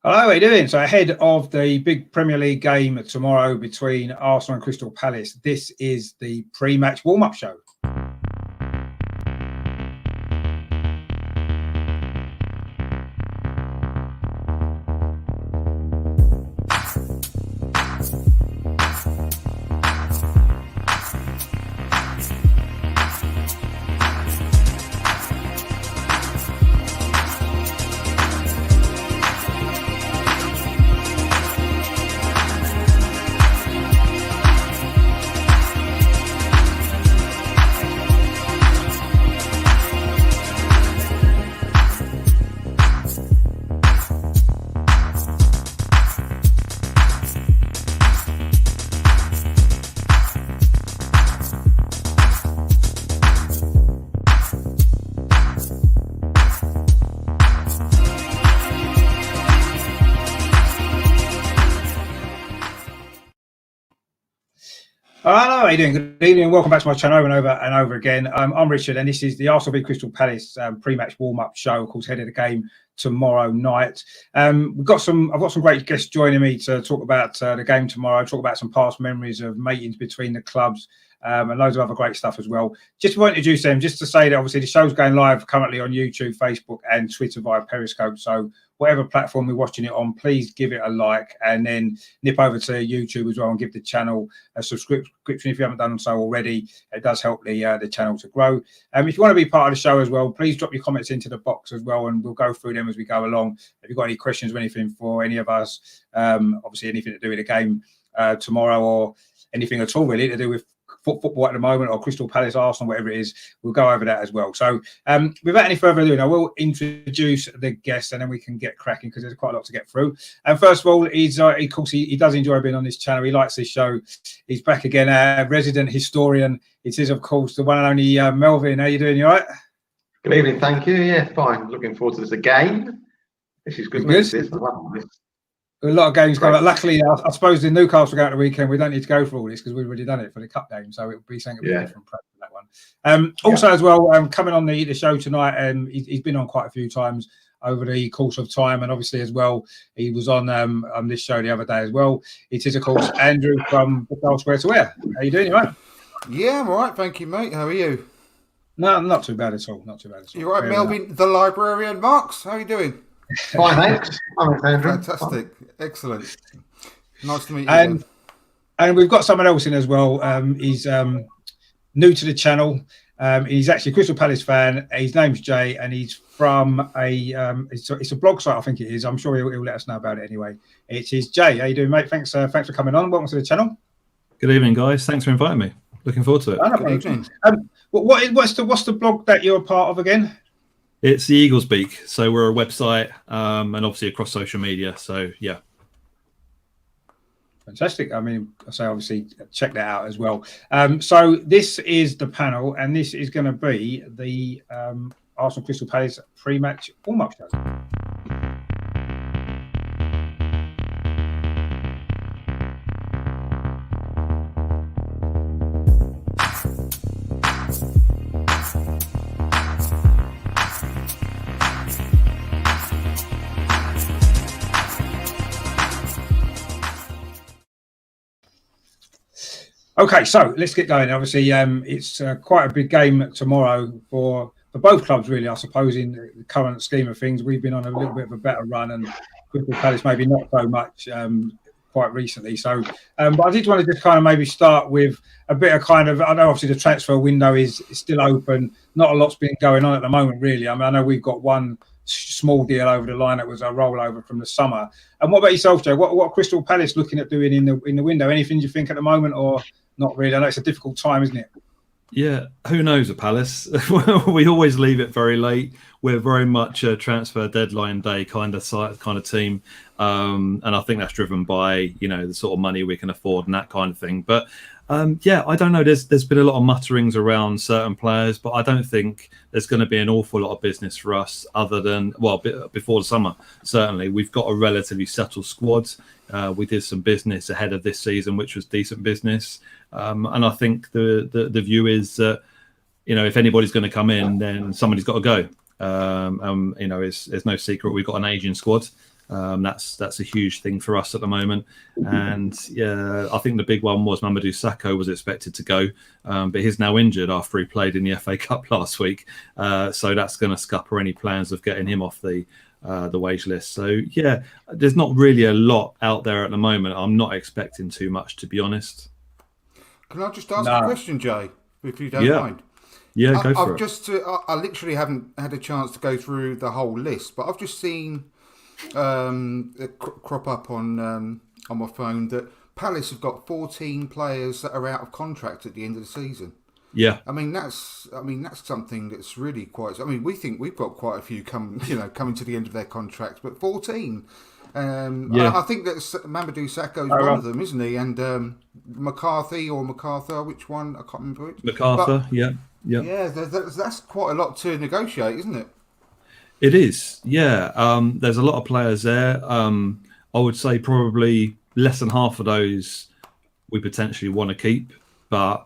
Hello, how are you doing? So ahead of the big Premier League game tomorrow between Arsenal and Crystal Palace, this is the pre-match warm-up show. Hello, how are you doing? Good evening. Welcome back to my channel over and over again. I'm Richard, and this is the Arsenal v Crystal Palace pre-match warm-up show, of course, ahead of the game tomorrow night. I've got some great guests joining me to talk about the game tomorrow, talk about some past memories of meetings between the clubs, and loads of other great stuff as well. Just to introduce them, just to say that obviously the show's going live currently on YouTube, Facebook, and Twitter via Periscope. So whatever platform you're watching it on, please give it a like and then nip over to YouTube as well and give the channel a subscription if you haven't done so already. It does help the channel to grow. If you want to be part of the show as well, please drop your comments into the box as well, and we'll go through them as we go along. If you've got any questions or anything for any of us, obviously anything to do with the game tomorrow or anything at all really to do with football at the moment, or Crystal Palace, Arsenal, whatever it is, we'll go over that as well. So without any further ado, I will introduce the guest and then we can get cracking because there's quite a lot to get through. And first of all, of course, he does enjoy being on this channel. He likes this show. He's back again, resident historian. It is, of course, the one and only Melvin. How you doing? You all right? Good evening, thank you. Yeah, fine. Looking forward to this again. This is good. A lot of games going. Luckily, I suppose the Newcastle game at the weekend, we don't need to go for all this because we've already done it for the cup game, so it will be something different for that one. Also, as well, coming on the show tonight, he's been on quite a few times over the course of time, and obviously as well, he was on this show the other day as well. It is, of course, Andrew from Football Square to Where. How you doing, you right? Yeah, I'm all right, thank you, mate. How are you? No, not too bad at all. Not too bad at all. You're right, Melvin, the librarian. Marks, how are you doing? Fine, thanks. I'm Andrew. Fantastic. Excellent. Nice to meet you. And we've got someone else in as well. He's new to the channel. He's actually a Crystal Palace fan. His name's Jay, and he's from it's a blog site, I think it is. I'm sure he'll let us know about it anyway. It is Jay. How you doing, mate? Thanks for coming on. Welcome to the channel. Good evening, guys. Thanks for inviting me. Looking forward to it. Good evening. What's the blog that you're a part of again? It's the Eagles Beak. So we're a website and obviously across social media. So, yeah. Fantastic. I mean, I say obviously check that out as well. So this is the panel, and this is going to be the Arsenal Crystal Palace pre-match warm-up show. Okay, so let's get going. Obviously, it's quite a big game tomorrow for both clubs, really, I suppose, in the current scheme of things. We've been on a little bit of a better run, and Crystal Palace maybe not so much quite recently. So, but I did want to just kind of maybe start with a bit of kind of, I know obviously the transfer window is still open. Not a lot's been going on at the moment, really. I mean, I know we've got one small deal over the line that was a rollover from the summer. And what about yourself, Joe? What are Crystal Palace looking at doing in the window? Anything you think at the moment, or not really? I know it's a difficult time, isn't it? Yeah, who knows at Palace? We always leave it very late. We're very much a transfer deadline day kind of team, and I think that's driven by the sort of money we can afford and that kind of thing. But yeah, I don't know. There's been a lot of mutterings around certain players, but I don't think there's going to be an awful lot of business for us other than before the summer. Certainly, we've got a relatively settled squad. We did some business ahead of this season, which was decent business. And I think the view is that, if anybody's going to come in, then somebody's got to go. It's no secret we've got an aging squad. That's a huge thing for us at the moment. And yeah, I think the big one was Mamadou Sakho was expected to go, but he's now injured after he played in the FA Cup last week. So that's going to scupper any plans of getting him off the wage list. So yeah, there's not really a lot out there at the moment. I'm not expecting too much, to be honest. Can I just ask a question, Jay, if you don't mind? Yeah, go for it. I literally haven't had a chance to go through the whole list, but I've just seen it crop up on my phone that Palace have got 14 players that are out of contract at the end of the season. Yeah, I mean that's something that's really quite. I mean, we think we've got quite a few coming to the end of their contracts, but 14. I think that Mamadou Sakho is one of them, isn't he? And MacArthur, which one? I can't remember it. MacArthur, yeah. Yeah, that's quite a lot to negotiate, isn't it? It is, yeah. There's a lot of players there. I would say probably less than half of those we potentially want to keep, but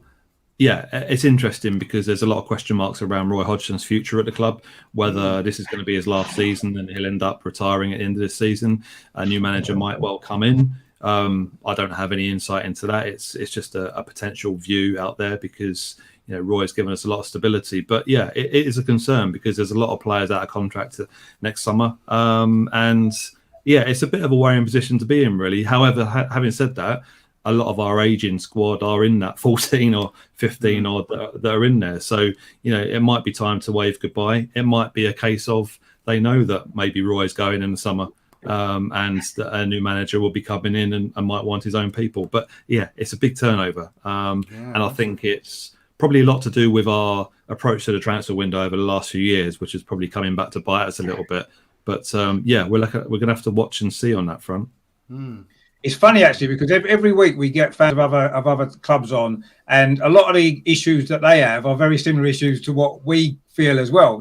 yeah, it's interesting because there's a lot of question marks around Roy Hodgson's future at the club, whether this is going to be his last season and he'll end up retiring at the end of this season. A new manager might well come in. I don't have any insight into that. It's just a potential view out there because Roy's given us a lot of stability. But yeah, it is a concern because there's a lot of players out of contract next summer. And yeah, it's a bit of a worrying position to be in, really. However, having said that, a lot of our aging squad are in that 14 or 15 odd that are in there. So, it might be time to wave goodbye. It might be a case of they know that maybe Roy's going in the summer and that a new manager will be coming in and might want his own people. But yeah, it's a big turnover. And I think it's probably a lot to do with our approach to the transfer window over the last few years, which is probably coming back to bite us a little bit. But yeah, we're going to have to watch and see on that front. It's funny actually because every week we get fans of other clubs on, and a lot of the issues that they have are very similar issues to what we feel as well.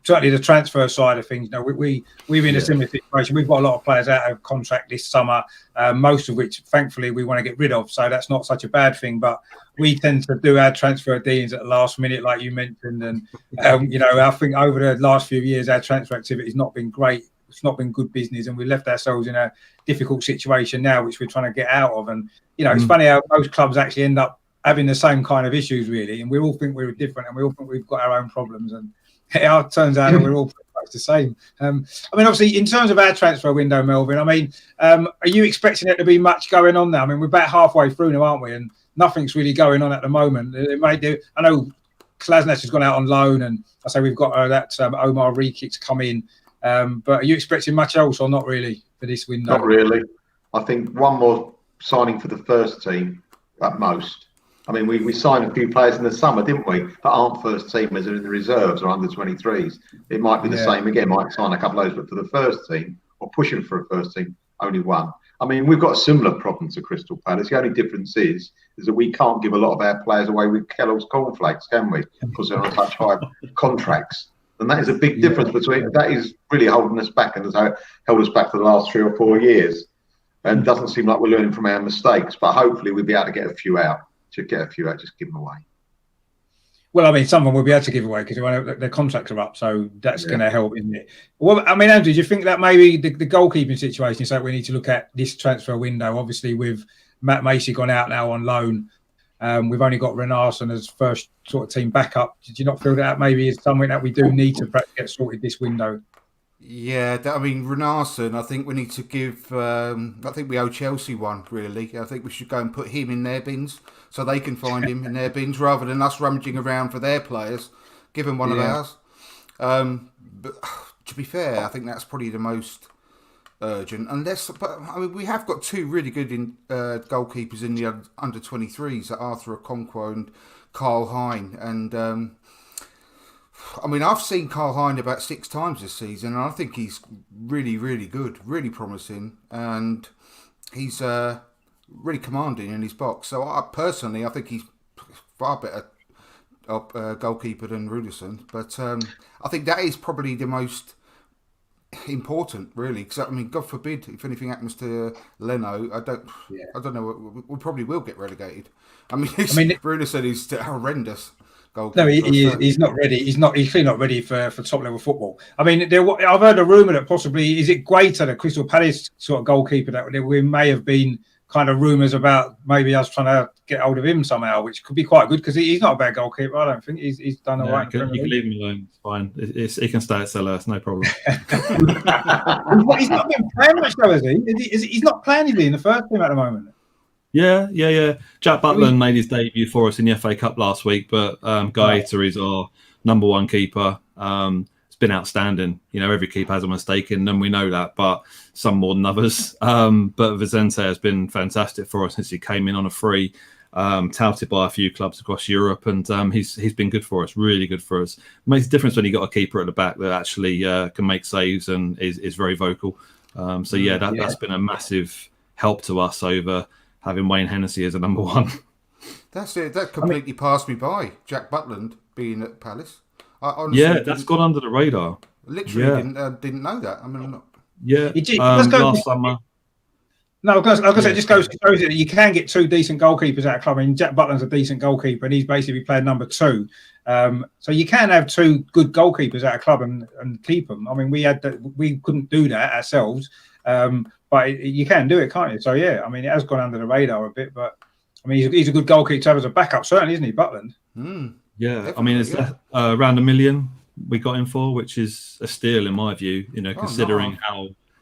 Certainly the transfer side of things. We're in a similar situation. We've got a lot of players out of contract this summer, most of which thankfully we want to get rid of. So that's not such a bad thing. But we tend to do our transfer dealings at the last minute, like you mentioned. And I think over the last few years our transfer activity has not been great. It's not been good business, and we left ourselves in a difficult situation now, which we're trying to get out of. And it's funny how most clubs actually end up having the same kind of issues, really. And we all think we're different, and we all think we've got our own problems. And it turns out that we're all pretty much the same. Obviously, in terms of our transfer window, Melvin, are you expecting there to be much going on now? We're about halfway through now, aren't we? And nothing's really going on at the moment. I know Klasnach has gone out on loan, and I say we've got that Omar Rikic to come in. But are you expecting much else or not really for this window? Not really. I think one more signing for the first team at most. We signed a few players in the summer, didn't we? That aren't first teamers, are in the reserves or under 23s. It might be the same again. Might sign a couple of those, but for the first team or pushing for a first team, only one. We've got a similar problem to Crystal Palace. The only difference is that we can't give a lot of our players away with Kellogg's cornflakes, can we? Because they're on such high contracts. And that is a big difference between that is really holding us back and has held us back for the last 3 or 4 years. And it doesn't seem like we're learning from our mistakes, but hopefully we'll be able to get a few out. Just give them away. Well, some of them we'll be able to give away because their contracts are up, so that's going to help, isn't it? Well, Andrew, do you think that maybe the goalkeeping situation is something we need to look at this transfer window? Obviously, with Matt Macy gone out now on loan, we've only got Renarsson as first sort of team backup. Did you not feel that maybe is something that we do need to perhaps get sorted this window? Yeah, Renarsson, I think we need to give. I think we owe Chelsea one, really. I think we should go and put him in their bins so they can find him in their bins rather than us rummaging around for their players. Give them one of ours. But to be fair, I think that's probably the most urgent. We have got 2 really good goalkeepers in the under 23s, Arthur Okonkwo and Carl Hein. And I've seen Carl Hein about 6 times this season, and I think he's really, really good, really promising, and he's really commanding in his box. So I think he's far better goalkeeper than Rudissen. But I think that is probably the most important, really, because God forbid if anything happens to Leno, I don't know. We probably will get relegated. Rudissen is horrendous. goalkeeper. No, he's not ready. He's clearly not ready for top level football. I mean, I've heard a rumor that possibly is it Guaita, the Crystal Palace sort of goalkeeper, that we may have been kind of rumors about maybe us trying to get hold of him somehow, which could be quite good because he's not a bad goalkeeper. I don't think he's done all right. You can leave him alone. It's fine. He can stay at Selhurst, no problem. He's not been playing much though, has he? He's not playing in the first team at the moment. Yeah. Jack Butland made his debut for us in the FA Cup last week, but Guaita is our number one keeper. It's been outstanding. Every keeper has a mistake in them, we know that, but some more than others. But Vicente has been fantastic for us since he came in on a free, touted by a few clubs across Europe, and he's been good for us, really good for us. It makes a difference when you got a keeper at the back that actually can make saves and is very vocal. That's been a massive help to us over having Wayne Hennessy as a number one. That's it. That completely passed me by. Jack Butland being at Palace. I honestly that's gone under the radar. Literally didn't know that. I mean, I'm not. Yeah. Last summer. No, because it just goes to show that you can get two decent goalkeepers out of club. I mean, Jack Butland's a decent goalkeeper, and he's basically playing number two. So you can have two good goalkeepers out of club and keep them. I mean, we couldn't do that ourselves, but you can do it, can't you? So yeah, I mean, it has gone under the radar a bit, but I mean, he's a good goalkeeper to have as a backup, certainly, isn't he, Butland? Yeah, I mean, it's around $1 million we got him for, which is a steal in my view. Considering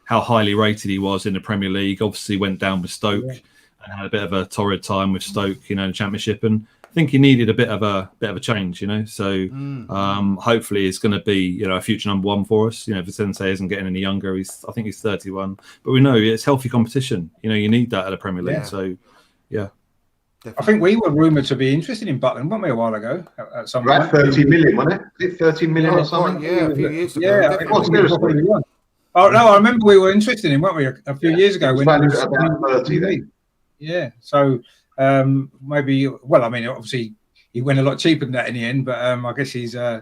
how highly rated he was in the Premier League. Obviously, went down with Stoke and had a bit of a torrid time with Stoke, in the Championship, and I think he needed a bit of a change. So hopefully, it's going to be a future number one for us. Vicente isn't getting any younger. I think he's 31, but we know it's healthy competition. You need that at the Premier League. So yeah. Definitely. I think we were rumoured to be interested in Butland, weren't we, a while ago? At some point. 30 million, wasn't it? Is it 30 million or something? Yeah, a few years ago. Yeah, oh no, I remember we were interested in him, weren't we, a few years ago? When it was about 30 then. Yeah, so maybe. Well, I mean, obviously he went a lot cheaper than that in the end, but I guess he's. We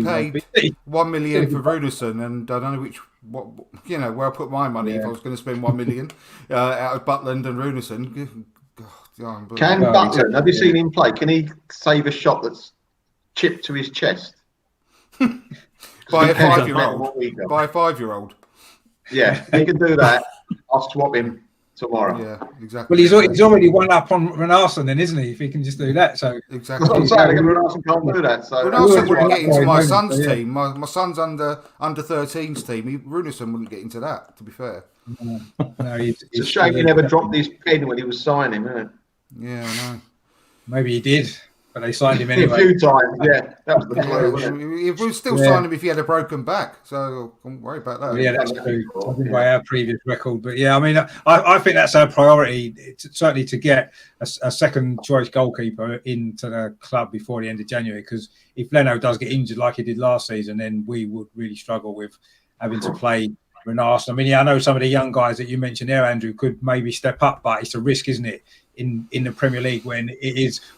paid 1 million for Ruderson, and I don't know where I put my money if I was going to spend 1 million out of Butland and Ruderson. Can Butland, have you seen him play? Can he save a shot that's chipped to his chest? By a 5-year-old. By a 5-year-old. Yeah, he can do that. I'll swap him tomorrow. Yeah, exactly. Well, he's already one up on Renarson then, isn't he? If he can just do that. So exactly. That's what I'm saying. Renarson can't do that. So Renarson wouldn't get into my son's team. My son's under 13s team. Ruderson wouldn't get into that, to be fair. No, it's a shame he never dropped his pen when he was signing, isn't it? Yeah, I know. Maybe he did, but they signed him anyway. A few times, yeah. That was the clue, wasn't it? We would still sign him if he had a broken back, so don't worry about that. Yeah, that's true. I think by our previous record, but yeah, I mean, I think that's our priority, certainly to get a second choice goalkeeper into the club before the end of January. Because if Leno does get injured like he did last season, then we would really struggle with having to play Renarson. I mean, I know some of the young guys that you mentioned there, Andrew, could maybe step up, but it's a risk, isn't it? In the Premier League, when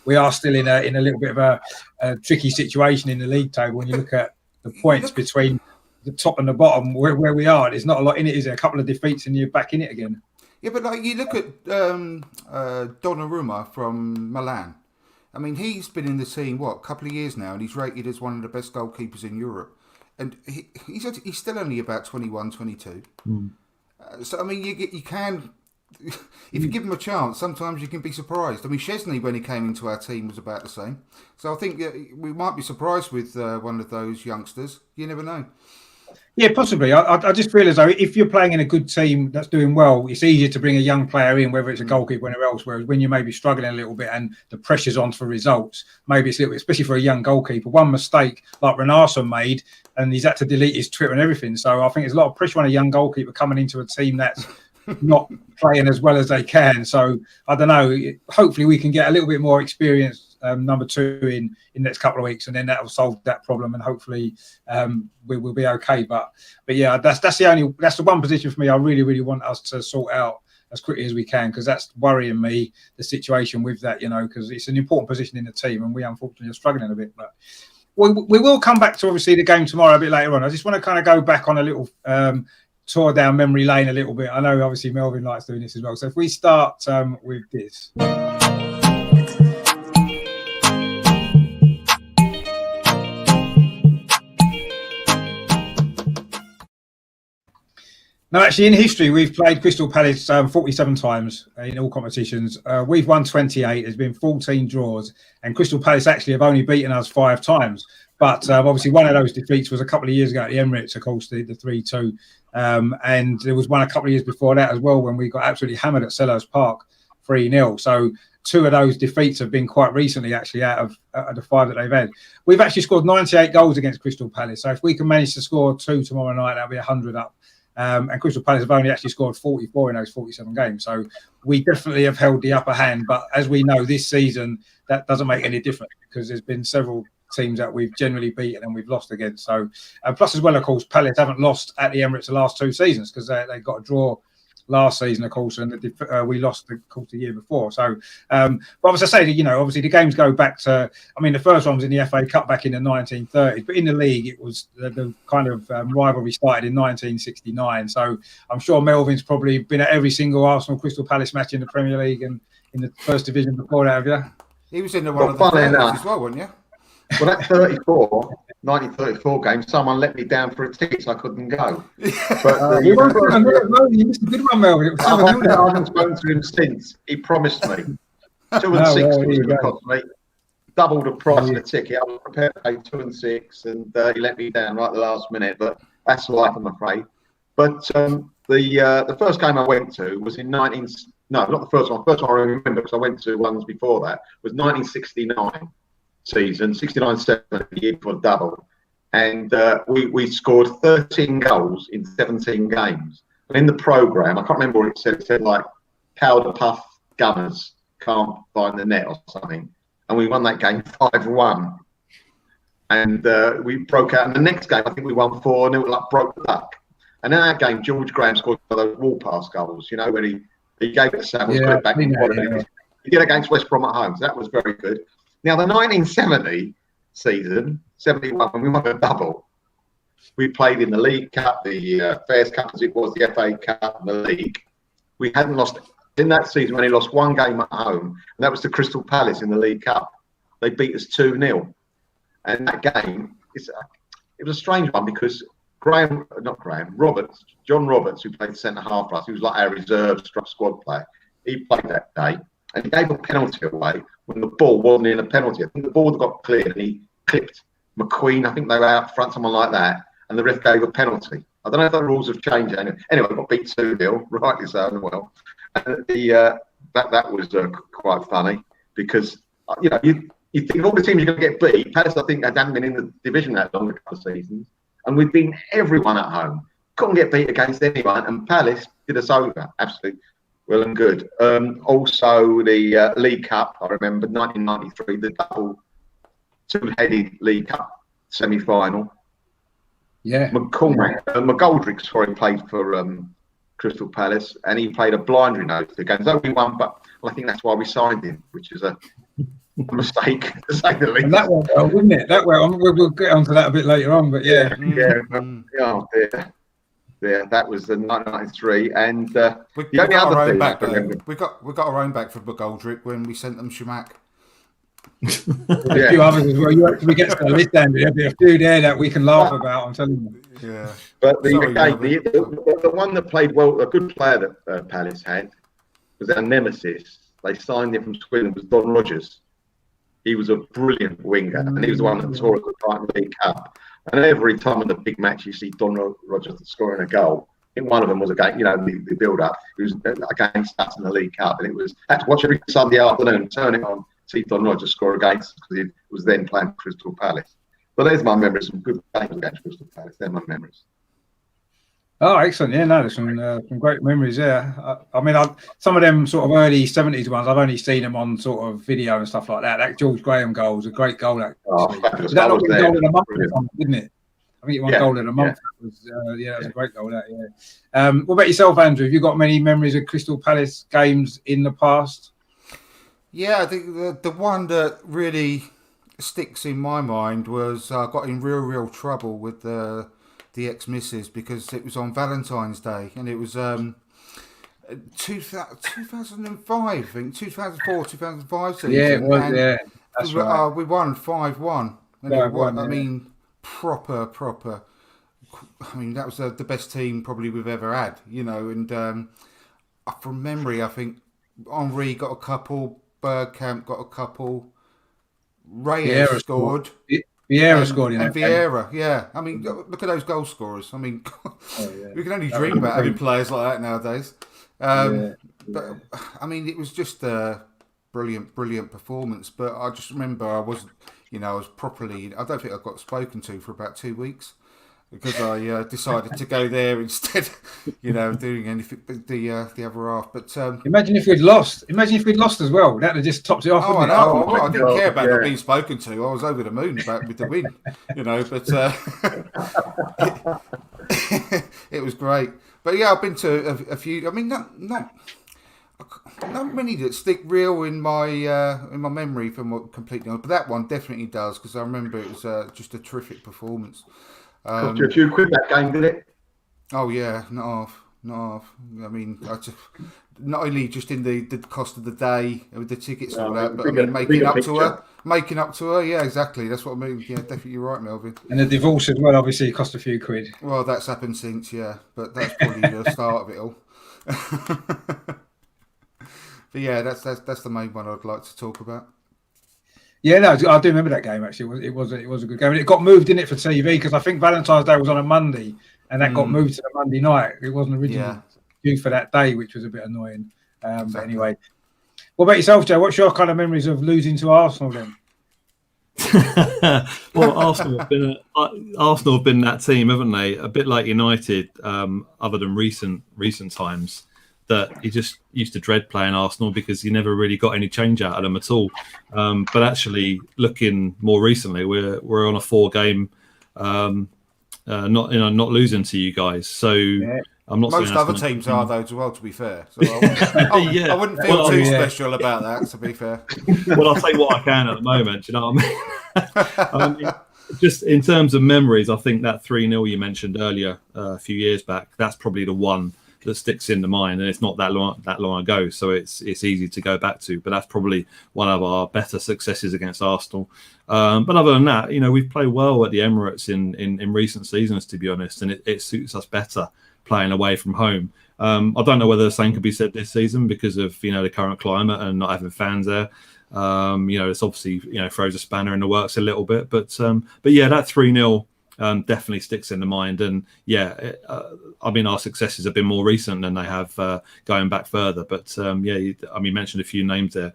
we are still in a little bit of a tricky situation in the league table. When you look at the points between the top and the bottom, where we are, there's not a lot in it. Is there a couple of defeats and you're back in it again? Yeah, but like you look at Donnarumma from Milan. I mean, he's been in the team a couple of years now, and he's rated as one of the best goalkeepers in Europe. And he's still only about 21, 22. So I mean, you can. If you give him a chance, sometimes you can be surprised. I mean, Szczesny, when he came into our team, was about the same. So I think we might be surprised with one of those youngsters. You never know. Yeah, possibly. I just feel as though if you're playing in a good team that's doing well, it's easier to bring a young player in, whether it's a goalkeeper or anywhere else. Whereas when you may be struggling a little bit and the pressure's on for results, maybe it's a little bit, especially for a young goalkeeper. One mistake like Renarson made, and he's had to delete his Twitter and everything. So I think there's a lot of pressure on a young goalkeeper coming into a team that's not playing as well as they can. So I don't know. Hopefully we can get a little bit more experience. Number two in the next couple of weeks, and then that will solve that problem, and hopefully we will be okay. But yeah, that's the one position for me I really want us to sort out as quickly as we can, because that's worrying me, the situation with that, because it's an important position in the team, and we unfortunately are struggling a bit. But we will come back to obviously the game tomorrow a bit later on. I just want to kind of go back on a little tour down memory lane a little bit. I know obviously Melvin likes doing this as well. So if we start with this. No, actually, in history, we've played Crystal Palace 47 times in all competitions. We've won 28. There's been 14 draws, and Crystal Palace actually have only beaten us 5 times. But obviously, one of those defeats was a couple of years ago at the Emirates, of course, the 3-2. And there was one a couple of years before that as well when we got absolutely hammered at Selhurst Park 3-0. So 2 of those defeats have been quite recently, actually, out of the 5 that they've had. We've actually scored 98 goals against Crystal Palace. So if we can manage to score 2 tomorrow night, that'll be 100 up. And Crystal Palace have only actually scored 44 in those 47 games. So we definitely have held the upper hand. But as we know, this season, that doesn't make any difference because there's been several teams that we've generally beaten and we've lost against. So plus as well, of course, Palace haven't lost at the Emirates the last 2 seasons because they got a draw last season, of course, and we lost the year before. So, but as I say, you know, obviously the games go back to, I mean, the first one was in the FA Cup back in the 1930s, but in the league, it was the kind of rivalry started in 1969. So I'm sure Melvin's probably been at every single Arsenal Crystal Palace match in the Premier League and in the first division before that, have you? He was in the one of the 30s as well, wasn't you? Well, that 1934 game, someone let me down for a ticket, so I couldn't go. But you missed a good one, Melvin. I haven't spoken to him since. He promised me 2 and 6 was going to cost me double the price of the ticket. I was prepared to pay 2 and 6, and he let me down right at the last minute. But that's life, I'm afraid. But the first game I went to was in not the first one. The first one I remember because I went to ones before that was 1969. Season 69-70, the year before double, and we scored 13 goals in 17 games. And in the programme, I can't remember what it said. It said like powder puff gunners can't find the net or something, and we won that game 5-1. And we broke out in the next game. I think we won 4-0, like broke the duck. And in that game, George Graham scored one of those wall pass goals. You know, where he gave it a Samuel, put it back in. He did against West Brom at home, so that was very good. Now, the 1970 season, 71, when we won a double, we played in the League Cup, the Fairs Cup as it was, the FA Cup and the League. We hadn't lost, in that season, we only lost 1 game at home, and that was to Crystal Palace in the League Cup. They beat us 2-0. And that game, it was a strange one because John Roberts, who played centre-half for us, he was like our reserve squad player, he played that day, and he gave a penalty away when the ball wasn't in a penalty. I think the ball got cleared and he clipped McQueen. I think they were out front, someone like that, and the ref gave a penalty. I don't know if the rules have changed. Anyway, I got beat 2-0, rightly so as well. And that was quite funny because you know you think all the teams are going to get beat. Palace, I think, hadn't been in the division that long, a couple of seasons, and we've beaten everyone at home. Couldn't get beat against anyone, and Palace did us over. Absolutely. Well and good. Also, the League Cup, I remember 1993, the double 2-headed League Cup semi-final. Yeah. McGoldrick, sorry, played for Crystal Palace, and he played a blind note the game. Only one, but I think that's why we signed him, which is a mistake to say the least. And that went well, wouldn't it? That went on. We'll get onto that a bit later on, but yeah. Yeah, that was the 1993, and we got our own back. We got our own back for McGoldrick when we sent them Shamak. A few others as well. You actually get to the list, Andy. There'll be a few there that we can laugh about. I'm telling you. Yeah, but the one that played well, a good player that Palace had was our nemesis. They signed him from Sweden. Was Don Rogers. He was a brilliant winger, and he was the one that scored the Premier League Cup. And every time in the big match, you see Don Rogers scoring a goal. I think one of them was against, you know, the build-up. It was against us in the League Cup, and I had to watch every Sunday afternoon, turn it on, see Don Rogers score against us because he was then playing for Crystal Palace. But there's my memories. Some good games against Crystal Palace. They're my memories. Oh, excellent! Yeah, no, there's some great memories there. I mean, some of them sort of early '70s ones, I've only seen them on sort of video and stuff like that. That George Graham goal was a great goal. That goal in a month, didn't it? I think it won goal in a month. That was a great goal. That what about yourself, Andrew? Have you got many memories of Crystal Palace games in the past? Yeah, I think the one that really sticks in my mind was I got in real trouble with the ex-missus because it was on Valentine's Day and it was 2005, I think, 2004, 2005 season. Yeah, it was, and that's right. We won 5-1. I mean, proper I mean, that was the best team probably we've ever had, you know. And from memory, I think Henry got a couple, Bergkamp got a couple, Reyes Vieira scored. Vieira scored in and that game. Vieira, yeah. I mean, look at those goal scorers. I mean, we can only That dream was about having great. players like that nowadays. But I mean, it was just a brilliant performance. But I just remember I wasn't, you know, I was properly. I don't think I got spoken to for about 2 weeks because I decided to go there instead, you know, of doing anything but the other half. But Imagine if we'd lost. Imagine if we'd lost as well. That'd have just topped it off. oh, I wouldn't it? know. my I didn't God, care about yeah. not being spoken to. I was over the moon with the win, you know. But it was great. But yeah, I've been to a few. I mean, not many that stick real in my memory from what completely honest. But that one definitely does because I remember it was just a terrific performance. Cost you a few quid that game, did it? Oh yeah, not half. I mean, not only just in the cost of the day with the tickets and all that, but I mean making up to her. Yeah, exactly. That's what I mean. Yeah, definitely you're right, Melvin. And the divorce as well, obviously, cost a few quid. Well, that's happened since, yeah, but that's probably the start of it all. But yeah, that's the main one I'd like to talk about. Yeah, no, I do remember that game. Actually, it was a good game, and it got moved in it for TV because I think Valentine's Day was on a Monday, and that got moved to the Monday night. It wasn't originally due for that day, which was a bit annoying. But anyway, what about yourself, Joe? What's your kind of memories of losing to Arsenal then? Well, Arsenal have been that team, haven't they? A bit like United, other than recent times, that you just used to dread playing Arsenal because you never really got any change out of them at all. But actually, looking more recently, we're on a 4-game, not losing to you guys. So I'm not. Most saying other teams are though, as well. To be fair, so I wouldn't feel too special about that. To be fair, well, I'll say what I can at the moment. Do you know what I mean? Just in terms of memories, I think that 3-0 you mentioned earlier, a few years back, that's probably the one that sticks in the mind, and it's not that long ago, so it's easy to go back to. But that's probably one of our better successes against Arsenal. But other than that, you know, we've played well at the Emirates in recent seasons, to be honest, and it suits us better playing away from home. I don't know whether the same could be said this season because of, you know, the current climate and not having fans there. You know, it's obviously, you know, throws a spanner in the works a little bit, but yeah, that 3-0 definitely sticks in the mind. And yeah, I mean, our successes have been more recent than they have going back further. But I mean, you mentioned a few names there.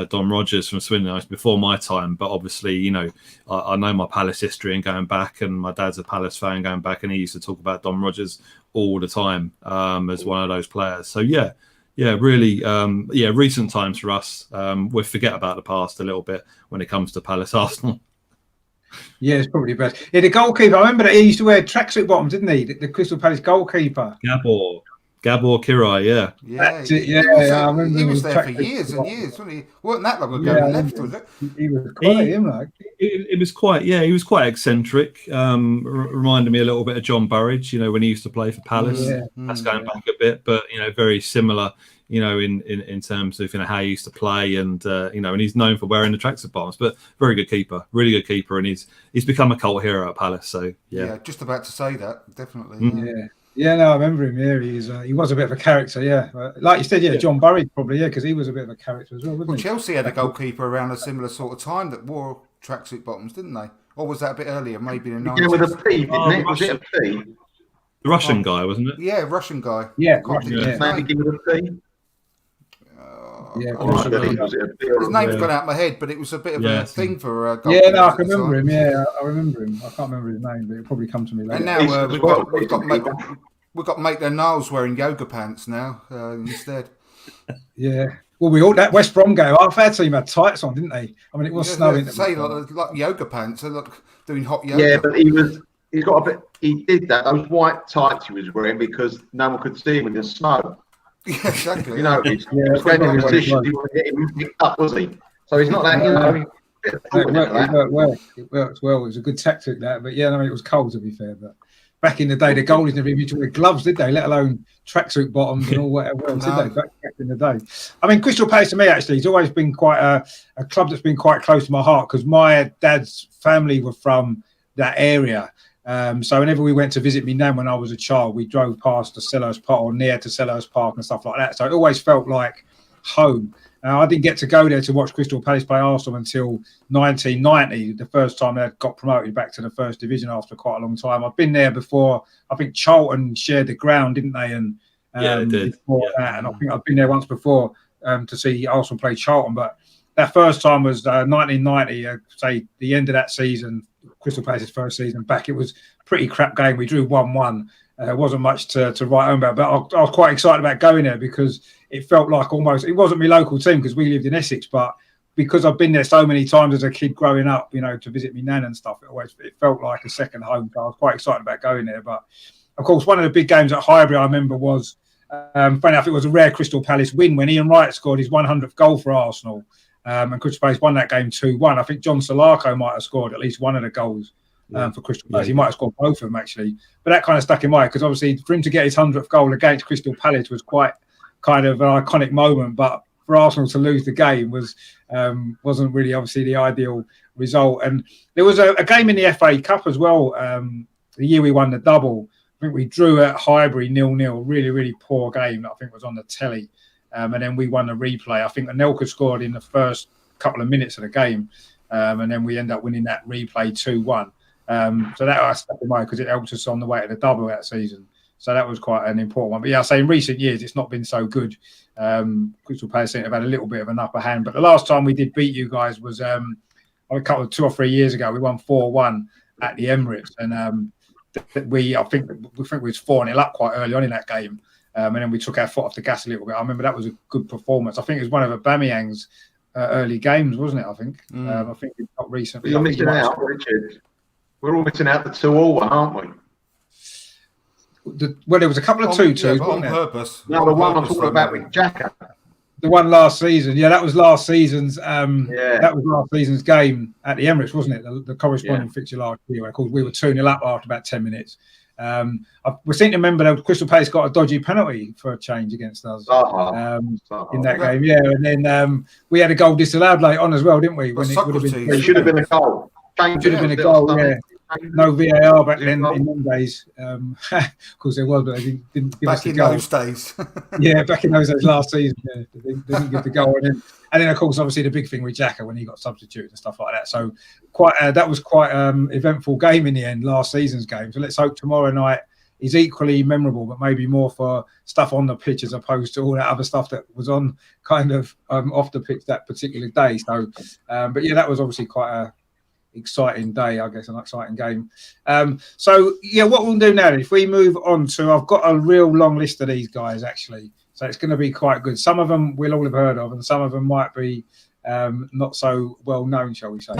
Don Rogers from Swindon, was before my time, but obviously, you know, I know my Palace history and going back, and my dad's a Palace fan going back, and he used to talk about Don Rogers all the time as one of those players. So yeah, really, recent times for us. We forget about the past a little bit when it comes to Palace Arsenal. Yeah, it's probably best. Yeah, the goalkeeper. I remember that he used to wear tracksuit bottoms, didn't he? The Crystal Palace goalkeeper. Gabor Kirai, yeah. That's it, I remember he was there for years and years, wasn't he? Wasn't that long ago he left, was it? He was quite him, like. It was quite, he was quite eccentric. Reminded me a little bit of John Burridge, you know, when he used to play for Palace. That's going back a bit, but, you know, very similar, you know, in terms of, you know, how he used to play, and you know, and he's known for wearing the tracksuit bottoms, but very good keeper, really good keeper, and he's become a cult hero at Palace. So yeah, just about to say that, definitely. Yeah, no, I remember him. Yeah, he was a bit of a character. Yeah, like you said, John Burridge probably, because he was a bit of a character as well, wasn't he? Chelsea had a goalkeeper around a similar sort of time that wore tracksuit bottoms, didn't they? Or was that a bit earlier? Maybe in the 90s. Yeah, with a P, didn't it? Was it a P? The Russian guy, wasn't it? Yeah, Russian guy. Yeah, Maybe give it a P. His name's gone out of my head, but it was a bit of a thing for I can remember him. Yeah, I remember him. I can't remember his name, but it'll probably come to me later. And now we've got Maitland-Niles wearing yoga pants now instead. Yeah. Well, that West Brom game, our team had tights on, didn't they? I mean, it was snowing. Say like yoga pants, look, doing hot yoga. Yeah, but he's got a bit. He did that. Those white tights he was wearing because no one could see him in the snow. Yeah, exactly. You know, he's going in position. He wasn't getting picked up, was he? So he's not that. You know, it worked well. It was a good tactic that, but yeah, I mean, it was cold to be fair. But back in the day, the goalies never even wear gloves, did they? Let alone tracksuit bottoms and all whatever else, did they? Back in the day. I mean, Crystal Palace to me actually has always been quite a club that's been quite close to my heart because my dad's family were from that area. So whenever we went to visit my nan when I was a child, we drove past the Selhurst Park or near to Selhurst Park and stuff like that. So it always felt like home. I didn't get to go there to watch Crystal Palace play Arsenal until 1990, the first time they got promoted back to the first division after quite a long time. I've been there before. I think Charlton shared the ground, didn't they? And they did. Before that, and I think I've been there once before to see Arsenal play Charlton. But that first time was 1990, say the end of that season, Crystal Palace's first season back. It was a pretty crap game. We drew 1-1. There wasn't much to write home about, but I was quite excited about going there because it felt like almost, it wasn't my local team because we lived in Essex, but because I've been there so many times as a kid growing up, to visit my nan and stuff, it felt like a second home. So I was quite excited about going there. But of course, one of the big games at Highbury I remember was, funny enough, it was a rare Crystal Palace win when Ian Wright scored his 100th goal for Arsenal. And Crystal Palace won that game 2-1. I think John Solarco might have scored at least one of the goals for Crystal Palace. He might have scored both of them, actually. But that kind of stuck in my head because obviously for him to get his 100th goal against Crystal Palace was quite kind of an iconic moment. But for Arsenal to lose the game wasn't really obviously the ideal result. And there was a game in the FA Cup as well, the year we won the double. I think we drew at Highbury 0-0, really, really poor game. I think it was on the telly. And then we won the replay. I think Anelka scored in the first couple of minutes of the game. And then we end up winning that replay 2-1. So that I stuck in mind because it helped us on the way to the double that season. So that was quite an important one. But yeah, I say in recent years, it's not been so good. Crystal Palace seem to have had a little bit of an upper hand. But the last time we did beat you guys was 2 or 3 years ago. We won 4-1 at the Emirates. And I think we was 4-0 up quite early on in that game. And then we took our foot off the gas a little bit. I remember that was a good performance. I think it was one of Aubameyang's early games, wasn't it? I think. I think it's not recently. You're missing out, Richard. We're all missing out the 2-2 one, aren't we? Well, there was a couple of 2-2s, on wasn't there? purpose. No, the one I'm talking about with Xhaka. The one last season, that was last season's. That was last season's game at the Emirates, wasn't it? The corresponding fixture last year. Of course, we were 2-0 up after about 10 minutes. We seem to remember that Crystal Palace got a dodgy penalty for a change against us in that game. Yeah, and then we had a goal disallowed late on as well, didn't we? It should have been a goal. Should have been a goal. Yeah. No VAR back then in them days. Of course there was, but they didn't give us the goal. Back in those days. Yeah, back in those days last season. Yeah, they didn't give the goal. And then of course, obviously the big thing with Xhaka when he got substituted and stuff like that. So that was quite eventful game in the end, last season's game. So let's hope tomorrow night is equally memorable, but maybe more for stuff on the pitch as opposed to all that other stuff that was on kind of off the pitch that particular day. So, but yeah, that was obviously quite a exciting day, I guess, an exciting game. So yeah, what we'll do now, if we move on to, I've got a real long list of these guys actually, so it's going to be quite good. Some of them we'll all have heard of, and some of them might be not so well known, shall we say.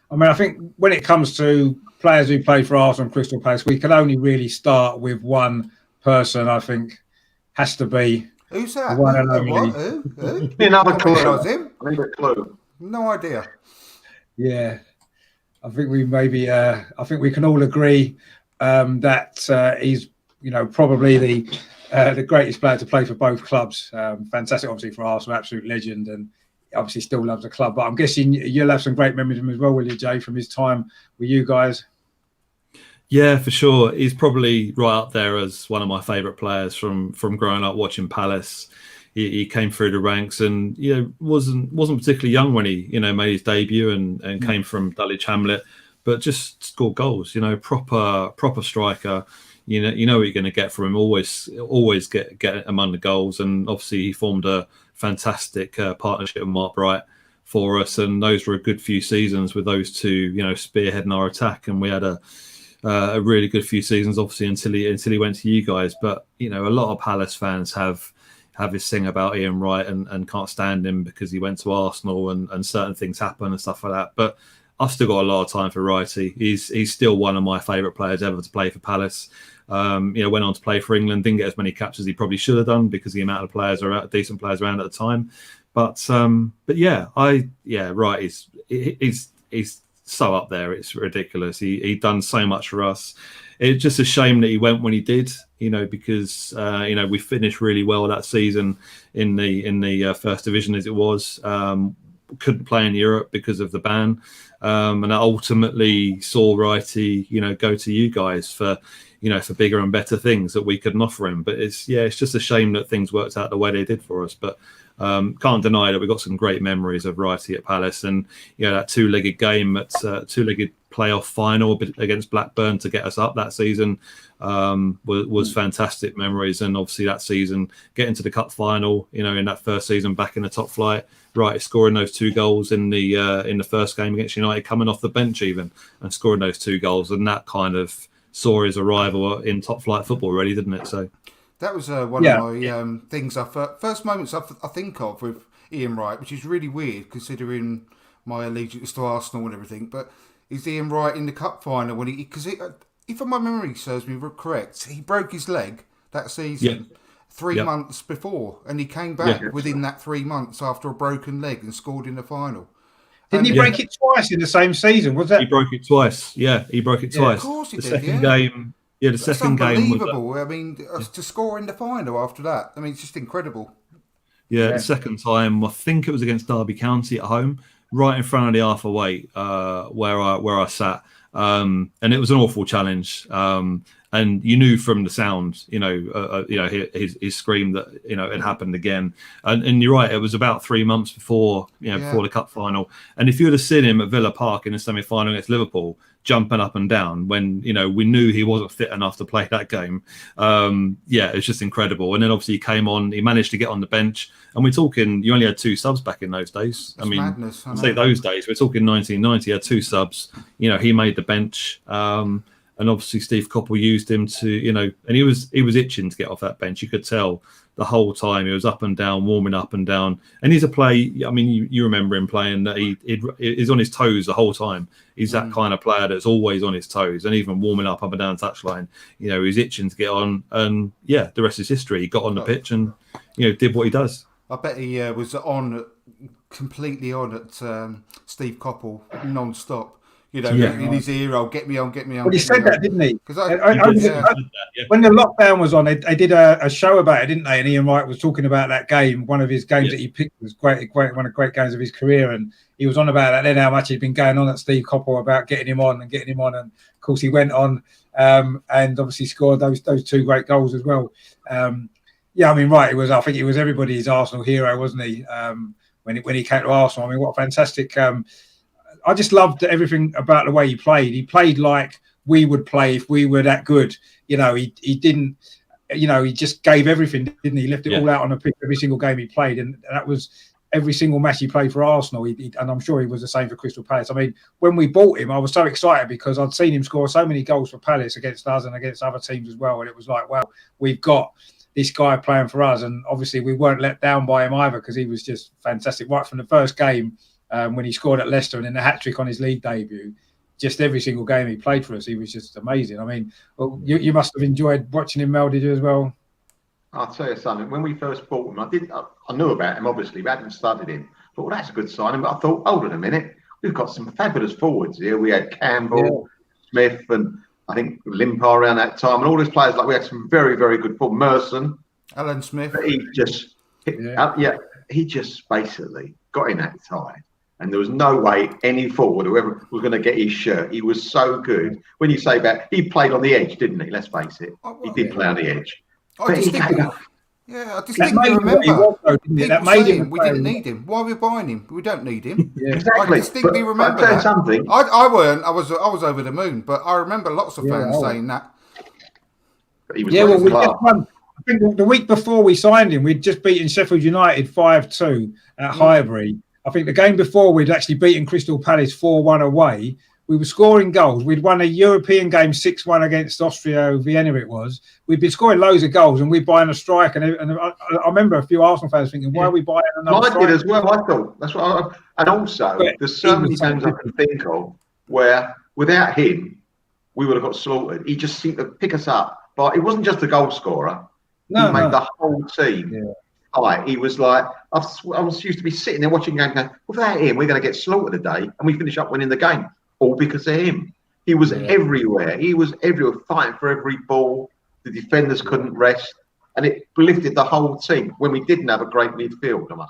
I mean, I think when it comes to players who play for Arsenal and Crystal Palace, we can only really start with one person. I think has to be who's that? One and only. Who? Another clue. I need a clue. No idea. Yeah, I think we maybe. I think we can all agree that he's, probably the greatest player to play for both clubs. Fantastic, obviously for Arsenal, absolute legend, and obviously still loves the club. But I'm guessing you'll have some great memories of him as well, will you, Jay, from his time with you guys? Yeah, for sure. He's probably right up there as one of my favourite players from growing up watching Palace. He came through the ranks and wasn't particularly young when he made his debut and came from Dulwich Hamlet, but just scored goals. Proper striker. You know what you're going to get from him. Always get among the goals, and obviously he formed a fantastic partnership with Mark Bright for us, and those were a good few seasons with those two, spearheading our attack, and we had a really good few seasons, obviously, until he went to you guys. But a lot of Palace fans have this thing about Ian Wright and can't stand him because he went to Arsenal and certain things happen and stuff like that. But I've still got a lot of time for Wrighty. He's still one of my favourite players ever to play for Palace. Went on to play for England, didn't get as many caps as he probably should have done because the amount of decent players around at the time. But yeah, Wright is so up there. It's ridiculous. He done so much for us. It's just a shame that he went when he did, because we finished really well that season in the first division as it was. Couldn't play in Europe because of the ban, and that ultimately saw Wrighty, go to you guys for bigger and better things that we couldn't offer him. But it's just a shame that things worked out the way they did for us. But can't deny that we got some great memories of Wrighty at Palace, and that two-legged game at two-legged playoff final against Blackburn to get us up that season was fantastic memories. And obviously that season getting to the cup final, in that first season back in the top flight, Wrighty scoring those 2 goals in the first game against United, coming off the bench even and scoring those 2 goals, and that kind of saw his arrival in top flight football, really, didn't it? So. That was one of my things, first moments I think of with Ian Wright, which is really weird considering my allegiance to Arsenal and everything. But is Ian Wright in the cup final when because if my memory serves me correct, he broke his leg that season 3 months before, and he came back within that 3 months after a broken leg and scored in the final. Didn't he break it twice in the same season? Was that? He broke it twice. Yeah, he broke it twice. Of course he did. Second game. Yeah, the That's second game was unbelievable. I mean, to score in the final after that, I mean, it's just incredible. Yeah, the second time, I think it was against Derby County at home, right in front of the Arthur Waite, where I sat, and it was an awful challenge. And you knew from the sound, his scream that it happened again. And you're right, it was about 3 months before before the cup final. And if you would have seen him at Villa Park in the semi-final against Liverpool, jumping up and down when we knew he wasn't fit enough to play that game, it's just incredible. And then obviously he came on, he managed to get on the bench. And we're talking, you only had 2 subs back in those days. That's madness. I say those days, we're talking 1990, he had 2 subs. He made the bench. And obviously Steve Coppell used him to, and he was itching to get off that bench. You could tell the whole time he was up and down, warming up and down. And he's a play. I mean, you remember him playing that he's on his toes the whole time. He's that kind of player that's always on his toes, and even warming up and down touchline. He's itching to get on, and the rest is history. He got on the pitch and did what he does. I bet he was completely on at Steve Coppell non-stop. In his ear, "Oh, get me on, get me on." Well, he said that, didn't he? Because when the lockdown was on, they did a show about it, didn't they? And Ian Wright was talking about that game. One of his games that he picked was one of the great games of his career, and he was on about that. Then how much he'd been going on at Steve Coppell about getting him on, and of course he went on and obviously scored those 2 great goals as well. I mean, Wright I think he was everybody's Arsenal hero, wasn't he? When he came to Arsenal, I mean, what a fantastic. I just loved everything about the way he played. He played like we would play if we were that good. He didn't, he just gave everything, didn't he? He left it all out on the pitch every single game he played. And that was every single match he played for Arsenal. And I'm sure he was the same for Crystal Palace. I mean, when we bought him, I was so excited because I'd seen him score so many goals for Palace against us and against other teams as well. And it was like, wow, we've got this guy playing for us. And obviously we weren't let down by him either because he was just fantastic right from the first game. When he scored at Leicester and then the hat-trick on his league debut, just every single game he played for us, he was just amazing. I mean, you must have enjoyed watching him, Mel, did you as well? I'll tell you something. When we first bought him, I knew about him, obviously. We hadn't studied him. But that's a good signing. But I thought, hold on a minute. We've got some fabulous forwards here. We had Campbell, Smith, and I think Limpar around that time. And all these players, we had some very, very good forwards. Merson. Alan Smith. He just, he just basically got in that tie. And there was no way any forward, whoever was going to get his shirt. He was so good. When you say that, he played on the edge, didn't he? Let's face it. He did play on the edge. I distinctly remember people saying we didn't need him. Why are we buying him? We don't need him. Exactly. I distinctly remember that. Something. I weren't. I was over the moon, but I remember lots of fans saying that. But he was class. I think the week before we signed him, we'd just beaten Sheffield United 5-2 at Highbury. I think the game before we'd actually beaten Crystal Palace 4-1 away. We were scoring goals. We'd won a European game 6-1 against Austria Vienna it was. We'd been scoring loads of goals and we'd buying a striker. And I remember a few Arsenal fans thinking, why are we buying another striker? I did as well, I thought. That's what and also, there's so many games I can think of where without him, we would have got slaughtered. He just seemed to pick us up. But it wasn't just a goal scorer. He made the whole team. Yeah. He was like, I was used to be sitting there watching game going, without him, we're going to get slaughtered today, and we finish up winning the game. all because of him. He was everywhere. He was everywhere, fighting for every ball. The defenders couldn't rest, and it lifted the whole team when we didn't have a great midfield, I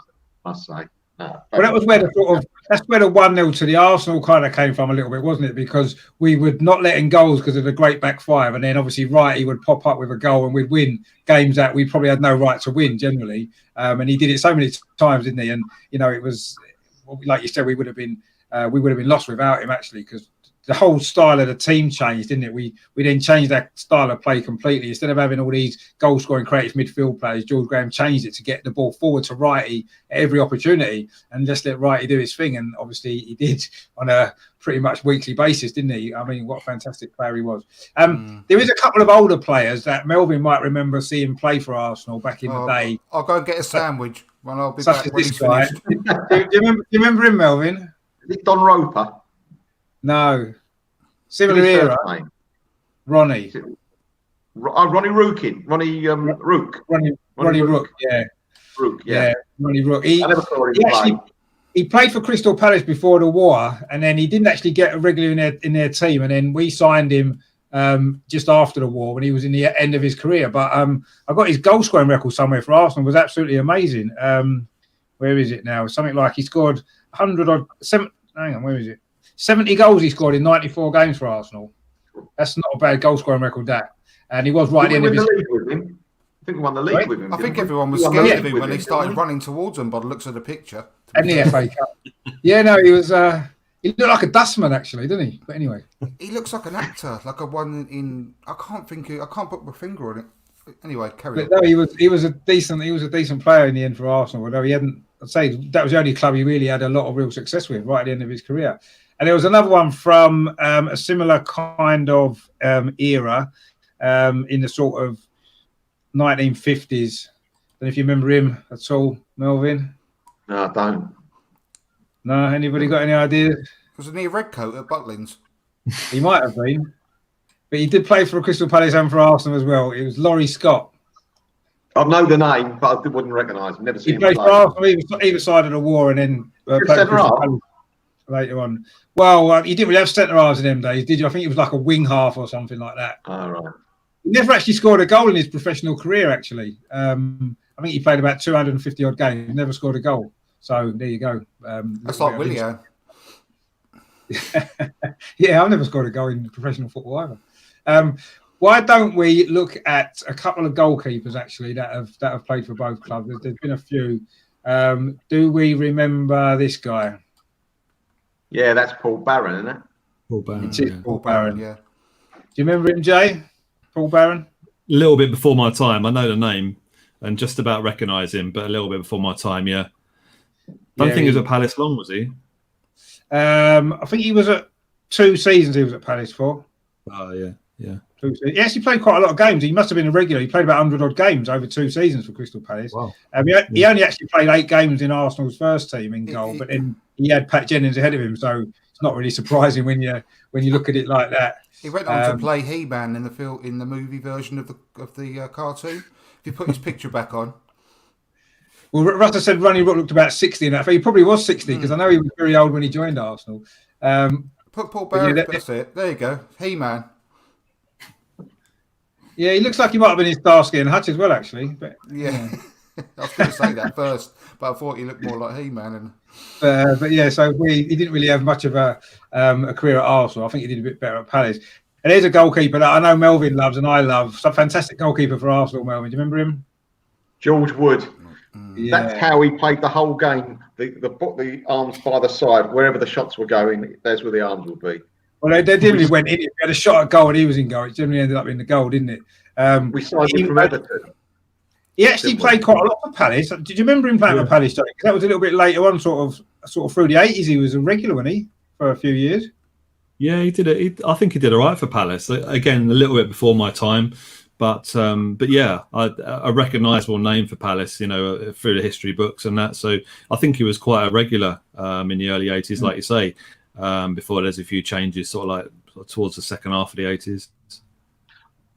must say. Well, that was where that's where the 1-0 to the Arsenal kind of came from a little bit, wasn't it? Because we would not let in goals because of the great back five, and then obviously Wrighty would pop up with a goal, and we'd win games that we probably had no right to win generally. And he did it so many times, didn't he? And it was like you said, we would have been lost without him actually, because the whole style of the team changed, didn't it? We then changed that style of play completely. Instead of having all these goal-scoring creative midfield players, George Graham changed it to get the ball forward to Wrighty at every opportunity and just let Wrighty do his thing. And obviously he did on a pretty much weekly basis, didn't he? I mean, what a fantastic player he was. There is a couple of older players that Melvin might remember seeing play for Arsenal back in the day. I'll go and get a sandwich when I'll be Such back as when this he's guy. finished. Do you remember him, Melvin? Is it Don Roper? No. Similar era. Ronnie. Ronnie Rookin. Rook. Ronnie Rook, yeah. Rook, yeah. Ronnie Rook. I never saw him play. He played for Crystal Palace before the war, and then he didn't actually get a regular in their team. And then we signed him just after the war when he was in the end of his career. But I got his goal scoring record somewhere for Arsenal. It was absolutely amazing. Where is it now? Something like he scored 100 or 7. Hang on, where is it? 70 goals he scored in 94 games for Arsenal. That's not a bad goal scoring record, that. And he was right at the end of his career. I think we won the league with him. I think everyone was scared of him when they started running towards him by the looks of the picture. And the FA Cup. Yeah, no, he was. He looked like a dustman, actually, didn't he? But anyway, he looks like an actor, like a one in. I can't put my finger on it. Anyway, carry on. No, he was a decent player in the end for Arsenal. Although he hadn't, I'd say that was the only club he really had a lot of real success with right at the end of his career. And there was another one from a similar kind of era in the sort of 1950s. Don't know if you remember him at all, Melvin. No, I don't. No, anybody got any ideas? Wasn't he a redcoat at Butlins? He might have been, but he did play for Crystal Palace and for Arsenal as well. It was Laurie Scott. I know the name, but I wouldn't recognise him. Never seen him He played play. for Arsenal either side of the war, and then played for centre Crystal half? Palace later on. Well, he didn't really have centre halves in them days, did you? I think it was like a wing half or something like that. Oh, right. He never actually scored a goal in his professional career, actually. I think he played about 250 odd games. He never scored a goal. So there you go. That's like Willian. Yeah, I've never scored a goal in professional football either. Why don't we look at a couple of goalkeepers actually that have played for both clubs? There's been a few. Do we remember this guy? Yeah, that's Paul Barron, isn't it? Paul Barron. It is Yeah. Paul Barron. Yeah. Do you remember him, Jay? Paul Barron? A little bit before my time. I know the name and just about recognise him, but a little bit before my time, yeah. Don't think he was at Palace long, was he? I think he was at 2 seasons he was at Palace for. Oh, yeah. He actually played quite a lot of games. He must have been a regular. He played about 100 odd games over 2 seasons for Crystal Palace. Wow. He only actually played 8 games in Arsenal's first team in goal, but then he had Pat Jennings ahead of him, so it's not really surprising when you look at it like that. He went on to play He-Man in the movie version of the cartoon. If you put his picture back on. Well, Russell said Ronnie Rook looked about 60 in that. He probably was 60 because I know he was very old when he joined Arsenal. Put Paul Barron. That's it. There you go. He-Man. Yeah, he looks like he might have been in Starsky and Hutch as well, actually. But Yeah. I was going to say that first, but I thought he looked more like He-Man. But yeah, so he didn't really have much of a career at Arsenal. I think he did a bit better at Palace. And there's a goalkeeper that I know Melvin loves and I love. Some fantastic goalkeeper for Arsenal, Melvin. Do you remember him? George Wood. Yeah. That's how he played the whole game. The arms by the side, wherever the shots were going, there's where the arms would be. Well, they generally went in. If he had a shot at goal and he was in goal, it generally ended up in the goal, didn't it? We signed him from Everton. He actually played quite a lot for Palace. Did you remember him playing for Palace, Johnny? That was a little bit later on, sort of through the 80s. He was a regular, wasn't he, for a few years? Yeah, he did it. I think he did all right for Palace. Again, a little bit before my time, but yeah, a recognisable name for Palace. Through the history books and that. So I think he was quite a regular in the early 80s, like you say. Before there's a few changes, sort of like towards the second half of the 80s.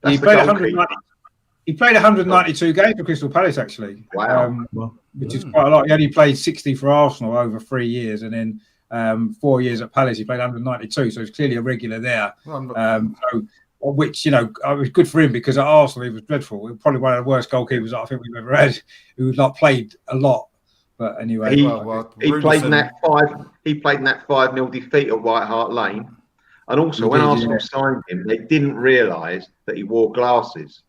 He played 192 games for Crystal Palace, actually. Wow. which is quite a lot. He only played 60 for Arsenal over 3 years, and then 4 years at Palace he played 192. So he's clearly a regular there. Which, it was good for him, because at Arsenal he was dreadful. He was probably one of the worst goalkeepers I think we've ever had, who was like played a lot. But anyway, he played in that 5-0 defeat at White Hart Lane, and also when Arsenal signed him, they didn't realise that he wore glasses.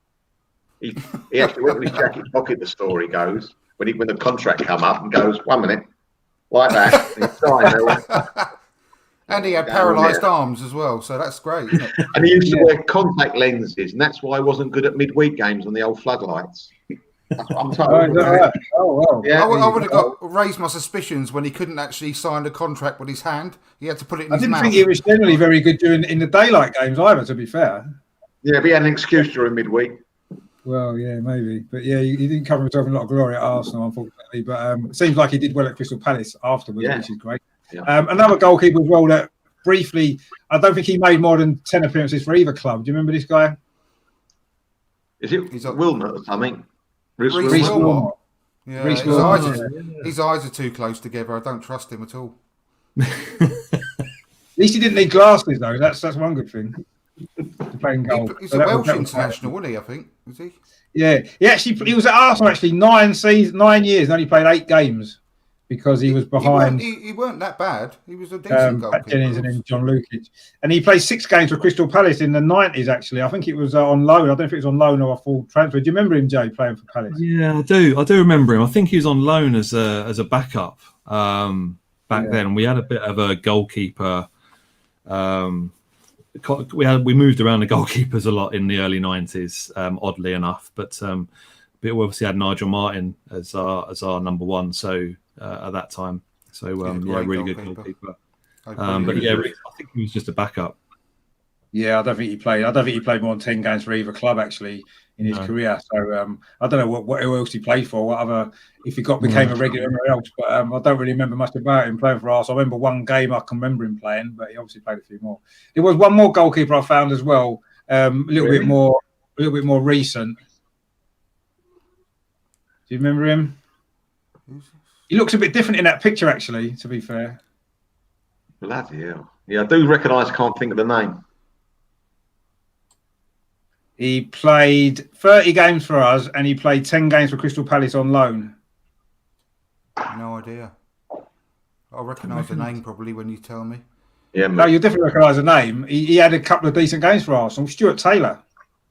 He actually went in his jacket pocket. The story goes when the contract come up and goes 1 minute like that. And he signed. And he had paralysed arms as well, so that's great, isn't it? And he used to wear contact lenses, and that's why he wasn't good at midweek games on the old floodlights. That's what I'm told. Yeah, I would have raised my suspicions when he couldn't actually sign the contract with his hand. He had to put it in his mouth. I didn't think he was generally very good in the daylight games either, to be fair. Yeah, but he had an excuse during midweek. Well, yeah, maybe. But yeah, he didn't cover himself in a lot of glory at Arsenal, unfortunately. But it seems like he did well at Crystal Palace afterwards, which is great. Yeah. Another goalkeeper as well that briefly, I don't think he made more than 10 appearances for either club. Do you remember this guy? Is it Wilmot or something? Reece Wilmot. Yeah, his eyes are too close together. I don't trust him at all. At least he didn't need glasses, though. That's one good thing. Playing goal. He's a Welsh international, wasn't he? I think, was he? Yeah, he was at Arsenal actually 9 years, and only played 8 games. Because he was behind. He weren't that bad. He was a decent goalkeeper. Jennings and then John Lukic. And he played 6 games for Crystal Palace in the 90s, actually. I think it was on loan. I don't know if it was on loan or a full transfer. Do you remember him, Jay, playing for Palace? Yeah, I do. I do remember him. I think he was on loan as a backup back then. We had a bit of a goalkeeper. We moved around the goalkeepers a lot in the early 90s, oddly enough. But we obviously had Nigel Martin as our number one. So. At that time, so really good goalkeeper. But yeah, I think he was just a backup. Yeah, I don't think he played more than 10 games for either club actually in his career. So I don't know what else he played for, if he became a regular anywhere else. But I don't really remember much about him playing for Arsenal. I remember one game I can remember him playing, but he obviously played a few more. There was one more goalkeeper I found as well, a little bit more recent. Do you remember him? He looks a bit different in that picture, actually, to be fair. Bloody hell. Yeah, I do recognise, can't think of the name. He played 30 games for us, and he played 10 games for Crystal Palace on loan. No idea. I'll recognise the name probably when you tell me. Yeah, no, you'll definitely recognise the name. He had a couple of decent games for Arsenal. Stuart Taylor.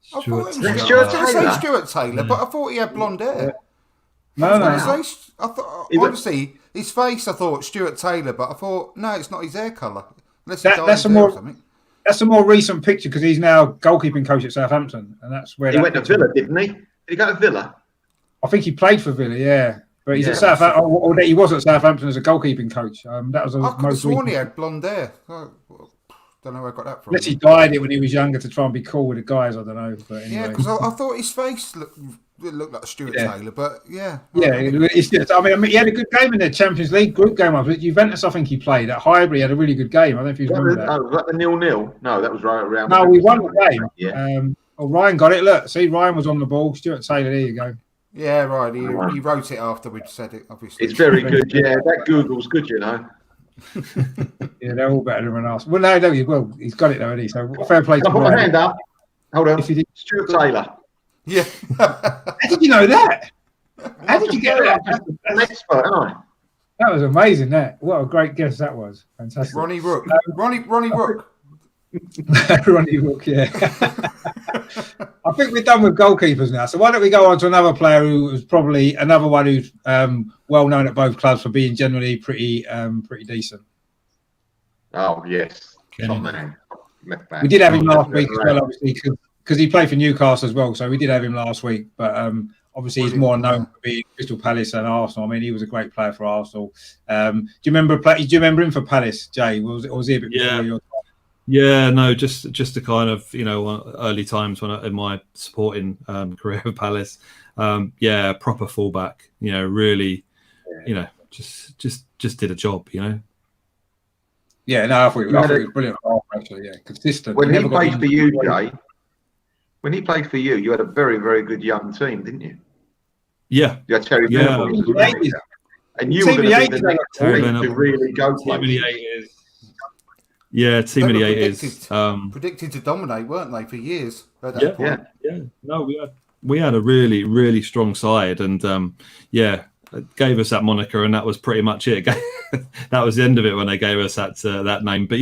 Stuart Taylor, but I thought he had blonde hair. No. I thought, honestly, his face, I thought Stuart Taylor, but I thought, no, it's not his hair colour. That's a more recent picture because he's now goalkeeping coach at Southampton, and that's where he went to Villa, didn't he? Did he go to Villa? I think he played for Villa, yeah. But he's at Southampton, or he was at Southampton as a goalkeeping coach. That was I could have sworn he had blonde hair. Don't know where I got that from. Unless he dyed it when he was younger to try and be cool with the guys, I don't know. But anyway. Yeah, because I thought his face looked like Stuart Taylor, but yeah. Yeah, it's just, I mean, he had a good game in the Champions League group game. Juventus, I think he played. At Highbury, he had a really good game. I don't know if you remember that. Oh, was that the 0-0? No, that was right around. No, we won the game. Yeah. Ryan got it. Look, see, Ryan was on the ball. Stuart Taylor, there you go. Yeah, right. He wrote it after we'd said it, obviously. It's very good, yeah. That Google's good, you know. Yeah, they're all better than us. Well, no, he's got it already. So fair play to Ryan. Put my hand up. Hold on. Stuart Taylor. Yeah. How did you know that? How did you get that? I'm an expert, aren't I? That was amazing. What a great guess that was. Fantastic. Ronnie Rook. Ronnie Rook. Ronnie Rook, yeah. I think we're done with goalkeepers now. So why don't we go on to another player who was probably another one who's well known at both clubs for being generally pretty decent. Oh yes, top man. We did have him last week as well, obviously, because he played for Newcastle as well. So we did have him last week, but obviously he's more known for being Crystal Palace and Arsenal. I mean, he was a great player for Arsenal. Do you remember him for Palace, Jay? Was he a bit before your time? Yeah, no, just the kind of early times in my supporting career with Palace. Proper fullback. Really, just did a job. Yeah, no, I thought it was brilliant. Actually, yeah, consistent. When he played for you, Jay, when he played for you, you had a very, very good young team, didn't you? Yeah, You had Terry Yeah. Venables, The 80s. and you were Team going of to the be the 80s, next Terry team to Venables. really go team of the places. 80s. Yeah, team They of the were 80s. predicted to dominate, weren't they, for years at that Yeah. point? Yeah, no, we had a really, really strong side, and it gave us that moniker, and that was pretty much it. That was the end of it when they gave us that name. But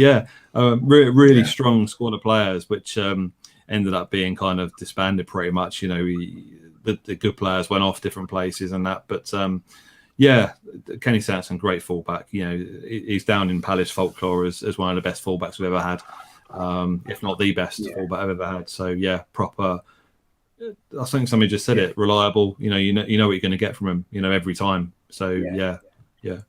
really strong squad of players, which ended up being kind of disbanded pretty much. You know, the good players went off different places and that. But Kenny Sansom, great fullback. You know, he's down in Palace folklore as one of the best fullbacks we've ever had, if not the best fullback I've ever had. So proper. I think somebody just said it. Reliable. You know what you're going to get from him. You know, every time. So yeah.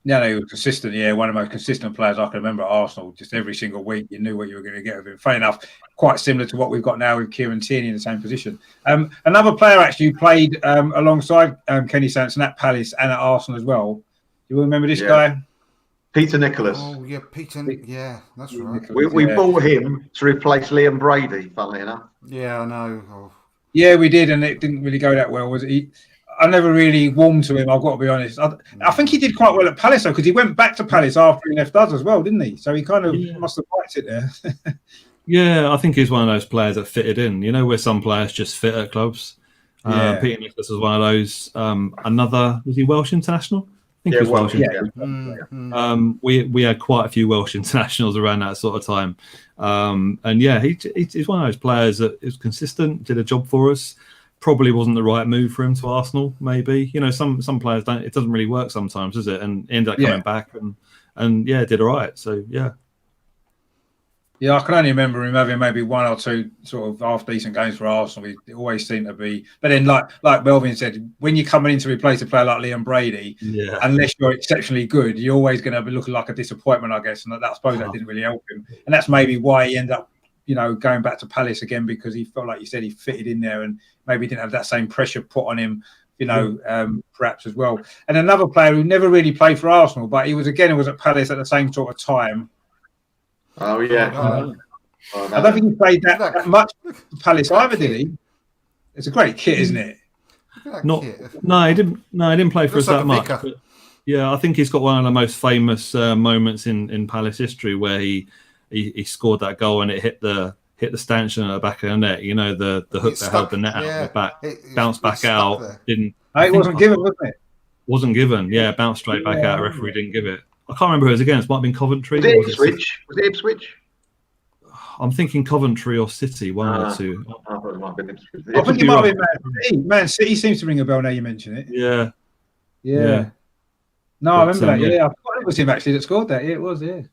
No, he was consistent. Yeah, one of the most consistent players I can remember at Arsenal. Just every single week, you knew what you were going to get with him. Funny enough, quite similar to what we've got now with Kieran Tierney in the same position. Another player actually played alongside Kenny Sansom at Palace and at Arsenal as well. Do you remember this guy? Peter Nicholas. Oh yeah, Peter. Yeah, that's right. We bought him to replace Liam Brady, funnily enough. Yeah, I know. Oh. Yeah, we did, and it didn't really go that well, was it? I never really warmed to him, I've got to be honest. I think he did quite well at Palace, though, because he went back to Palace after he left us as well, didn't he? So he kind of must have liked it there. Yeah, I think he's one of those players that fitted in. You know, where some players just fit at clubs. Yeah. Peter Nicholas was one of those. Was he Welsh international? I think he was Welsh. We had quite a few Welsh internationals around that sort of time. He's one of those players that is consistent, did a job for us. Probably wasn't the right move for him to Arsenal, maybe. You know, some players don't, it doesn't really work sometimes, does it? And ended up coming back and did all right. So Yeah, I can only remember him having maybe one or two sort of half decent games for Arsenal. It always seemed to be, but then like Melvin said, when you're coming in to replace a player like Liam Brady, unless you're exceptionally good, you're always going to be looking like a disappointment, I guess. And I suppose that didn't really help him, and that's maybe why he ended up, going back to Palace again, because he felt like you said he fitted in there and maybe didn't have that same pressure put on him, perhaps as well. And another player who never really played for Arsenal, but he was at Palace at the same sort of time. Oh yeah. I don't think he played that much for Palace either, did he? It's a great kit, isn't it? No, he didn't play for us that much. But, I think he's got one of the most famous moments in Palace history where he scored that goal and it hit the stanchion at the back of the net. You know, the hook that held the net out of the back, bounced back out. It wasn't given, wasn't it? Wasn't given. Yeah, bounced straight back out. Referee didn't give it. I can't remember who it was against. Might have been Coventry. Was it Ipswich? I'm thinking Coventry or City, one or two. I thought it might have been Ipswich. I think it might have been Man City. Man City seems to ring a bell now you mention it. Yeah. No, I remember that. Yeah, I thought it was him actually that scored that. Yeah, it was. Yeah.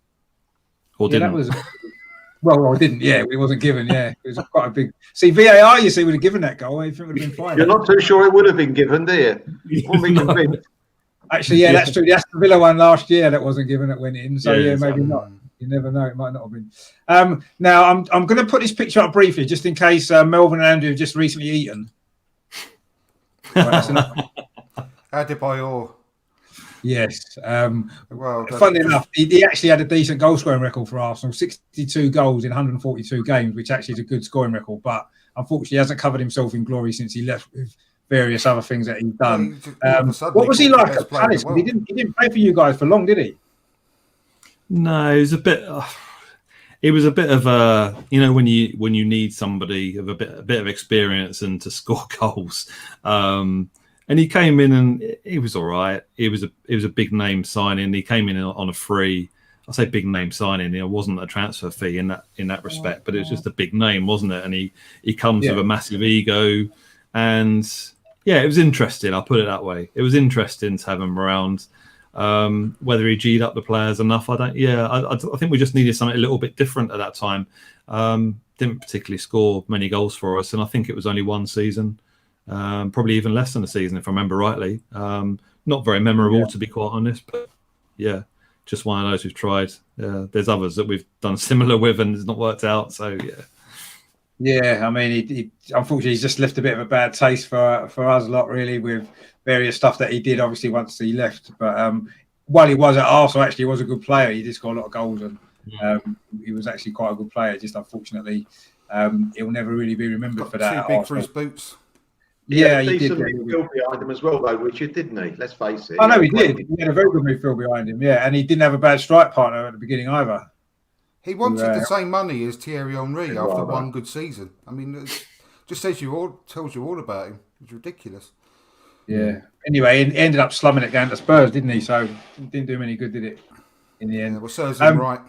Or didn't? That was. Well, I didn't. Yeah, it wasn't given. Yeah, it was quite a big. See, VAR, you see, would have given that goal. I think it would have been fine. You're not too sure it would have been given, do you? Wouldn't be convinced. Actually, that's true. That's the Villa one last year that wasn't given that went in. So maybe not. You never know. It might not have been. Now I'm going to put this picture up briefly, just in case Melvin and Andrew have just recently eaten. Adebayor. Yes. Funnily enough, he actually had a decent goal scoring record for Arsenal, 62 goals in 142 games, which actually is a good scoring record. But unfortunately, he hasn't covered himself in glory since he left with various other things that he's done. What was he like at Palace? Well. He didn't play for you guys for long, did he? No, it was a bit. It was a bit of a, when you need somebody of a bit of experience and to score goals. And he came in and he was all right. It was a big name signing. He came in on a free. I say big name signing. It wasn't a transfer fee in that respect, but it was just a big name, wasn't it? And he comes with a massive ego, and it was interesting. I'll put it that way. It was interesting to have him around. Whether he G'd up the players enough, I don't. Yeah, I think we just needed something a little bit different at that time. Didn't particularly score many goals for us, and I think it was only one season. Probably even less than a season, if I remember rightly. Not very memorable, to be quite honest, but just one of those we've tried. There's others that we've done similar with and it's not worked out. So I mean, he unfortunately he's just left a bit of a bad taste for us a lot, really, with various stuff that he did. Obviously, once he left, but while he was at Arsenal, actually, he was a good player. He did score a lot of goals, and he was actually quite a good player. Just unfortunately, he'll never really be remembered for that. Too big for his boots. Yeah, he he had a did. decent midfield behind him as well, though, Richard, didn't he? Let's face it. I know he did. He had a very good midfield behind him, yeah, and he didn't have a bad strike partner at the beginning either. He wanted the same money as Thierry Henry after rather. one good season. I mean, it just tells you all about him. It's ridiculous. Yeah. Anyway, he ended up slumming it down to Spurs, didn't he? So it didn't do him any good, did it? In the end. Yeah, well, serves him right.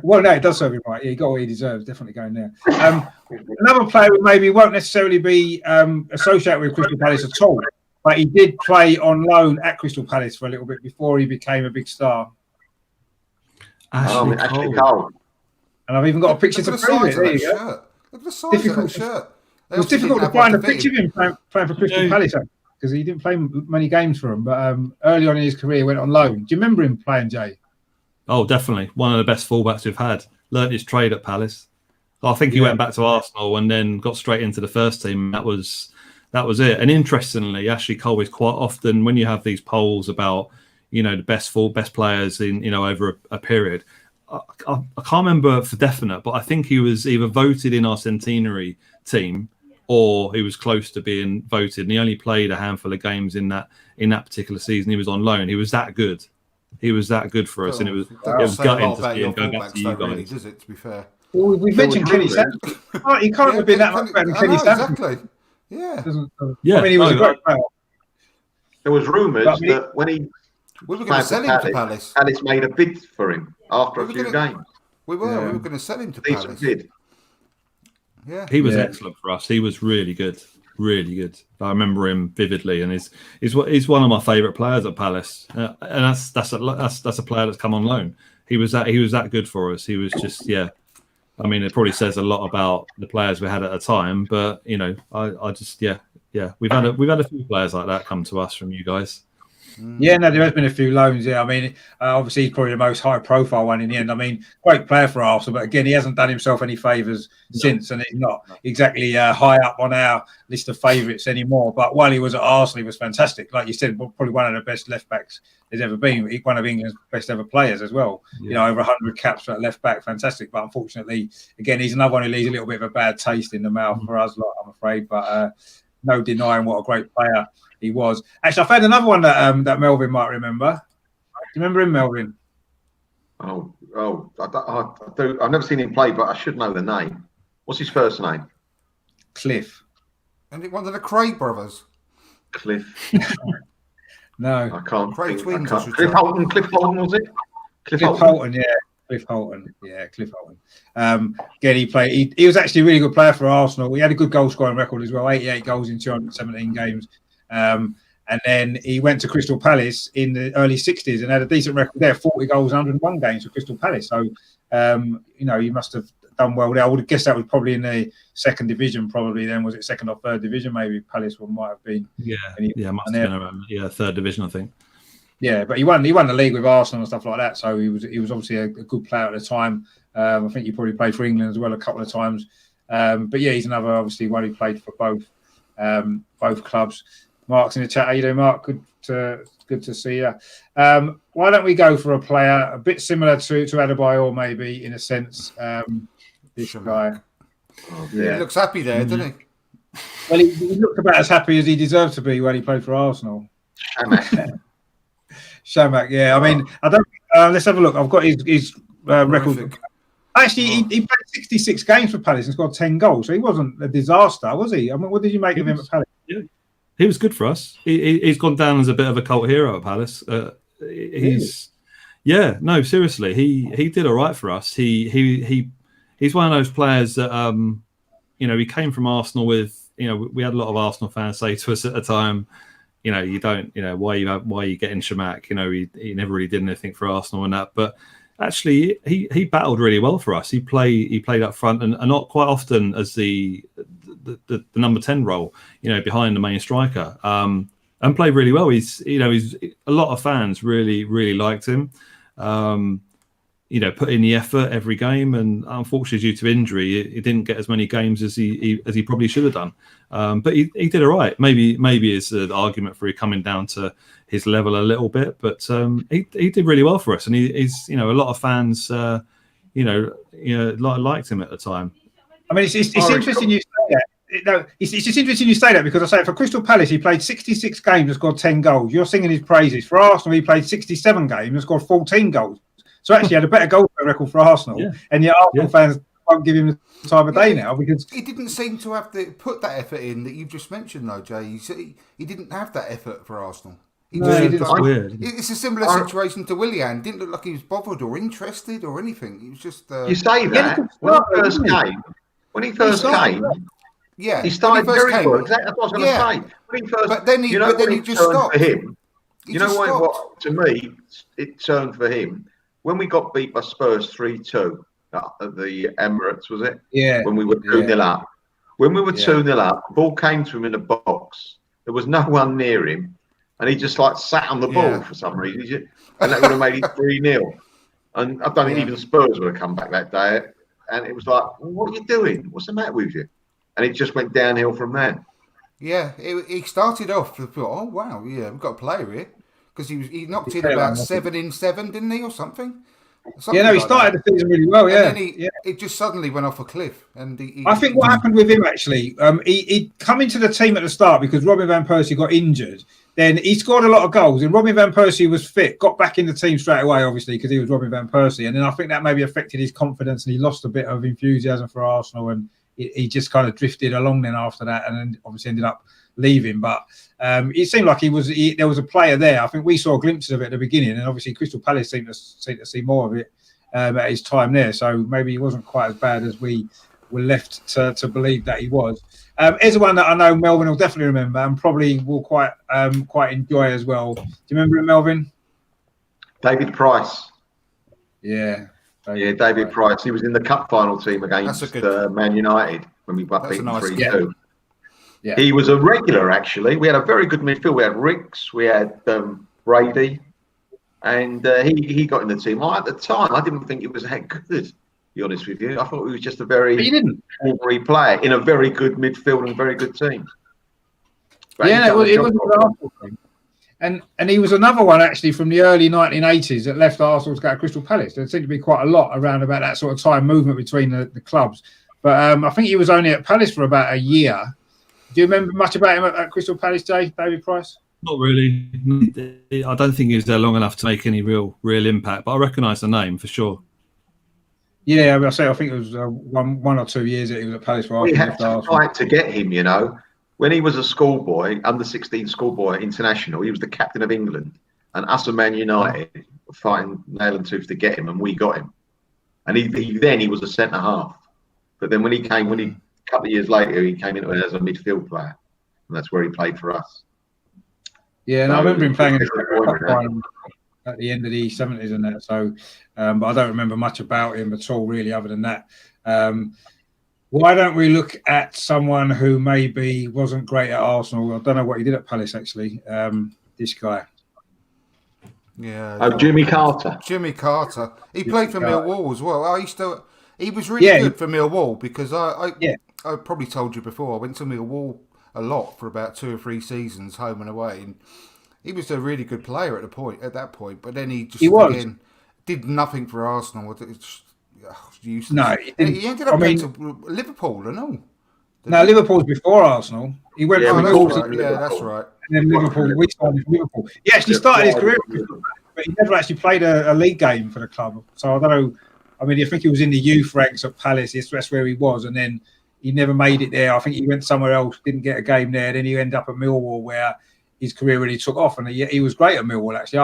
Well, no, it does serve him right. Yeah, he got what he deserves. Definitely going there. Another player who maybe won't necessarily be associated with Crystal Palace at all, but he did play on loan at Crystal Palace for a little bit before he became a big star. Ashley Cole. And I've even got a picture to prove it. There you go. Look at the size of that shirt. It was difficult to find a picture of him playing for Crystal Palace because he didn't play many games for him. But early on in his career, he went on loan. Do you remember him playing, Jay? Oh, definitely. One of the best fullbacks we've had. Learned his trade at Palace. I think he went back to Arsenal and then got straight into the first team. That was it. And interestingly, Ashley Cole is quite often, when you have these polls about, the best players in, over a period, I can't remember for definite, but I think he was either voted in our centenary team or he was close to being voted. And he only played a handful of games in that particular season. He was on loan. He was that good. He was that good for us, and it was gutting to see him go back to you guys. Really, does it? To be fair, well, we mentioned Kenny Sansom. He can't have been that much better than Kenny Sansom. Exactly. Yeah. I mean, he was a great player. There was rumours that when he we were going to sell him to Palace. Palace made a bid for him after a few games. We were. We were going to sell him to Palace. Bid. Yeah. He was excellent for us. He was really good. Really good. I remember him vividly, and he's one of my favourite players at Palace. And that's a player that's come on loan. He was that good for us. He was just I mean, it probably says a lot about the players we had at the time. But I just we've had a few players like that come to us from you guys. Yeah, no, there has been a few loans. Yeah, I mean, obviously he's probably the most high-profile one in the end. I mean, great player for Arsenal, but again, he hasn't done himself any favours since, and he's not exactly high up on our list of favourites anymore. But while he was at Arsenal, he was fantastic. Like you said, probably one of the best left backs there's ever been. One of England's best ever players as well. Yeah. Over 100 caps at left back, fantastic. But unfortunately, again, he's another one who leaves a little bit of a bad taste in the mouth for us lot, I'm afraid. But no denying what a great player he was. Actually, I found another one that Melvin might remember. Do you remember him, Melvin? I do. I've never seen him play, but I should know the name. What's his first name? Cliff. And it one of the Craig brothers. Cliff. No. I can't. Craig twins. Cliff Holton. Cliff Holton, was it? Cliff Holton, yeah. Cliff Holton. Yeah, Cliff Holton. Again, he was actually a really good player for Arsenal. He had a good goal scoring record as well, 88 goals in 217 games. And then he went to Crystal Palace in the early 60s and had a decent record there, 40 goals, 101 games for Crystal Palace. So, he must have done well there. I would have guessed that was probably in the second division, probably then. Was it second or third division? Maybe Palace might have been. Must have been around, third division, I think. Yeah, but he won the league with Arsenal and stuff like that. So he was obviously a good player at the time. I think he probably played for England as well a couple of times. But yeah, he's another obviously one who played for both clubs. Mark's in the chat. How you doing, Mark? Good to see you. Why don't we go for a player a bit similar to Adebayor, maybe in a sense? This guy. He looks happy there, doesn't he? Well, he looked about as happy as he deserved to be when he played for Arsenal. Shamak, yeah. I mean, I don't. Let's have a look. I've got his record. Actually, he played 66 games for Palace and scored 10 goals, so he wasn't a disaster, was he? I mean, what did you make of him at Palace? Yeah, he was good for us. He's gone down as a bit of a cult hero at Palace. Seriously, he did all right for us. He's one of those players that he came from Arsenal with. We had a lot of Arsenal fans say to us at the time, you don't, why are you getting Shamak? He never really did anything for Arsenal and that. But actually, he battled really well for us. He played up front and not quite often as the number 10 role, behind the main striker. And played really well. He's a lot of fans really, really liked him. Put in the effort every game, and unfortunately, due to injury, he didn't get as many games as he probably should have done. But he did all right. Maybe it's an argument for he coming down to his level a little bit, but he did really well for us, and he's a lot of fans liked him at the time. I mean, it's interesting you say that. no, it's just interesting you say that because I say for Crystal Palace he played 66 games and scored 10 goals. You're singing his praises. For Arsenal he played 67 games and scored 14 goals. So actually he had a better goal record for Arsenal. Yeah. And yet Arsenal fans won't give him the time of day now because he didn't seem to have to put that effort in that you've just mentioned, though, Jay. He didn't have that effort for Arsenal. No, It's weird. It's a similar situation to Willian. Didn't look like he was bothered or interested or anything. He was just. You say that when he first came. Yeah, he started when he first very came, good. Exactly, that's what I was going to say. When he first, but then he, but then he just stopped. For him, He you know just what? To me, it turned for him when we got beat by Spurs 3-2 at the Emirates. Was it? Yeah. When we were 2-0 up. When we were 2-0 up, the ball came to him in a box. There was no one near him, and he just like sat on the ball for some reason, and that would have made it 3-0. And I don't think even Spurs would have come back that day. And it was like, well, what are you doing? What's the matter with you? And it just went downhill from there. Yeah, he started off with, oh wow, yeah, we've got a player here because he knocked in about 7 in 7, didn't he, or something? He started the season really well. Yeah, and then it just suddenly went off a cliff. And I think what happened with him actually, he'd come into the team at the start because Robin van Persie got injured. Then he scored a lot of goals, and Robin van Persie was fit, got back in the team straight away, obviously, because he was Robin van Persie. And then I think that maybe affected his confidence, and he lost a bit of enthusiasm for Arsenal, and he just kind of drifted along then after that, and then obviously ended up leaving. But it seemed like there was a player there. I think we saw glimpses of it at the beginning, and obviously Crystal Palace seemed to see more of it at his time there. So maybe he wasn't quite as bad as we were left to believe that he was. Here's one that I know Melvin will definitely remember and probably will quite enjoy as well. Do you remember him, Melvin? David Price. Yeah. David Price. He was in the cup final team against Man United when we got beaten 3-2. Yeah. He was a regular, actually. We had a very good midfield. We had Ricks, we had Brady, and he got in the team. At the time, I didn't think it was that good, to be honest with you. I thought he was just a very ordinary player in a very good midfield and very good team. But it was and he was another one actually from the early 1980s that left Arsenal to go to Crystal Palace. There seemed to be quite a lot around about that sort of time movement between the clubs. But I think he was only at Palace for about a year. Do you remember much about him at Crystal Palace, Jay, David Price? Not really. I don't think he was there long enough to make any real impact, but I recognise the name for sure. Yeah, I think it was 1 or 2 years that he was at Palace for Arsenal. We had to fight to get him, you know. When he was a schoolboy, under 16 schoolboy international, he was the captain of England. And us and Man United were fighting nail and tooth to get him, and we got him. And he was a centre half. But then a couple of years later, he came in as a midfield player. And that's where he played for us. Yeah, and I remember him playing at the end of the 70s and that. So, but I don't remember much about him at all, really, other than that. Why don't we look at someone who maybe wasn't great at Arsenal? I don't know what he did at Palace, actually. This guy. Yeah. Jimmy Carter. Jimmy Carter. He played for Millwall as well. He was really good for Millwall because I probably told you before, I went to Millwall a lot for about 2 or 3 seasons, home and away, and he was a really good player at that point. But then he did nothing for Arsenal. It's useless. No, he ended up going to Liverpool and all. No, Liverpool's before Arsenal. He went from Liverpool. Yeah, that's right. And then Liverpool, we signed with Liverpool. He actually started his career, but he never actually played a league game for the club. So I don't know. I mean, I think he was in the youth ranks at Palace. That's where he was, and then he never made it there. I think he went somewhere else, didn't get a game there. Then he ended up at Millwall, where his career really took off, and he was great at Millwall. Actually,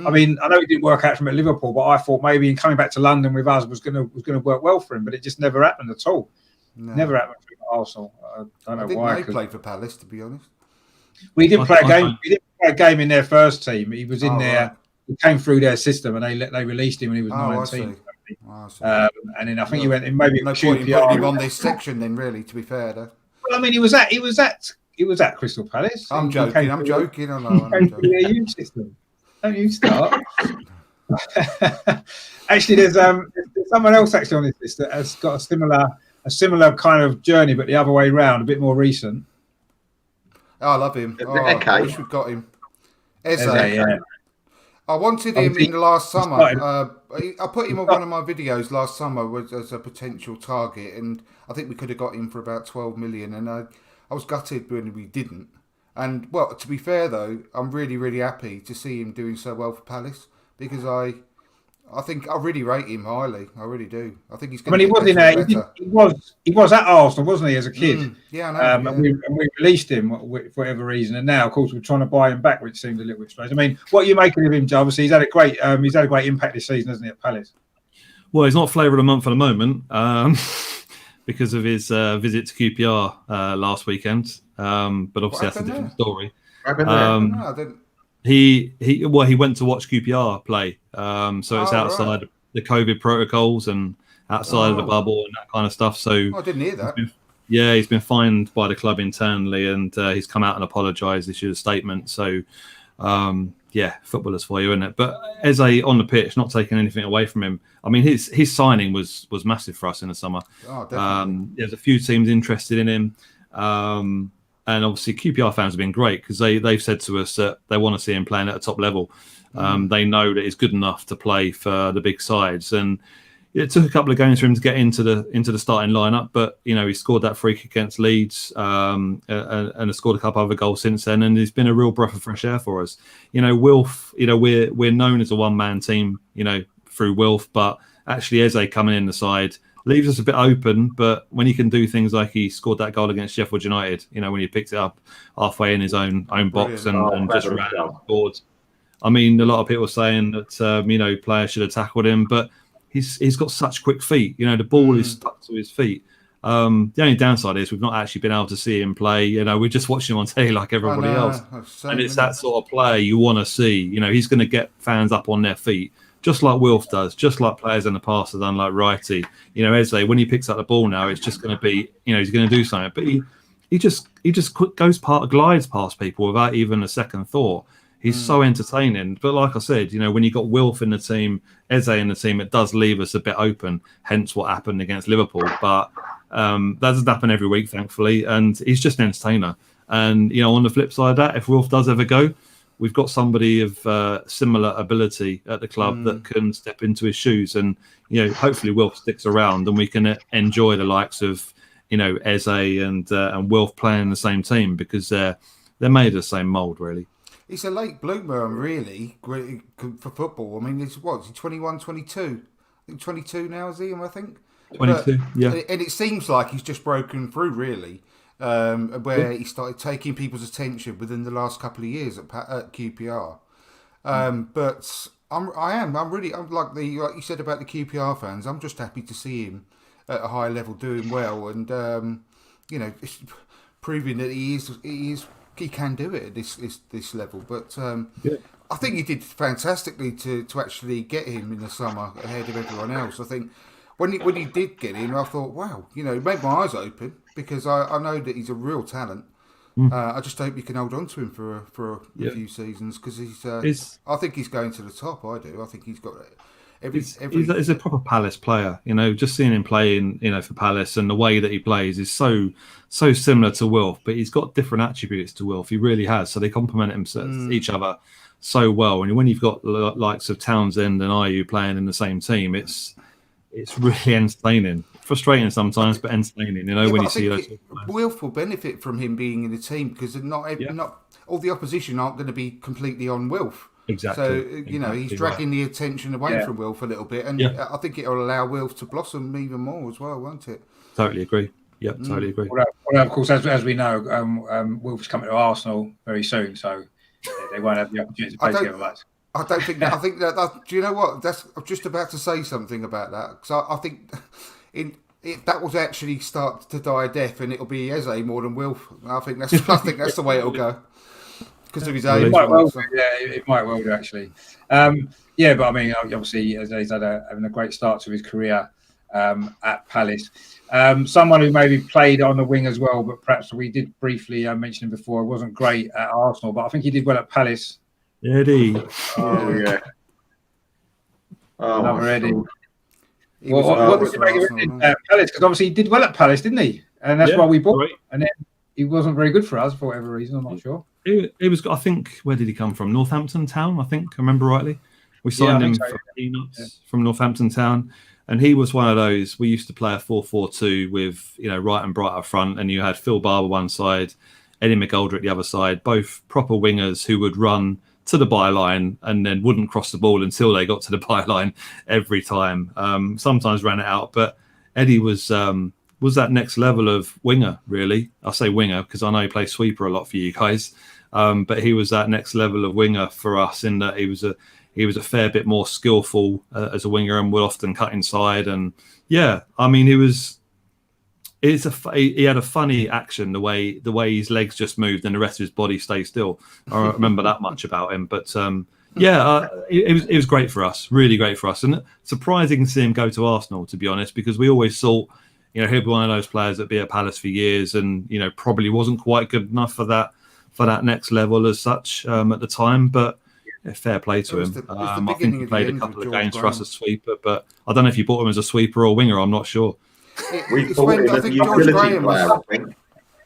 I mean, I know it didn't work out for him at Liverpool, but I thought maybe coming back to London with us was going to work well for him. But it just never happened at all. No. Never happened for Arsenal. I don't know why. He played for Palace, to be honest. We didn't play a game. We didn't play a game in their first team. He was in there. Right. He came through their system, and they released him when he was 19. And then I think he went in maybe no point in putting him on this section. Then, really, to be fair, though. Well, I mean, he was at Crystal Palace. I'm joking. I know. Their youth system. Don't you start? Actually, there's someone else actually on this list that has got a similar kind of journey, but the other way round, a bit more recent. Oh, I love him. I wish we'd got him. Eze, yeah. I wanted him in the last summer. started- I put him on one of my videos last summer as a potential target, and I think we could have got him for about 12 million. And I was gutted when we didn't. And well, to be fair though, I'm really, really happy to see him doing so well for Palace because I think I really rate him highly. I really do. I think he's I going mean, he was in better. he was at Arsenal, wasn't he, as a kid? Yeah, I know. And we released him for whatever reason, and now, of course, we're trying to buy him back, which seems a little bit strange. I mean, what are you making of him, Joe? Obviously, he's had a great impact this season, hasn't he, at Palace? Well, he's not flavour of the month at the moment because of his visit to QPR last weekend. But obviously, that's a different story. I've been No, I didn't. He went to watch QPR play, so it's outside the COVID protocols and outside of the bubble and that kind of stuff. So I didn't hear that. he's been fined by the club internally, and he's come out and apologised, issued a statement. So footballers for you, isn't it? But Eze on the pitch, not taking anything away from him. I mean, his signing was massive for us in the summer. Oh, definitely. There's a few teams interested in him. And obviously, QPR fans have been great because they've said to us that they want to see him playing at a top level. They know that he's good enough to play for the big sides, and it took a couple of games for him to get into the starting lineup. But he scored that free kick against Leeds, and has scored a couple other goals since then. And he's been a real breath of fresh air for us. Wilf, we're known as a one-man team, through Wilf, but actually Eze coming in the side leaves us a bit open, but when he can do things like he scored that goal against Sheffield United, when he picked it up halfway in his own box and just ran and scored. I mean, a lot of people are saying that players should have tackled him, but he's got such quick feet. The ball is stuck to his feet. The only downside is we've not actually been able to see him play. We're just watching him on telly like everybody else, and it's that sort of player you want to see. He's going to get fans up on their feet. Just like Wilf does, just like players in the past have done, like Wrighty. Eze, when he picks up the ball now, it's just going to be, he's going to do something. But he just glides past people without even a second thought. He's so entertaining. But like I said, when you got Wilf in the team, Eze in the team, it does leave us a bit open. Hence what happened against Liverpool. But that doesn't happen every week, thankfully. And he's just an entertainer. And on the flip side of that, if Wilf does ever go, we've got somebody of similar ability at the club that can step into his shoes, and hopefully Wilf sticks around, and we can enjoy the likes of Eze and Wilf playing in the same team because they're made of the same mould, really. He's a late bloomer, really, for football. I mean, he's 21, 22? I think 22 now, is he? I think 22, yeah. And it seems like he's just broken through, really. Where he started taking people's attention within the last couple of years at QPR. But I'm like you said about the QPR fans. I'm just happy to see him at a high level doing well, and it's proving that he can do it at this level. But I think he did fantastically to actually get him in the summer ahead of everyone else. I think when he did get in, I thought, wow, it made my eyes open because I know that he's a real talent. I just hope you can hold on to him for a few seasons because I think he's going to the top. I do. I think he's got he's a proper Palace player. Just seeing him playing, for Palace and the way that he plays is so similar to Wilf, but he's got different attributes to Wilf. He really has. So they complement each other so well. And when you've got the likes of Townsend and Ayew playing in the same team, it's really entertaining. Frustrating sometimes, but entertaining. When you see those. Wilf will benefit from him being in the team because not all the opposition aren't going to be completely on Wilf. Exactly. So he's dragging the attention away from Wilf a little bit, and I think it'll allow Wilf to blossom even more as well, won't it? Totally agree. Yeah, totally agree. Well, of course, as we know, Wilf's coming to Arsenal very soon, so they won't have the opportunity to play together much. I don't think that. I think that. Do you know what? I'm just about to say something about that because I think that will actually start to die a death, and it'll be Eze more than Wilf. I think that's the way it'll go because of his age. It might well do actually. But I mean, obviously, he's having a great start to his career at Palace. Someone who maybe played on the wing as well, but perhaps we did briefly mention him before. Wasn't great at Arsenal, but I think he did well at Palace. Eddie. Oh yeah. Another Eddie. What did you make of him at Palace? Because obviously he did well at Palace, didn't he? And that's why we bought him. And then he wasn't very good for us for whatever reason. I'm not sure. It was. I think. Where did he come from? Northampton Town, I think. I remember rightly. We signed him for peanuts from Northampton Town, and he was one of those. We used to play a 4-4-2 with Wright and Bright up front, and you had Phil Barber one side, Eddie McGoldrick the other side, both proper wingers who would run to the byline and then wouldn't cross the ball until they got to the byline every time. Sometimes ran it out, but Eddie was that next level of winger, really. I say winger because I know he plays sweeper a lot for you guys, but he was that next level of winger for us in that he was a fair bit more skillful as a winger and would often cut inside. And yeah, I mean, he had a funny action, the way his legs just moved and the rest of his body stayed still. I don't remember that much about him, but it was great for us, really great for us, and surprising to see him go to Arsenal, to be honest, because we always thought he'd be one of those players that'd be at Palace for years, and probably wasn't quite good enough for that next level as such at the time, but. Fair play to him. I think he played a couple of games for us as sweeper, but I don't know if you bought him as a sweeper or winger. I'm not sure. We bought him as a utility player, I think.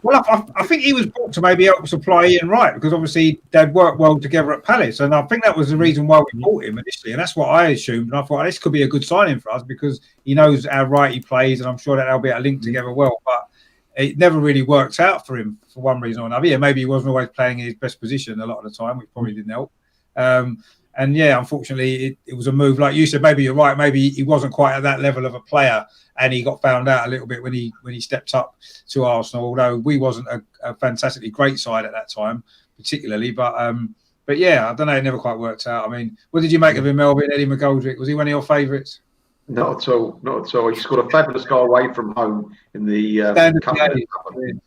Well, I think he was brought to maybe help supply Ian Wright because obviously they'd worked well together at Palace, and I think that was the reason why we bought him initially, and that's what I assumed. And I thought this could be a good signing for us because he knows how right he plays, and I'm sure that they'll be able to link together well. But it never really worked out for him for one reason or another. Yeah, maybe he wasn't always playing in his best position a lot of the time, which probably didn't help. And yeah, unfortunately, it was a move like you said. Maybe you're right. Maybe he wasn't quite at that level of a player, and he got found out a little bit when he stepped up to Arsenal. Although we wasn't a fantastically great side at that time, particularly. But yeah, I don't know. It never quite worked out. I mean, what did you make of him, Melvin? Eddie McGoldrick, was he one of your favourites? Not at all. Not at all. He scored a fabulous goal away from home in the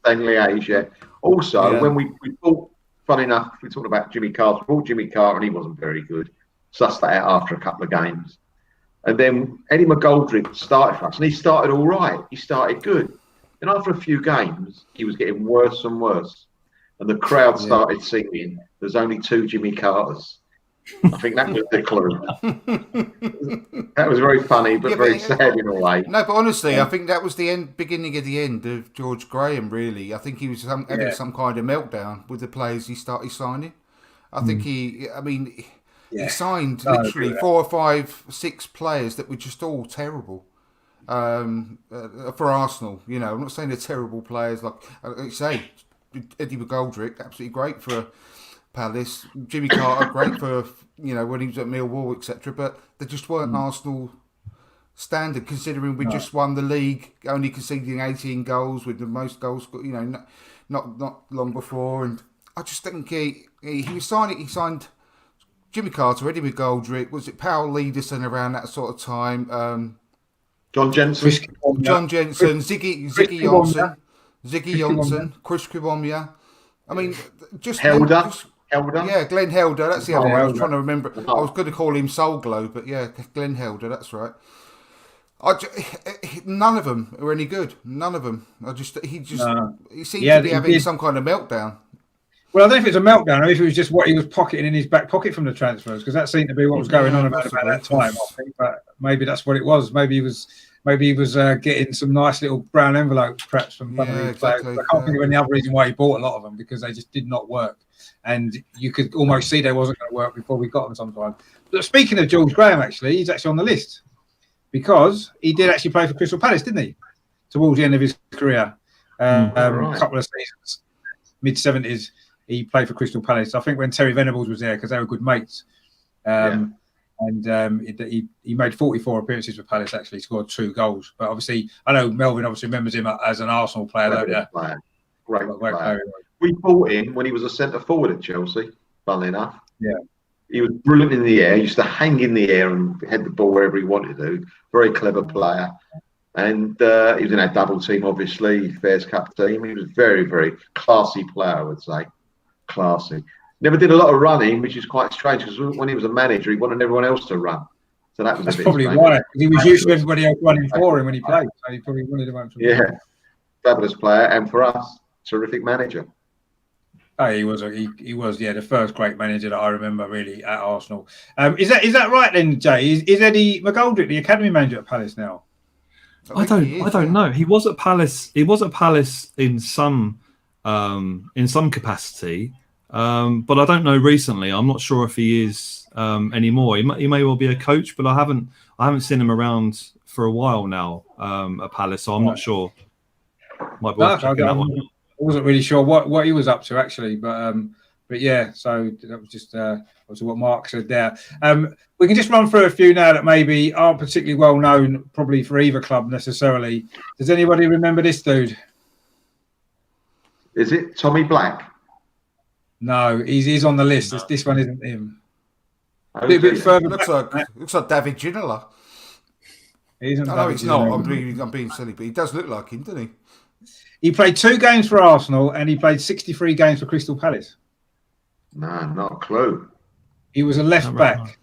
Stanley Age. Yeah. Also, when we bought. Funny enough, we talked about Jimmy Carter. We bought Jimmy Carter and he wasn't very good. Sussed that out after a couple of games. And then Eddie McGoldrick started for us and he started all right. He started good. And after a few games, he was getting worse and worse. And the crowd started singing, "There's only two Jimmy Carters." I think that was the clue. That was very funny, but very sad in a way. No, but honestly, I think that was the beginning of the end of George Graham, really. I think he was having some kind of meltdown with the players he started signing. I think he signed literally 4 or 5, 6 players that were just all terrible for Arsenal. I'm not saying they're terrible players. Like I say, Eddie McGoldrick, absolutely great for Palace, Jimmy Carter, great for when he was at Millwall, etc. But they just weren't Arsenal standard, considering we just won the league, only conceding 18 goals with the most goals, not long before. And I just think he was signing. He signed Jimmy Carter, Eddie McGoldrick. Was it Powell Leaderson around that sort of time? John Jensen, Ziggy Johnson, Chris Kwibomya. I mean, just Helder. Yeah, Glenn Helder. That's the other one. I was trying to remember. I was going to call him Soul Glow, but yeah, Glenn Helder. That's right. None of them are any good. None of them. He seemed to be having some kind of meltdown. Well, I don't know if it's a meltdown or if it was just what he was pocketing in his back pocket from the transfers, because that seemed to be what was going on about that time. I think, but maybe that's what it was. Maybe he was getting some nice little brown envelopes, perhaps from one of these players. I can't think of any other reason why he bought a lot of them, because they just did not work, and you could almost see they wasn't going to work before we got them sometimes. But speaking of George Graham, actually, he's actually on the list because he did actually play for Crystal Palace, didn't he? Towards the end of his career, a couple of seasons, mid-70s, he played for Crystal Palace. I think when Terry Venables was there, because they were good mates. And he made 44 appearances for Palace, actually scored 2 goals. But obviously, I know Melvin obviously remembers him as an Arsenal player, don't you? Great player. We bought him when he was a centre forward at Chelsea, funnily enough. Yeah. He was brilliant in the air. He used to hang in the air and head the ball wherever he wanted to. Very clever player. And he was in our double team, obviously, Fairs Cup team. He was a very, very classy player, I would say. Classy. Never did a lot of running, which is quite strange because when he was a manager, he wanted everyone else to run. So that's probably why. He was used to everybody else running for him when he played. So he probably wanted everyone to run. Yeah, fabulous player, and for us, terrific manager. Oh, he was the first great manager that I remember really at Arsenal. Is that right then, Jay? Is Eddie McGoldrick the academy manager at Palace now? I don't know. He was at Palace. He was at Palace in some in some capacity, but I don't know recently. I'm not sure if he is anymore. He may well be a coach, but I haven't seen him around for a while now at Palace, so I'm not sure. Might be worth checking that one. I wasn't really sure what he was up to actually, but yeah. So that was just obviously what Mark said there. We can just run through a few now that maybe aren't particularly well known, probably for either club necessarily. Does anybody remember this dude? Is it Tommy Black? No, he's on the list. This one isn't him. Oh, A little bit further. Looks like David Ginola. No, it's not. I'm being silly, but he does look like him, doesn't he? He played 2 games for Arsenal and he played 63 games for Crystal Palace. No, not a clue. He was a left back. Right.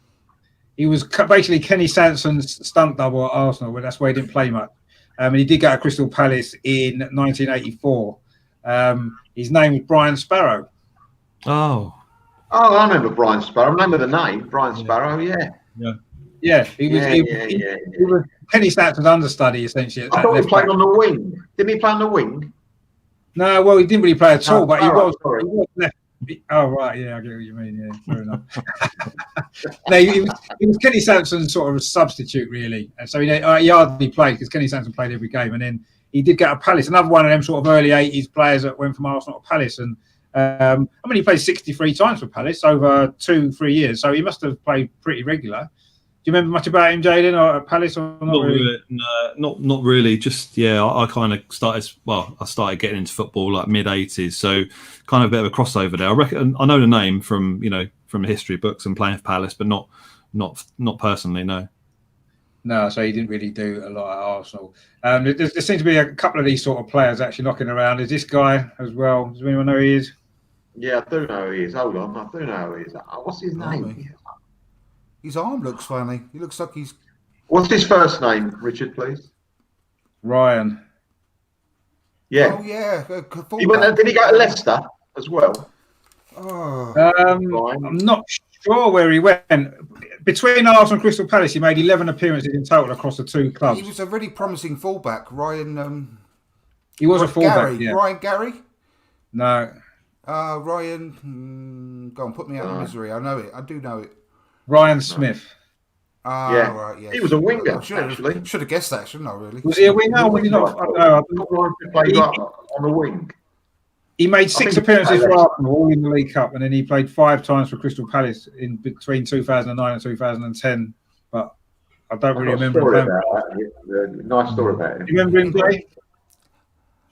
He was basically Kenny Sanson's stunt double at Arsenal, but that's why he didn't play much. And he did go to Crystal Palace in 1984. His name was Brian Sparrow. Oh, I remember Brian Sparrow. I remember the name, Brian Sparrow. Yeah. He was Kenny Sanson's understudy essentially. I thought he played on the wing. Didn't he play on the wing? No, well, he didn't really play at all, but he was left. Oh right, yeah, I get what you mean. Yeah, fair enough. No, he was Kenny Sanson's sort of a substitute, really, and so he hardly played because Kenny Sanson played every game, and then he did get a Palace, another one of them sort of early '80s players that went from Arsenal to Palace, and he played 63 times for Palace over 2-3 years, so he must have played pretty regular. Do you remember much about him, Jaden, or at Palace? Or not really? No, not really. Just I kind of started. Well, I started getting into football like mid '80s, so kind of a bit of a crossover there. I reckon I know the name from from the history books and playing for Palace, but not personally. No. No, so he didn't really do a lot at Arsenal. There seems to be a couple of these sort of players actually knocking around. Is this guy as well? Does anyone know who he is? Yeah, I do know who he is. Hold on, I do know who he is. What's his name? His arm looks funny. He looks like he's... What's his first name, Richard, please? Ryan. Yeah. Oh, yeah. Did he go to Leicester as well? Oh. I'm not sure where he went. Between Arsenal and Crystal Palace, he made 11 appearances in total across the 2 clubs. He was a really promising fullback. Ryan... he was a fullback, Gary. yeah. Ryan Gary? No. Ryan... go on, put me out of misery. I know it. I do know it. Ryan Smith. Yeah. Right, yes. He was a winger, actually. Should have guessed that, shouldn't I, really? Was he a winger or was he not? I don't know. Played on the wing. He made 6 appearances for Arsenal, all in the League Cup, and then he played 5 times for Crystal Palace in between 2009 and 2010. But I don't really remember him. Nice story about him. Do you remember him, Jay?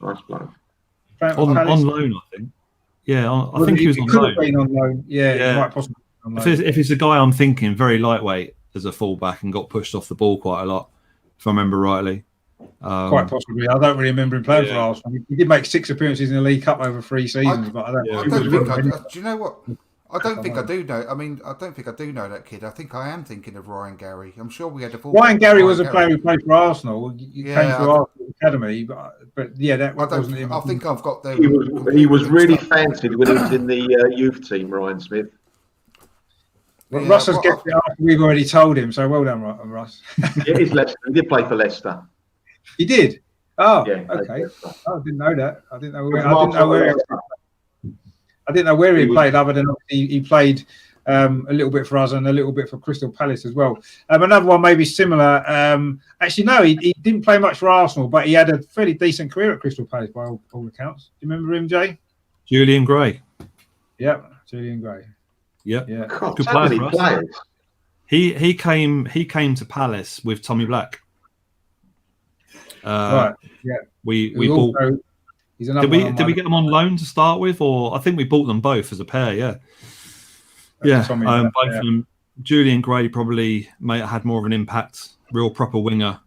Nice bloke. On loan, I think. Yeah, I think he was on could loan. have been on loan. Yeah, he might possibly be on loan. If it's a guy I'm thinking, very lightweight as a fullback and got pushed off the ball quite a lot, if I remember rightly. Quite possibly. I don't really remember him playing for Arsenal. He did make 6 appearances in the League Cup over 3 seasons, but I don't. Do you know what? I don't think I do know. I mean, I don't think I do know that kid. I think I am thinking of Ryan Gary. I'm sure we had a full. Ryan Gary was a player who played for Arsenal. He came through Arsenal Academy, but yeah, that wasn't him. I think I've got the. He was really fancied when he was in the youth team, Ryan Smith. Well, Russ has guessed it after we've already told him, so well done, Russ. Yeah, he's Leicester. He did play for Leicester. He did. Oh, yeah, okay. I didn't know that. I didn't know where he played, other than he played a little bit for us and a little bit for Crystal Palace as well. Another one maybe similar. Actually, no, he didn't play much for Arsenal, but he had a fairly decent career at Crystal Palace by all accounts. Do you remember him, Jay? Julian Gray. Yep, Julian Gray. Yep. Yeah. God, good so player many for us. players. He came to Palace with Tommy Black. Right. Yeah. We bought. Did we get them on loan to start with, or I think we bought them both as a pair? Yeah. Both of them. Julian Gray probably had more of an impact. Real proper winger.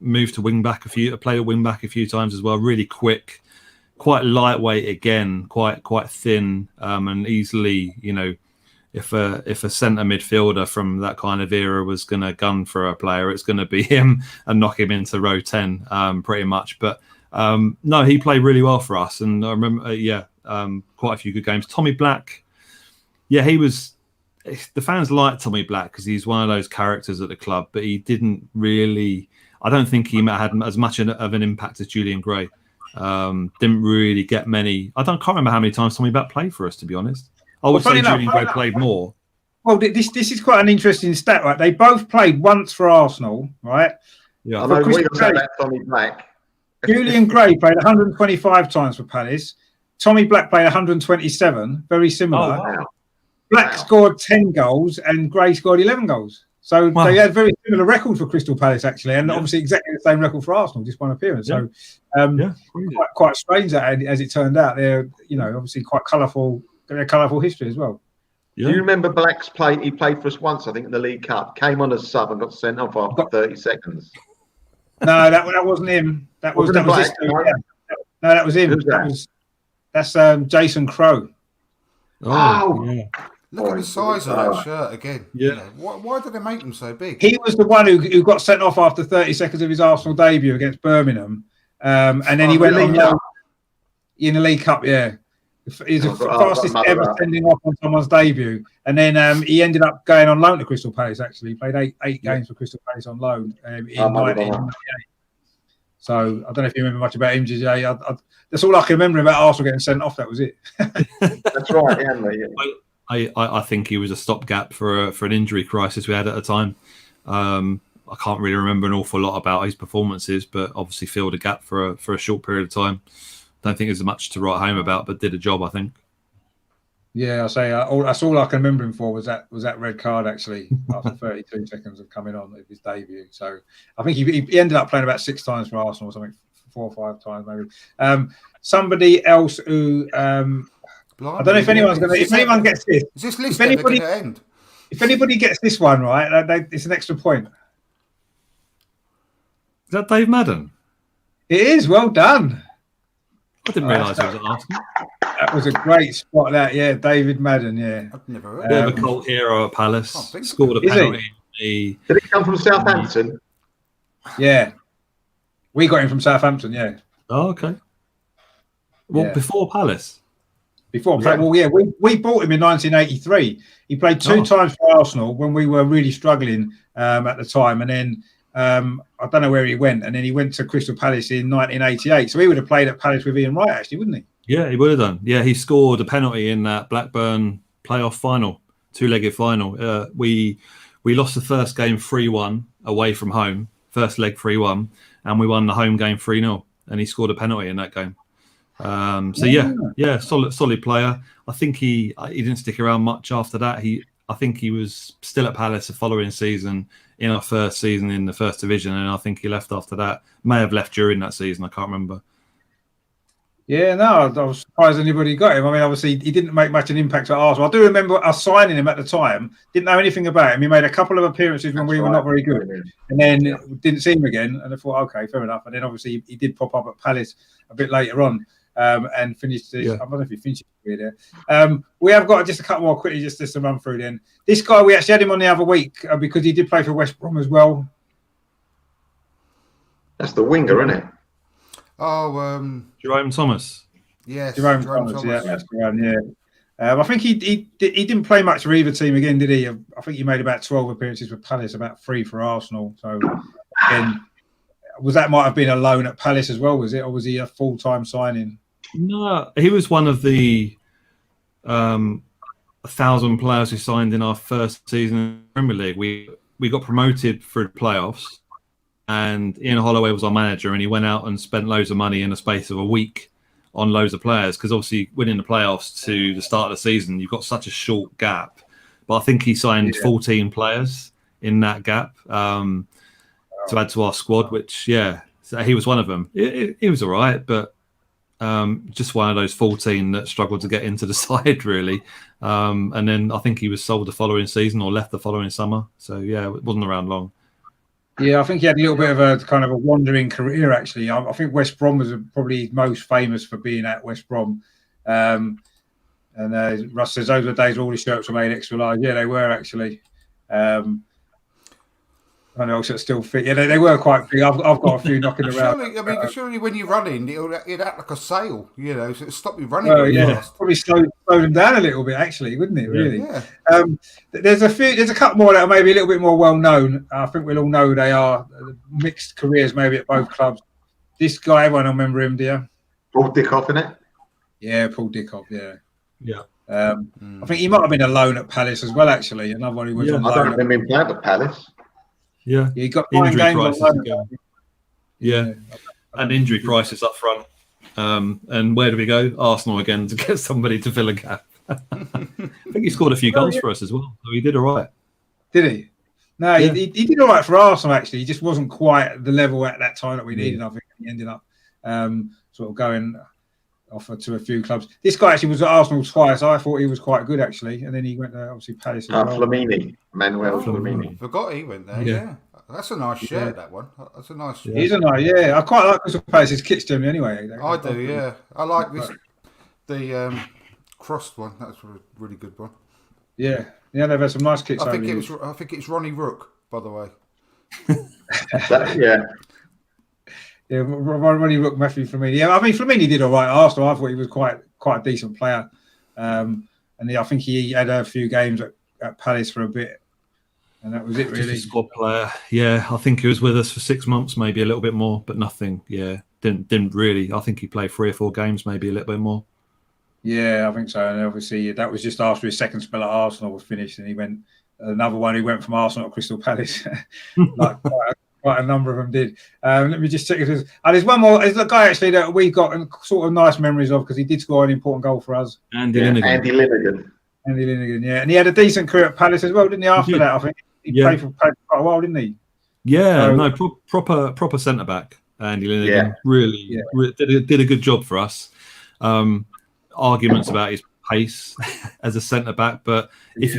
Moved to wing back played at wing back a few times as well. Really quick, quite lightweight again, quite thin, and easily, if a centre midfielder from that kind of era was going to gun for a player, it's going to be him and knock him into row 10, pretty much. But no, he played really well for us, and I remember, quite a few good games. Tommy Black, he was. The fans liked Tommy Black because he's one of those characters at the club, but he didn't really. I don't think he had as much of an impact as Julian Gray. Didn't really get many. Can't remember how many times Tommy Black played for us, to be honest. I would funny say enough, Julian Gray played more. Well, this is quite an interesting stat, right? They both played once for Arsenal, right? Yeah. I know we Crystal were saying Palace. that Tommy Black. Julian Gray played 125 times for Palace. Tommy Black played 127, very similar. Oh, Wow. Black scored 10 goals and Gray scored 11 goals. So Wow. they had very similar records for Crystal Palace, actually, and Yeah. obviously exactly the same record for Arsenal, just one appearance. Yeah. So quite strange that, as it turned out, they're obviously quite colourful. They're colourful history as well. Do you remember Black's play? He played for us once, I think, in the League Cup. Came on as sub and got sent off after 30 seconds. No, that wasn't him. That was Wasn't this Black? dude, yeah. No, that was him. Who's that? That's Jason Crowe. Oh. yeah. Look at the size of that shirt again. Yeah. You know, why did they make them so big? He was the one who got sent off after 30 seconds of his Arsenal debut against Birmingham, and then he went on loan in the League Cup. Yeah, he's the fastest ever sending off on someone's debut, and then he ended up going on loan to Crystal Palace. Actually, he played eight games for Crystal Palace on loan in 1998. So I don't know if you remember much about him, JJ. That's all I can remember about Arsenal getting sent off. That was it. That's right, yeah, mate. I think he was a stopgap for an injury crisis we had at the time. I can't really remember an awful lot about his performances, but obviously filled a gap for a short period of time. Don't think there's much to write home about, but did a job, I think. Yeah, I say that's all I can remember him for was that red card actually after 32 seconds of coming on at his debut. So I think he ended up playing about 6 times for Arsenal or something, 4 or 5 times maybe. Somebody else who I don't know if anyone's going to. If anyone gets this, is this list going to end? If anybody gets this one right, it's an extra point. Is that Dave Madden? It is. Well done. I didn't realise he was at Arsenal. That was a great spot. That David Madden. Yeah, I've never heard. Bit of a cult hero at Palace. Scored a penalty. Did he come from Southampton? Yeah, we got him from Southampton. Yeah. Oh, okay. Well, before Palace. Before, well, yeah, we bought him in 1983. He played 2 times for Arsenal when we were really struggling at the time, and then I don't know where he went, and then he went to Crystal Palace in 1988. So he would have played at Palace with Ian Wright, actually, wouldn't he? Yeah, he would have done. Yeah, he scored a penalty in that Blackburn playoff final, 2-legged final. We lost the first game 3-1 away from home, first leg 3-1, and we won the home game 3-0, and he scored a penalty in that game. Solid player. I think he didn't stick around much after that. I think he was still at Palace the following season in our first season in the first division, and I think he left after that. May have left during that season. I can't remember. Yeah, no, I was surprised anybody got him. I mean, obviously he didn't make much an impact at Arsenal. I do remember us signing him at the time. Didn't know anything about him. He made a couple of appearances when we were not very good, and then didn't see him again. And I thought, okay, fair enough. And then obviously he did pop up at Palace a bit later on. And finished. I don't know if he finished his career there. We have got just a couple more quickly, just to run through. Then this guy, we actually had him on the other week because he did play for West Brom as well. That's the winger, isn't it? Oh, Jerome Thomas. Yes, Jerome Thomas. Yeah, that's the one. Yeah. I think he didn't play much for either team again, did he? I think he made about 12 appearances for Palace, about 3 for Arsenal. So again, that might have been a loan at Palace as well, was it, or was he a full-time signing? No, he was one of the 1,000 players who signed in our first season in the Premier League. We got promoted through the playoffs, and Ian Holloway was our manager, and he went out and spent loads of money in the space of a week on loads of players, because obviously winning the playoffs to the start of the season, you've got such a short gap. But I think he signed 14 players in that gap to add to our squad, which, so he was one of them. He was all right, but just one of those 14 that struggled to get into the side, really. And then I think he was sold the following season or left the following summer. So, it wasn't around long. Yeah, I think he had a little bit of a kind of a wandering career, actually. I think West Brom was probably most famous for being at West Brom. And Russ says, those were the days where all the shirts were made extra large. Yeah, they were, actually. I know that still fit. Yeah, they were quite big. I've got a few knocking around. Surely when you're running, it'd act like a sail, so it'd stop you running. Probably slow them down a little bit, actually, wouldn't it? Really. Yeah. There's a couple more that are maybe a little bit more well known. I think we'll all know they are mixed careers, maybe at both clubs. This guy, everyone will remember him, dear. Paul Dickoff, innit? Yeah, Paul Dickoff. Yeah. Yeah. I think he might have been a loan at Palace as well. Actually, another one who was Yeah. on I don't loan. remember him playing at Palace. Yeah. He got 9 Injury games on crisis loan. again. Yeah. And injury crisis up front. And where do we go? Arsenal again to get somebody to fill a gap. I think he scored a few goals for us as well. So he did all right. Did he? No, Yeah. he did all right for Arsenal. Actually, he just wasn't quite at the level at that time that we needed. I think he ended up sort of going off to a few clubs. This guy actually was at Arsenal twice. I thought he was quite good actually, and then he went to obviously Palace as well. Flamini, Manuel Flamini. Flamini. Forgot he went there. Yeah. Yeah, that's a nice shirt. That one. That's a nice. Yeah. He's a nice, yeah. I quite like Crystal Palace's kits generally anyway. I do. Yeah, I like this. The crossed one. That's a really good one. Yeah, they've had some nice kits. I think over it the was. years. I think it's Ronnie Rook, by the way. Yeah. Yeah, Ronnie Rook, Matthew Flamini. Yeah, I mean Flamini did all right at Arsenal. I thought he was quite a decent player, and I think he had a few games at Palace for a bit, and that was it Just a really. squad player. Yeah, I think he was with us for 6 months, maybe a little bit more, but nothing. Yeah, didn't really. I think he played 3 or 4 games, maybe a little bit more. Yeah, I think so. And obviously that was just after his second spell at Arsenal was finished, and he went another one who went from Arsenal to Crystal Palace. Like quite a number of them did. Let me just check if there's one more. There's a guy actually that we got sort of nice memories of because he did score an important goal for us. Andy Yeah, Linnigan. Andy Linnigan. Andy Linnigan, yeah, and he had a decent career at Palace as well, didn't he? After did. that, I think he Yeah. played for Palace quite a while, didn't he? Yeah, So- no, proper centre back. Andy Linnigan Yeah. really did a good job for us. Arguments about his pace as a centre back, but if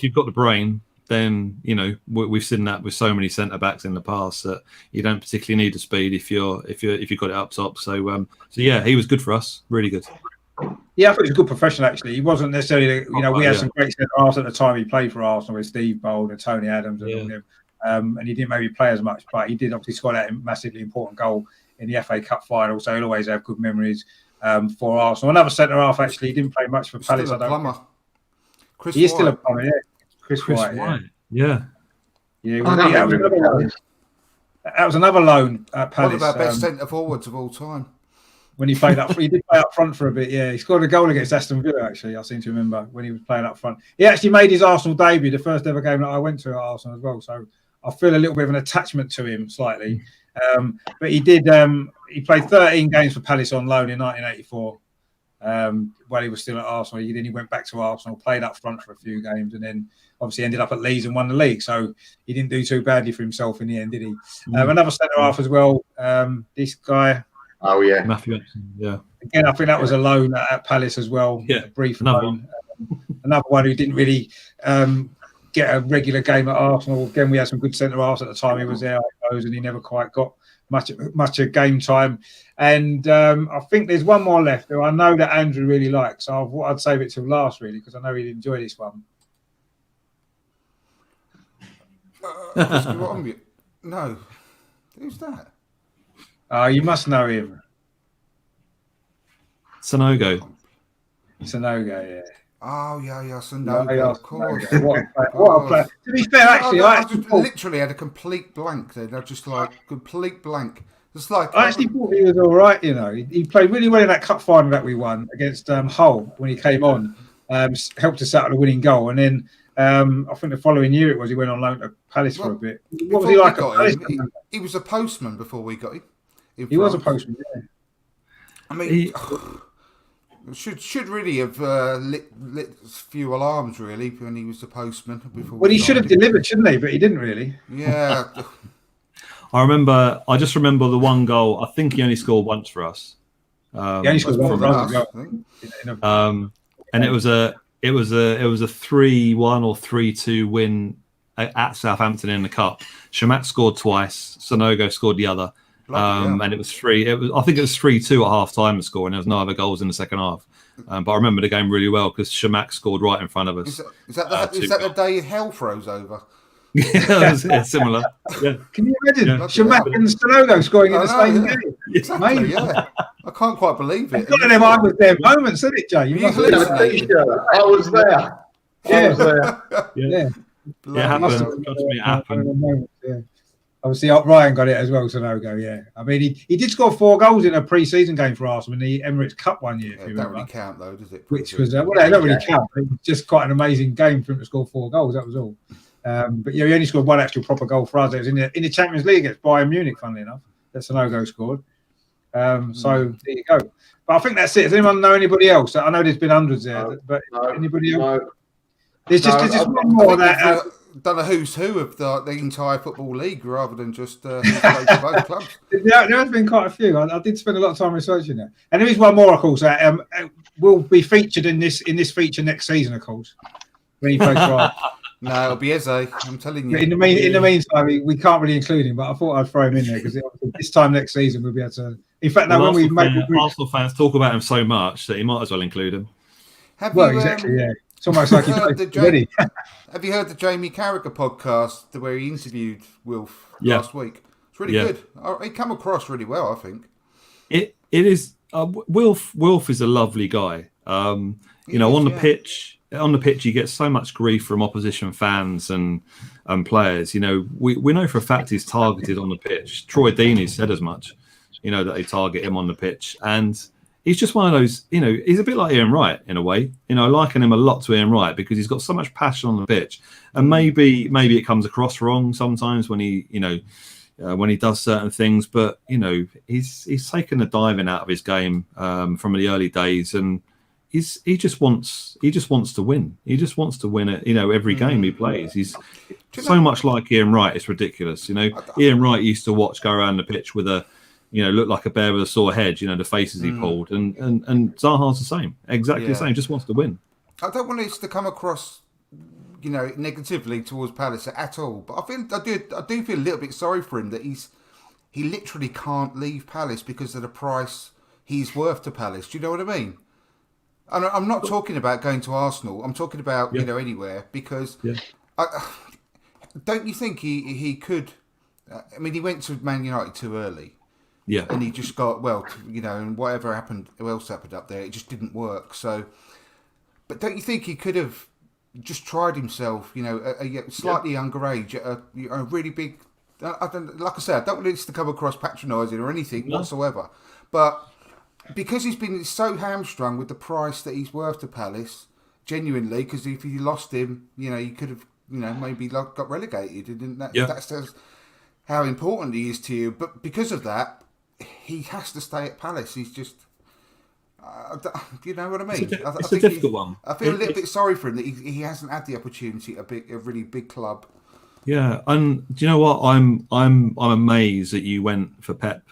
you've got the brain, then you know we've seen that with so many centre backs in the past that you don't particularly need the speed if you've got it up top. So yeah, he was good for us, really good. Yeah, I thought he was a good professional actually. He wasn't necessarily, we had some great centre halves at the time he played for Arsenal with Steve Bold and Tony Adams and all them. And he didn't maybe play as much, but he did obviously score that massively important goal in the FA Cup final. So he'll always have good memories for Arsenal. Another centre half actually, he didn't play much for Palace. Still a plumber. Chris He is White. still a plumber, yeah. Chris White. Yeah. Yeah, I don't remember that was another loan at One Palace. of our best centre forwards of all time. When he played up, he did play up front for a bit. Yeah, he scored a goal against Aston Villa. Actually, I seem to remember when he was playing up front. He actually made his Arsenal debut, the first ever game that I went to at Arsenal as well. So I feel a little bit of an attachment to him slightly. But he did. He played 13 games for Palace on loan in 1984. While he was still at Arsenal, then he went back to Arsenal, played up front for a few games, and then obviously ended up at Leeds and won the league. So he didn't do too badly for himself in the end, did he? Another centre half as well. This guy. Oh yeah, Matthew Epson, yeah. Again, I think that was a loan at Palace as well. Yeah, a brief another loan. Another one who didn't really get a regular game at Arsenal. Again, we had some good centre halves at the time he was there, I suppose, and he never quite got much of game time. And I think there's one more left who I know that Andrew really likes. So I'd save it till last, really, because I know he'd enjoy this one. No, who's that? You must know him. Sanogo. Sanogo, yeah. Oh yeah, Yeah, of course. What a player. To be fair, actually, I I just thought, literally had a complete blank there. I just like complete blank. It's like I actually thought he was all right. He played really well in that cup final that we won against Hull when he came on. Helped us out with a winning goal, and then I think the following year he went on loan to Palace for a bit. What was he like? He was a postman before we got him. He was a postman. Yeah. I mean, should really have lit a few alarms really when he was the postman before. Well, he should have delivered, shouldn't he? But he didn't really. Yeah. I just remember the one goal. I think he only scored once for us. He only scored one for us. And it was a 3-1 or 3-2 win at Southampton in the cup. Shamak scored twice. Sanogo scored the other. And it was 3-2 at half time the score, and there was no other goals in the second half. But I remember the game really well because Shamak scored right in front of us. Is that the day hell froze over? Yeah, similar. Yeah. Can you imagine Yeah. Shamak and Sanogo scoring in the same game? Exactly, Amazing. yeah. I can't quite believe it. It's one of them I was there moments, isn't it, Jay? You must have I was there. I was there. Yeah. It happened. Trust me, it happened. Obviously, Ryan got it as well, Sanogo, yeah. I mean, he did score 4 goals in a pre-season game for Arsenal in the Emirates Cup one year, if you Don't remember. really count though, does it? Which was, well, they don't really count. It was just quite an amazing game for him to score 4 goals, that was all. But yeah, he only scored 1 actual proper goal for us. It was in the Champions League against Bayern Munich, funnily enough, that Sanogo scored. So there you go. But I think that's it. Does anyone know anybody else? I know there's been hundreds there, but anybody else? There's just one more that... done a who's who of the entire football league rather than just who's played for both clubs. There has been quite a few. I did spend a lot of time researching that, and there is one more, of course, that will be featured in this feature next season, of course, when he plays for us. No, it'll be Eze. I'm telling you. In the meantime, we can't really include him, but I thought I'd throw him in there because this time next season we'll be able to. In fact, now when we make Arsenal fans talk about him so much that you might as well include him. Exactly, yeah. It's almost like he's ready. Have you heard the Jamie Carragher podcast where he interviewed Wilf last week? It's really good. He come across really well, I think. It is. Wilf is a lovely guy. On the pitch, he gets so much grief from opposition fans and players. We know for a fact he's targeted on the pitch. Troy Deeney said as much. That they target him on the pitch, and he's just one of those. He's a bit like Ian Wright in a way. I liken him a lot to Ian Wright because he's got so much passion on the pitch, and maybe it comes across wrong sometimes when he when he does certain things. But he's taken the diving out of his game from the early days, and he just wants to win. He just wants to win it. Every game he plays. He's so much like Ian Wright. It's ridiculous. Ian Wright used to go around the pitch with a. Look like a bear with a sore head, the faces he pulled. And Zaha's the same, exactly the same, just wants to win. I don't want this to come across, negatively towards Palace at all. But I do feel a little bit sorry for him that he literally can't leave Palace because of the price he's worth to Palace. Do you know what I mean? And I'm not talking about going to Arsenal. I'm talking about, anywhere because don't you think he could... I mean, he went to Man United too early. Yeah, and he just got and whatever else happened up there, it just didn't work. So, but don't you think he could have just tried himself? At a slightly younger age, at a really big. Like I said, I don't want this to come across patronising or anything whatsoever. But because he's been so hamstrung with the price that he's worth to Palace, genuinely, because if you lost him, he could have, maybe got relegated, and that's how important he is to you. But because of that. He has to stay at Palace. He's just, you know what I mean? It's a difficult one. I feel a little bit sorry for him that he hasn't had the opportunity at a really big club. Yeah, and do you know what? I'm amazed that you went for Pep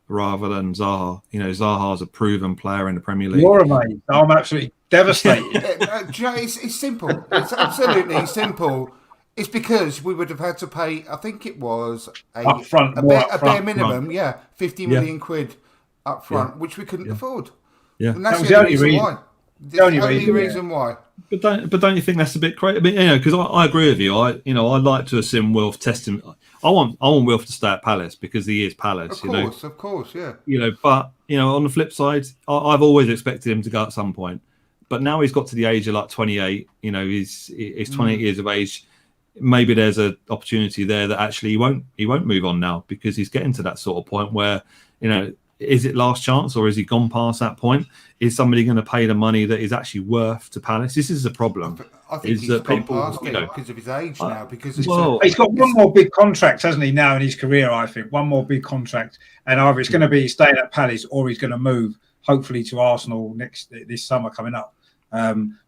rather than Zaha. Zaha's a proven player in the Premier League. You're amazed. I'm absolutely devastated. It's simple. It's absolutely simple. It's because we would have had to pay, I think it was a bare minimum, 50 million quid up front, which we couldn't afford. Yeah, and that's the only reason why. The only reason why. But don't you think that's a bit crazy? I mean, because I agree with you. I like to assume Wilf test him. I want Wilf to stay at Palace because he is Palace. Of course, yeah. But on the flip side, I've always expected him to go at some point. But now he's got to the age of like 28. He's 28 years of age. Maybe there's an opportunity there that actually he won't move on now because he's getting to that sort of point where, is it last chance or has he gone past that point? Is somebody going to pay the money that is actually worth to Palace? This is the problem. I think he's gone past it because of his age now. Because he's got one more big contract, hasn't he, now in his career, I think. One more big contract. And either it's going to be staying at Palace or he's going to move, hopefully, to Arsenal this summer coming up.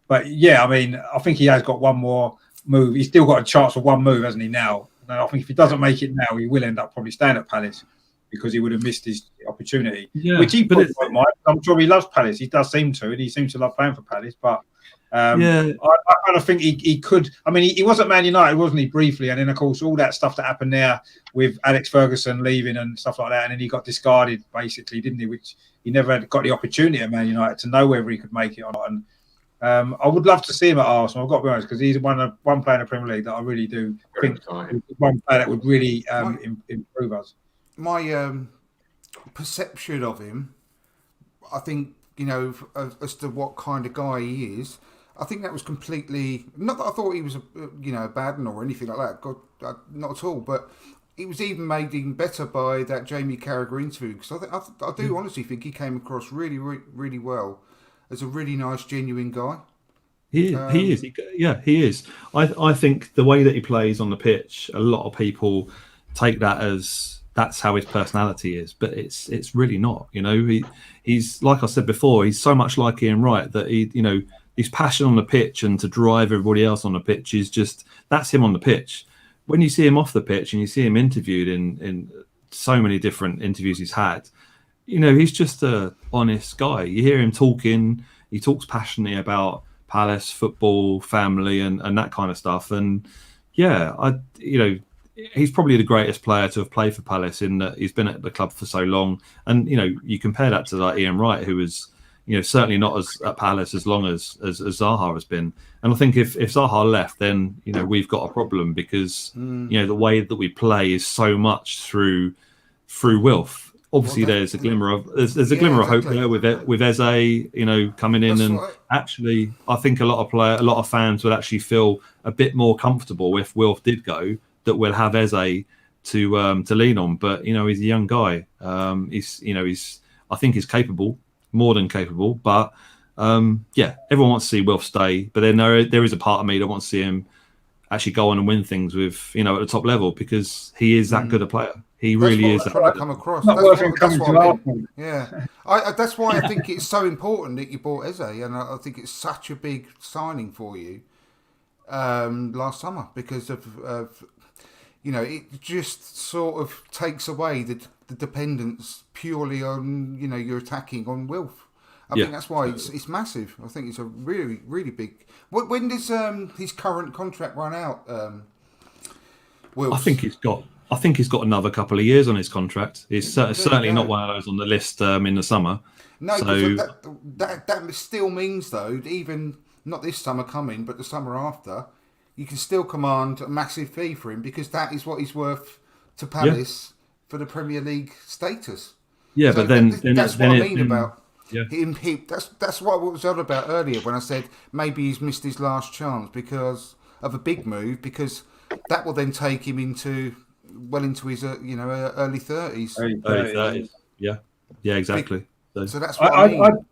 But yeah, I mean, I think he has got one more move. He's still got a chance for one move, hasn't he, now? And I think if he doesn't make it now, he will end up probably staying at Palace because he would have missed his opportunity. Yeah, which he probably won't mind. I'm sure he loves Palace. He does seem to, and he seems to love playing for Palace. But I kind of think he could. I mean, he was at Man United, wasn't he, briefly? And then, of course, all that stuff that happened there with Alex Ferguson leaving and stuff like that. And then he got discarded, basically, didn't he? Which he never got the opportunity at Man United to know whether he could make it or not. And I would love to see him at Arsenal. I've got to be honest, because he's one player in the Premier League that I really do think one player that would really improve us. My perception of him, I think, as to what kind of guy he is, I think that was completely, not that I thought he was a bad one or anything like that. God, not at all. But it was even made even better by that Jamie Carragher interview, because I do honestly think he came across really, really, really well as a really nice, genuine guy. He is. He is. I think the way that he plays on the pitch, a lot of people take that as that's how his personality is, but it's really not. You know, he's like I said before, he's so much like Ian Wright that his passion on the pitch and to drive everybody else on the pitch is just that's him on the pitch. When you see him off the pitch and you see him interviewed in so many different interviews he's had, he's just a honest guy. You hear him talking, he talks passionately about Palace, football, family, and that kind of stuff. And he's probably the greatest player to have played for Palace in that he's been at the club for so long. And you compare that to like Ian Wright, who was certainly not as at Palace as long as Zaha has been. And I think if Zaha left, then we've got a problem because the way that we play is so much through Wilf. Obviously, there's a glimmer of hope there with Eze, coming in, and actually, I think a lot of fans would actually feel a bit more comfortable if Wilf did go, that we'll have Eze to lean on. But he's a young guy. I think he's capable, more than capable. But everyone wants to see Wilf stay. But then there is a part of me that wants to see him actually go on and win things with at the top level, because he is that good a player. He really is. Trying to come across. Not worth him coming to Arsenal. Yeah, that's why I think it's so important that you bought Eze, and I think it's such a big signing for you last summer, because of it just sort of takes away the dependence purely on you're attacking on Wilf. I think that's why it's massive. I think it's a really, really big. When does his current contract run out? Wilf? I think he's got another couple of years on his contract. He's certainly not one of those on the list in the summer. No, so that still means though, even not this summer coming, but the summer after, you can still command a massive fee for him, because that is what he's worth to Palace for the Premier League status. Yeah, so but then that's what I mean about. Yeah. That's what I was on about earlier when I said maybe he's missed his last chance because of a big move, because that will then take him into his early 30s. Early 30s. Yeah, exactly. So that's what I mean.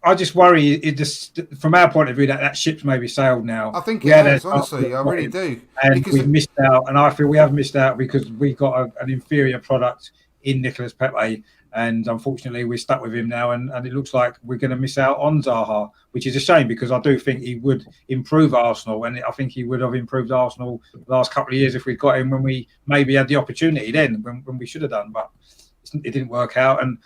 I just worry it just from our point of view that ship's maybe sailed now. I think it has, honestly, I really do. And we've missed out, and I feel we have missed out because we got an inferior product in Nicolas Pepe, and unfortunately we're stuck with him now, and it looks like we're going to miss out on Zaha, which is a shame, because I do think he would improve Arsenal, and I think he would have improved Arsenal the last couple of years if we got him when we maybe had the opportunity then, when we should have done, but it didn't work out. And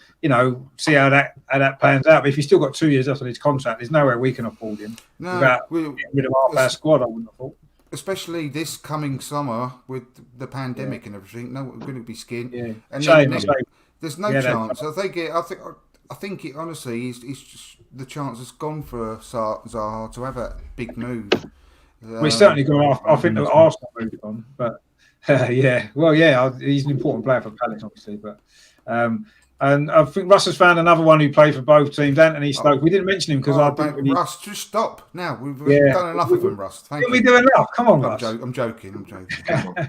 see how that pans out. But if he's still got 2 years left on his contract, there's nowhere we can afford him without getting rid of half our squad, I wouldn't have thought. Especially this coming summer with the pandemic and everything. No, we're going to be skinned. Yeah. And shame. There's no chance. I think it honestly is just the chance has gone for Zaha to have a big move. We're certainly going off. I think that Arsenal moved on, but he's an important player for Palace, obviously. But and I think Russ has found another one who played for both teams, Anthony Stokes. We didn't mention him because Russ, just stop now. We've done enough of him, Russ. Thank you. We do enough. Come on, Russ. I'm joking.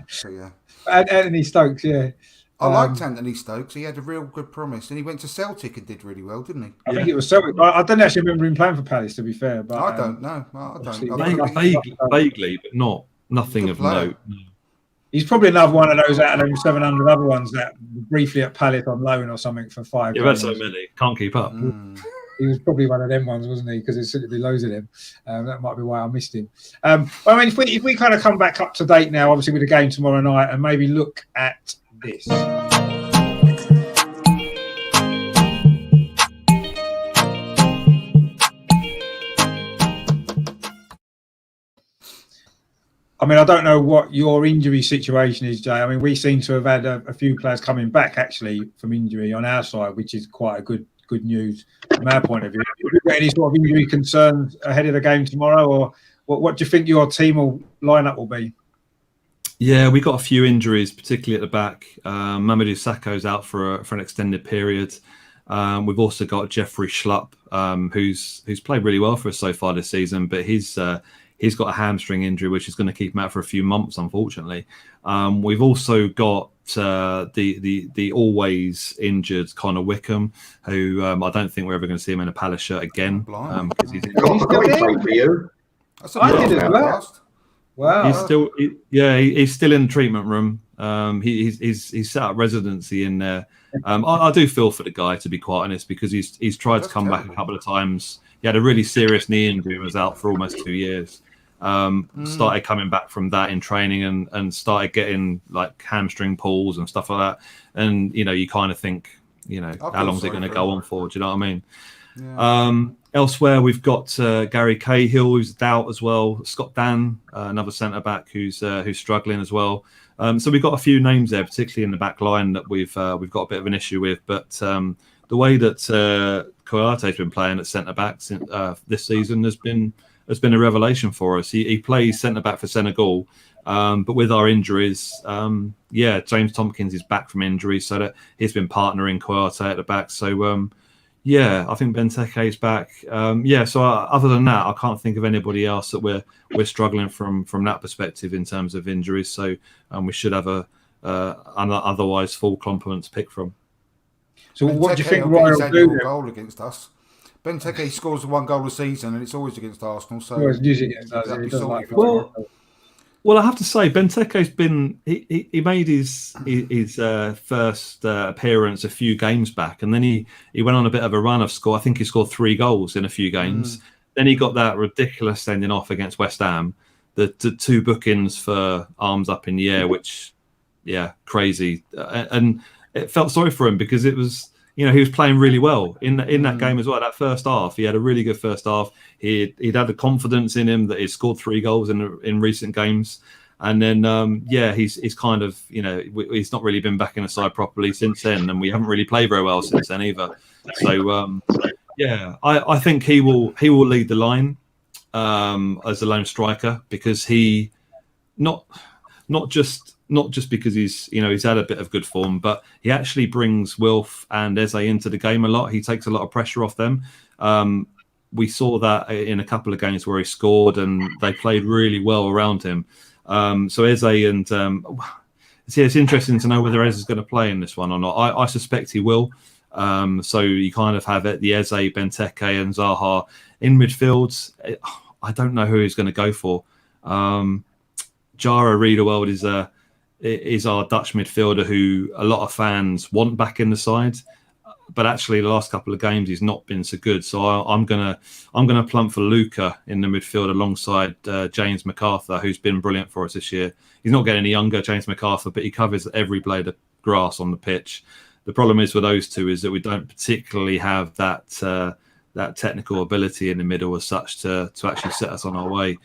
So, yeah. Anthony Stokes, yeah. I liked Anthony Stokes. He had a real good promise, and he went to Celtic and did really well, didn't he? I think it was Celtic. I don't actually remember him playing for Palace, to be fair. But I don't know. I don't. Vaguely, but nothing of note. He's probably another one of those out of them 700 other ones that were briefly at Palace on loan or something for 5 You've had so many, can't keep up. He was probably one of them ones, wasn't he? Because there's simply loads of them. That might be why I missed him. I mean, if we kind of come back up to date now, obviously with the game tomorrow night, and maybe look at this. I mean, I don't know what your injury situation is, Jay. I mean, we seem to have had a few players coming back actually from injury on our side, which is quite a good news from our point of view. Have you got any sort of injury concerns ahead of the game tomorrow, or what do you think your team lineup will be? Yeah, we got a few injuries, particularly at the back. Mamadou Sakho's out for an extended period. We've also got Jeffrey Schlupp, who's played really well for us so far this season, but he's got a hamstring injury, which is going to keep him out for a few months, unfortunately. We've also got the always injured Connor Wickham, who I don't think we're ever going to see him in a Palace shirt again. Because he's played for you. I did as well. Wow. He's still in the treatment room. He's set up residency in there. I do feel for the guy, to be quite honest, because he's tried to come back a couple of times. He had a really serious knee injury and was out for almost 2 years. Started coming back from that in training and started getting like hamstring pulls and stuff like that. And you kind of think, how long is it going to go on for? Do you know what I mean? Yeah. Elsewhere, we've got Gary Cahill, who's a doubt as well. Scott Dan, another centre back who's struggling as well. So we've got a few names there, particularly in the back line, that we've got a bit of an issue with. But the way that Kouyate has been playing at centre back this season has been a revelation for us. He plays centre back for Senegal, but with our injuries, James Tompkins is back from injury, so that he's been partnering Kouyate at the back. So I think Benteke is back. So other than that, I can't think of anybody else that we're struggling from that perspective in terms of injuries. So we should have an otherwise full complement to pick from. So Benteke, what do you think Roy will do? Goal against us. Benteke scores 1 goal a season, and it's always against Arsenal. So usually against us. He doesn't like Well, I have to say, Benteke's been he made his first appearance a few games back, and then he went on a bit of a run of score. I think he scored 3 goals in a few games. Then he got that ridiculous sending off against West Ham, the 2 bookings for arms up in the air, which crazy, and it felt sorry for him because it was. He was playing really well in that game as well. That first half, he had a really good first half. He'd had the confidence in him that he'd scored 3 goals in recent games, and then he's kind of he's not really been back in the side properly since then, and we haven't really played very well since then either. So I think he will lead the line as a lone striker because he not just because he's had a bit of good form, but he actually brings Wilf and Eze into the game a lot. He takes a lot of pressure off them. We saw that in a couple of games where he scored, and they played really well around him. So Eze and it's interesting to know whether Eze is going to play in this one or not. I suspect he will. So you kind of have the Eze, Benteke, and Zaha in midfield. I don't know who he's going to go for. Jara Riedewald is our Dutch midfielder who a lot of fans want back in the side, but actually the last couple of games he's not been so good. So I'm gonna plump for Luca in the midfield alongside James MacArthur, who's been brilliant for us this year. He's not getting any younger, James MacArthur, but he covers every blade of grass on the pitch. The problem is with those two is that we don't particularly have that technical ability in the middle as such to actually set us on our way.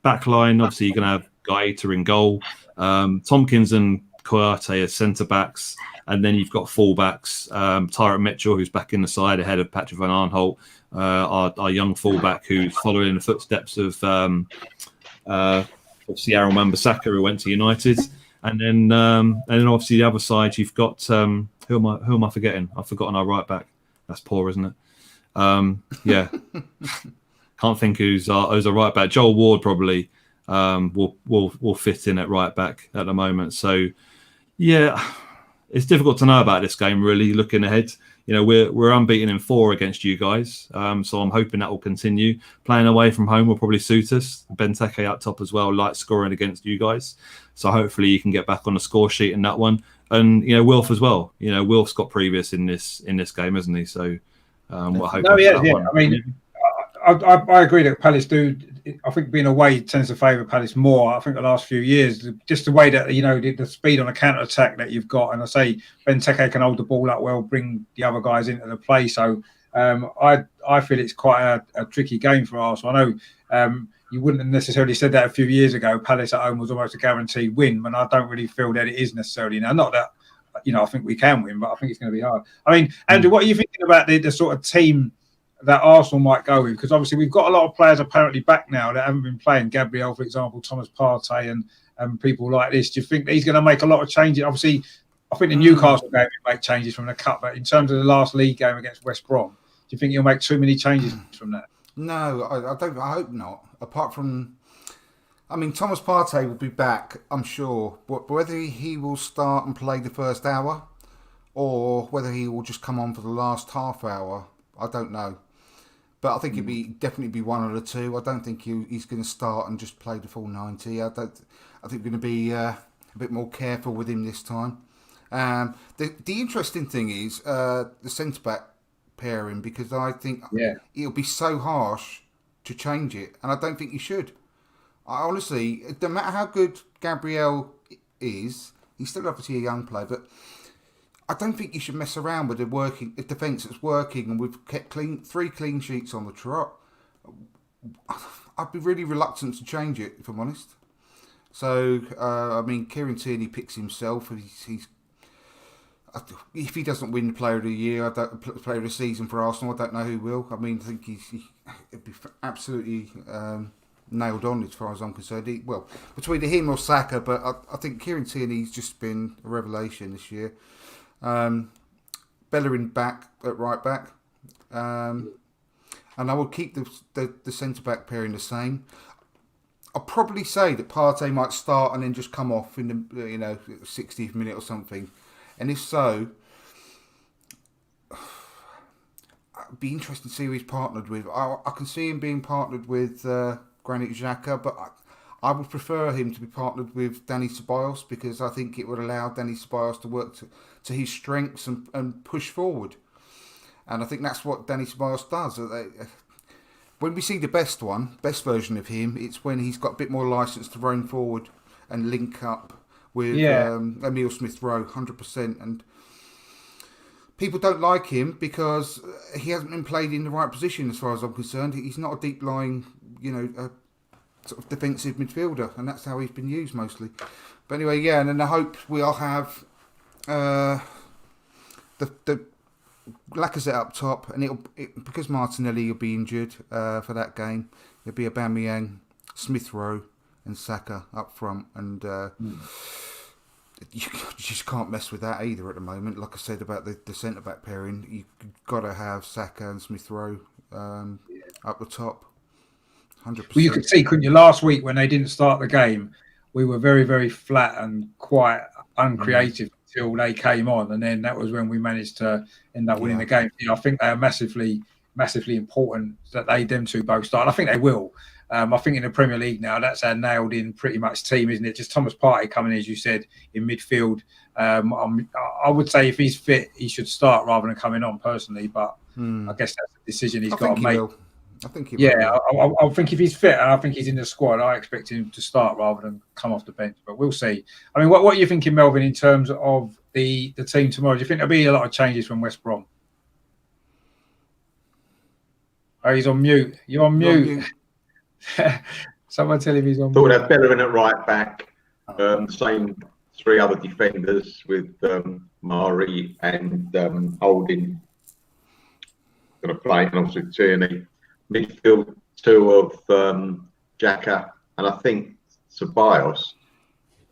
Back line, obviously you're gonna have Gaeta in goal. Tompkins and Kouyate as centre backs, and then you've got full backs. Tyrant Mitchell, who's back in the side ahead of Patrick van Aanholt, our young fullback who's following in the footsteps of obviously Aaron Wan-Bissaka, who went to United, and then obviously the other side you've got who am I forgetting? I've forgotten our right back. That's poor, isn't it? Can't think who's a right back. Joel Ward probably. Will fit in at right back at the moment. So it's difficult to know about this game really looking ahead. We're unbeaten in 4 against you guys, so I'm hoping that will continue. Playing away from home will probably suit us. Benteke up top as well, light scoring against you guys, so hopefully you can get back on the score sheet in that one. And Wilf as well. Wilf's got previous in this game, hasn't he? So we're hoping I mean, I agree that Palace do. I think being away tends to favour Palace more. I think the last few years, just the way that the speed on the counter attack that you've got, and I say Benteke can hold the ball up well, bring the other guys into the play. So I feel it's quite a tricky game for Arsenal. I know you wouldn't have necessarily said that a few years ago. Palace at home was almost a guaranteed win, and I don't really feel that it is necessarily now. Not that I think we can win, but I think it's going to be hard. I mean, Andrew, what are you thinking about the sort of team that Arsenal might go with? Because obviously we've got a lot of players apparently back now that haven't been playing. Gabriel, for example, Thomas Partey and people like this. Do you think that he's going to make a lot of changes? Obviously, I think the Newcastle game will make changes from the cup, but in terms of the last league game against West Brom, do you think he'll make too many changes from that? No, I don't. I hope not. Apart from, I mean, Thomas Partey will be back, I'm sure. But whether he will start and play the first hour, or whether he will just come on for the last half hour, I don't know. But I think definitely be one of the two. I don't think he's going to start and just play the full 90. I think we're going to be a bit more careful with him this time. The interesting thing is the centre back pairing, because I think it'll be so harsh to change it, and I don't think you should. I honestly, no matter how good Gabriel is, he's still obviously a young player, but I don't think you should mess around with a defence that's working, and we've kept 3 clean sheets on the trot. I'd be really reluctant to change it, if I'm honest. So, I mean, Kieran Tierney picks himself. If he doesn't win the Player of the Year, Player of the Season for Arsenal, I don't know who will. I mean, I think it'd be absolutely nailed on as far as I'm concerned. Between him or Saka, but I think Kieran Tierney's just been a revelation this year. Bellerin back at right back, and I will keep the centre back pairing the same. I'll probably say that Partey might start and then just come off in the 60th minute or something. And if so, it'd be interesting to see who he's partnered with. I can see him being partnered with Granit Xhaka, but I would prefer him to be partnered with Dani Ceballos, because I think it would allow Dani Ceballos to work to his strengths and push forward. And I think that's what Dani Ceballos does. When we see the best version of him, it's when he's got a bit more license to roam forward and link up with Emile Smith-Rowe, 100%. And people don't like him because he hasn't been played in the right position, as far as I'm concerned. He's not a deep-lying, sort of defensive midfielder, and that's how he's been used mostly. But anyway, and then I hope we'll have the Lacazette up top, and because Martinelli will be injured for that game, it'll be Aubameyang, Smith-Rowe, and Saka up front, and you just can't mess with that either at the moment. Like I said about the centre back pairing, you've got to have Saka and Smith-Rowe up the top. 100%. Well, you could see, couldn't you, last week when they didn't start the game, we were very, very flat and quite uncreative until they came on, and then that was when we managed to end up winning the game. I think they are massively, massively important that them two both start. And I think they will. I think in the Premier League now, that's our nailed-in pretty much team, isn't it? Just Thomas Partey coming in, as you said, in midfield. I would say if he's fit, he should start rather than coming on personally, but I guess that's a decision he's got to make. I think he will. Yeah, I think if he's fit and I think he's in the squad, I expect him to start rather than come off the bench. But we'll see. I mean, what are you thinking, Melvin, in terms of the team tomorrow? Do you think there'll be a lot of changes from West Brom? Oh, he's on mute. You're on mute. Someone tell him he's on mute. Thought have Bellerin at right back. Same 3 other defenders with Mari and Holding going to play, and obviously Tierney. Midfield 2 of Xhaka, and I think Ceballos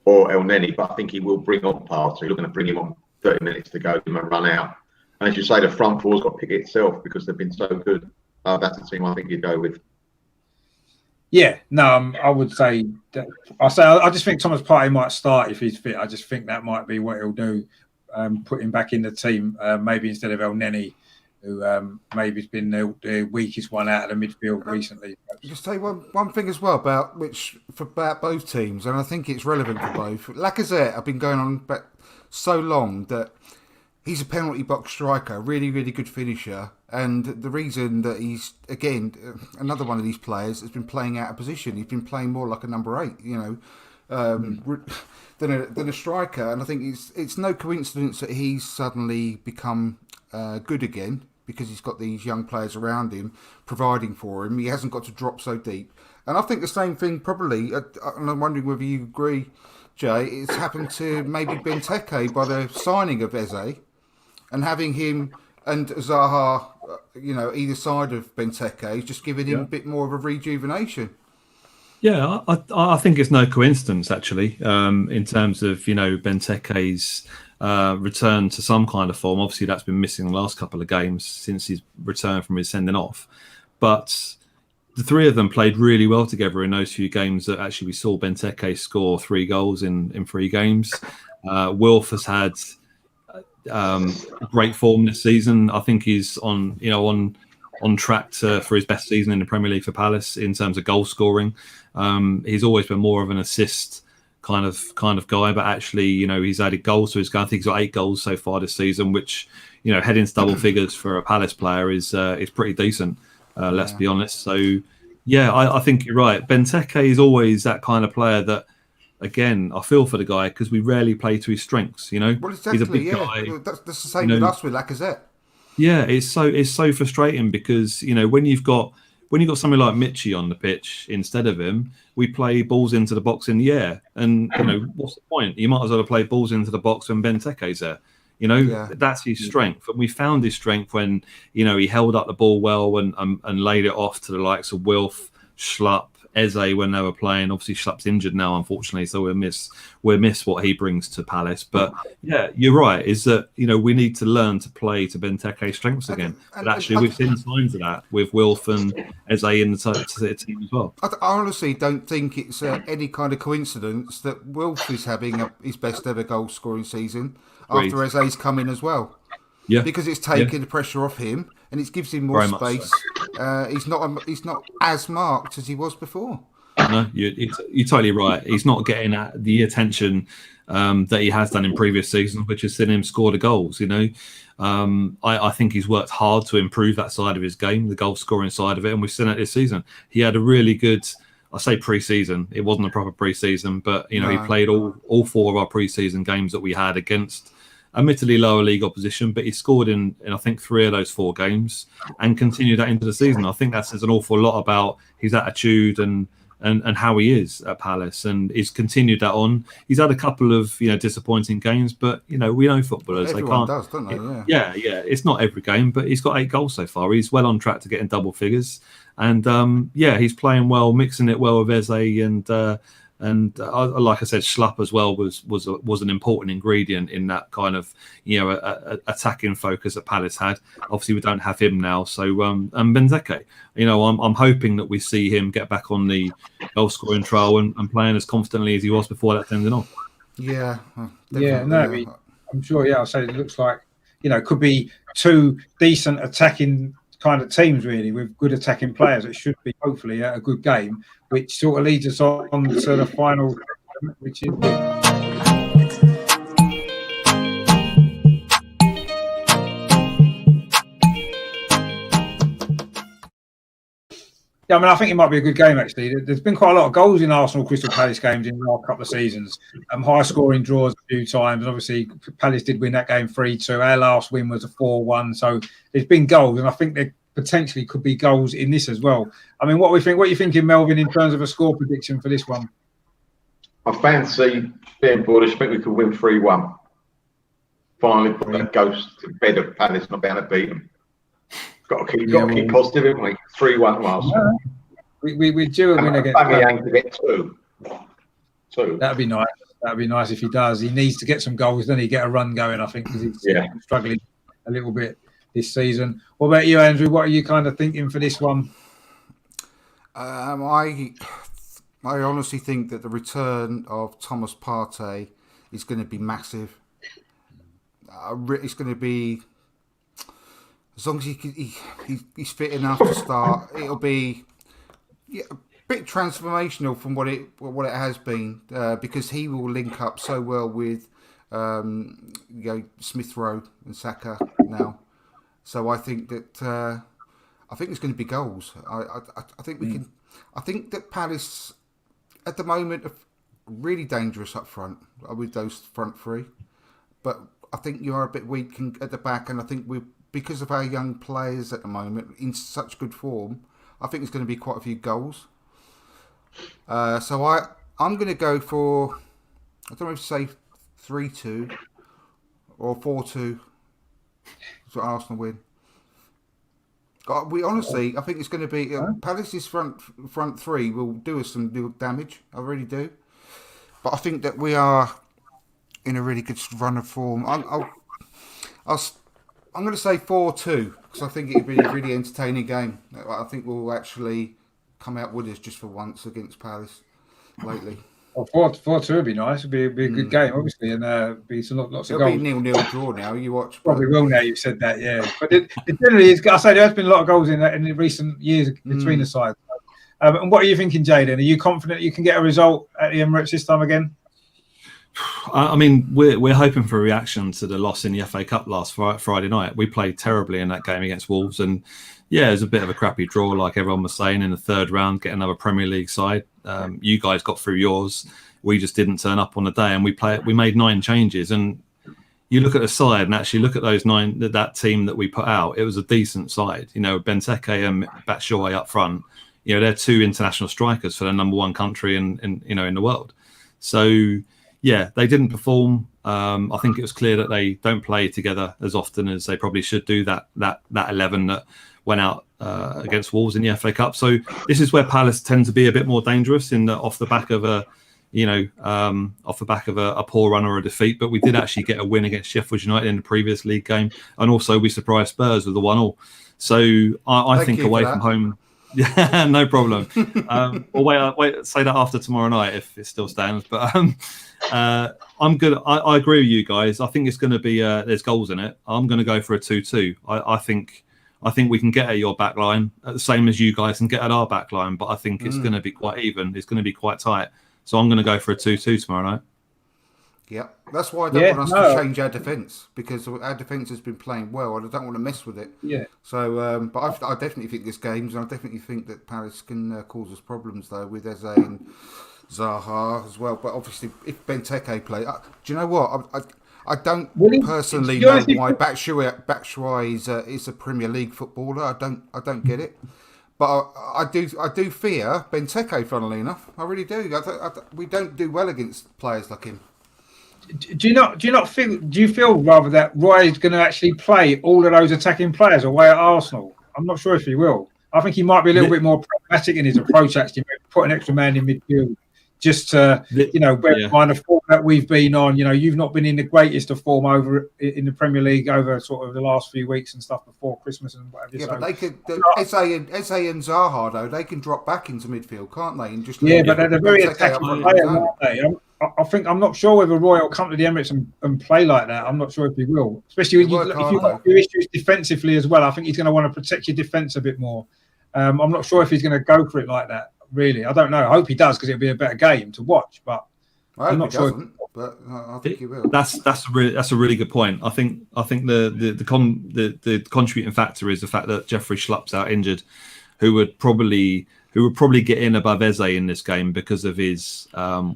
or El Neni, but I think he will bring on Partey. He's going to bring him on 30 minutes to go and run out. And as you say, the front four's got to pick itself because they've been so good. That's the team I think you'd go with. Yeah, no, I would say that. I just think Thomas Partey might start if he's fit. I just think that might be what he'll do. Put him back in the team, maybe instead of El Neni, who maybe has been the weakest one out of the midfield recently. Just say one thing as well about both teams, and I think it's relevant for both. Lacazette, I've been going on back so long that he's a penalty box striker, really, really good finisher, and the reason that he's again another one of these players has been playing out of position. He's been playing more like a number 8, than a striker, and I think it's no coincidence that he's suddenly become good again, because he's got these young players around him providing for him. He hasn't got to drop so deep. And I think the same thing probably, and I'm wondering whether you agree, Jay, it's happened to maybe Benteke by the signing of Eze and having him and Zaha, either side of Benteke, just giving him a bit more of a rejuvenation. Yeah, I think it's no coincidence, actually, in terms of, Benteke's return to some kind of form. Obviously, that's been missing the last couple of games since he's returned from his sending off. But, the three of them played really well together in those few games. That actually we saw Benteke score 3 goals in 3 games. Wilf has had great form this season. I think he's on track for his best season in the Premier League for Palace in terms of goal scoring. He's always been more of an assist kind of guy, but actually, he's added goals to his game. I think he's got 8 goals so far this season, which, heading to double figures for a Palace player is pretty decent. Let's be honest. So, yeah, I think you're right. Benteke is always that kind of player that, again, I feel for the guy because we rarely play to his strengths. Well, exactly, he's a big guy. That's the same with us with Lacazette. Yeah, it's so frustrating because when you've got somebody like Michy on the pitch instead of him, we play balls into the box in the air, and what's the point? You might as well play balls into the box when Benteke's there. That's his strength, and we found his strength when he held up the ball well and laid it off to the likes of Wilf, Schlupp, Eze when they were playing. Obviously, Schlupp's injured now, unfortunately, so we'll miss what he brings to Palace. But yeah, you're right. Is that we need to learn to play to Benteke's strengths again. But actually, we've seen signs of that with Wilf and Eze in the team as well. I honestly don't think it's any kind of coincidence that Wilf is having his best ever goal scoring season after Eze's come in as well. Yeah, because it's taken the pressure off him and it gives him more space. So. He's not as marked as he was before. No, you're totally right. He's not getting the attention that he has done in previous seasons, which has seen him score the goals. I think he's worked hard to improve that side of his game, the goal scoring side of it, and we've seen it this season. He had a really good, I say pre-season. It wasn't a proper pre-season, but he played all 4 of our pre-season games that we had against admittedly lower league opposition, but he scored in I think 3 of those 4 games and continued that into the season. I think that says an awful lot about his attitude and how he is at Palace, and he's continued that on. He's had a couple of disappointing games, but we know footballers. Everyone does, don't they? Yeah. It's not every game, but he's got 8 goals so far. He's well on track to getting double figures, and he's playing well, mixing it well with Eze and like I said, Schlupp as well was an important ingredient in that kind of attacking focus that Palace had. Obviously, we don't have him now, so and Benteke, I'm hoping that we see him get back on the goal scoring trail and playing as confidently as he was before that ended off. Yeah, I'm sure. Yeah, I'll say it looks like could be 2 decent attacking kind of teams really with good attacking players. It should be hopefully a good game, which sort of leads us on to the final, which is I think it might be a good game actually. There's been quite a lot of goals in Arsenal Crystal Palace games in the last couple of seasons. High scoring draws a few times, and obviously Palace did win that game 3-2. Our last win was a 4-1. So there's been goals, and I think there potentially could be goals in this as well. I mean, what are you thinking, Melvin, in terms of a score prediction for this one? I fancy being bullish. I think we could win 3-1. Finally put that ghost to bed of Palace, not being able to beat them. Got to keep positive, haven't we? 3-1 last. We do a win against. Aubameyang to get 2. That'd be nice. That'd be nice if he does. He needs to get some goals, then he get a run going. I think because he's struggling a little bit this season. What about you, Andrew? What are you kind of thinking for this one? I honestly think that the return of Thomas Partey is going to be massive. It's going to be. As long as he's fit enough to start, it'll be a bit transformational from what it has been because he will link up so well with Smith Rowe and Saka now. So I think that there's going to be goals. I think we can. I think that Palace at the moment are really dangerous up front with those front 3, but I think you are a bit weak at the back, and I think because of our young players at the moment in such good form, I think there's going to be quite a few goals. So I'm going to go for, I don't know if to say 3-2 or 4-2 for Arsenal win. I think it's going to be Palace's front 3 will do us some real damage. I really do, but I think that we are in a really good run of form. I'm going to say 4-2 because I think it'll be a really entertaining game. I think we'll actually come out winners just for once against Palace lately. Well, 4-2 would be nice. It'd be a good game, obviously, and be lots of It'll goals. be 0-0 draw now. You watch. Probably will now you've said that, yeah. But it generally is. I say there has been a lot of goals in the recent years between the sides. And what are you thinking, Jayden? Are you confident you can get a result at the Emirates this time again? I mean, we're hoping for a reaction to the loss in the FA Cup last Friday night. We played terribly in that game against Wolves, and yeah, it was a bit of a crappy draw, like everyone was saying, in the third round, get another Premier League side. You guys got through yours. We just didn't turn up on the day, and we made 9 changes. And you look at the side and actually look at those 9, that team that we put out. It was a decent side. You know, Benteke and Batshuayi up front. You know, they're 2 international strikers for the number 1 country in the world. So yeah, they didn't perform. I think it was clear that they don't play together as often as they probably should do. That 11 that went out against Wolves in the FA Cup. So this is where Palace tend to be a bit more dangerous off the back of a poor run or a defeat. But we did actually get a win against Sheffield United in the previous league game, and also we surprised Spurs with the 1-1. So I think away from home. Yeah, no problem. Wait, say that after tomorrow night if it still stands. But I'm good. I agree with you guys. I think it's going to be there's goals in it. I'm going to go for a 2-2. I think we can get at your back line, the same as you guys can get at our back line. But I think it's going to be quite even. It's going to be quite tight. So I'm going to go for a 2-2 tomorrow night. Yeah, that's why I don't want us to change our defence, because our defence has been playing well and I don't want to mess with it. Yeah. So, but I definitely think this game's, and I definitely think that Palace can cause us problems though with Eze and Zaha as well. But obviously, if Benteke play, do you know what? I don't personally know why Batshuayi is a Premier League footballer. I don't get it. But I do fear Benteke. Funnily enough, I really do. We don't do well against players like him. Do you feel rather that Roy is going to actually play all of those attacking players away at Arsenal? I'm not sure if he will. I think he might be a little bit more pragmatic in his approach, actually, put an extra man in midfield just to, bear in mind the form that we've been on. You know, you've not been in the greatest of form over in the Premier League over sort of the last few weeks and stuff before Christmas and whatever. Yeah, so, but they could. Eze and Zaha, though, they can drop back into midfield, can't they? And just but they're very attacking players, aren't they? I'm not sure whether Roy will come to the Emirates and play like that. I'm not sure if he will, especially if you've got your issues defensively as well. I think he's going to want to protect your defence a bit more. I'm not sure if he's going to go for it like that. Really, I don't know. I hope he does, because it'll be a better game to watch. But I'm not sure. But I think he will. That's a really good point. I think the contributing factor is the fact that Jeffrey Schlupp's out injured, who would probably get in above Eze in this game because of his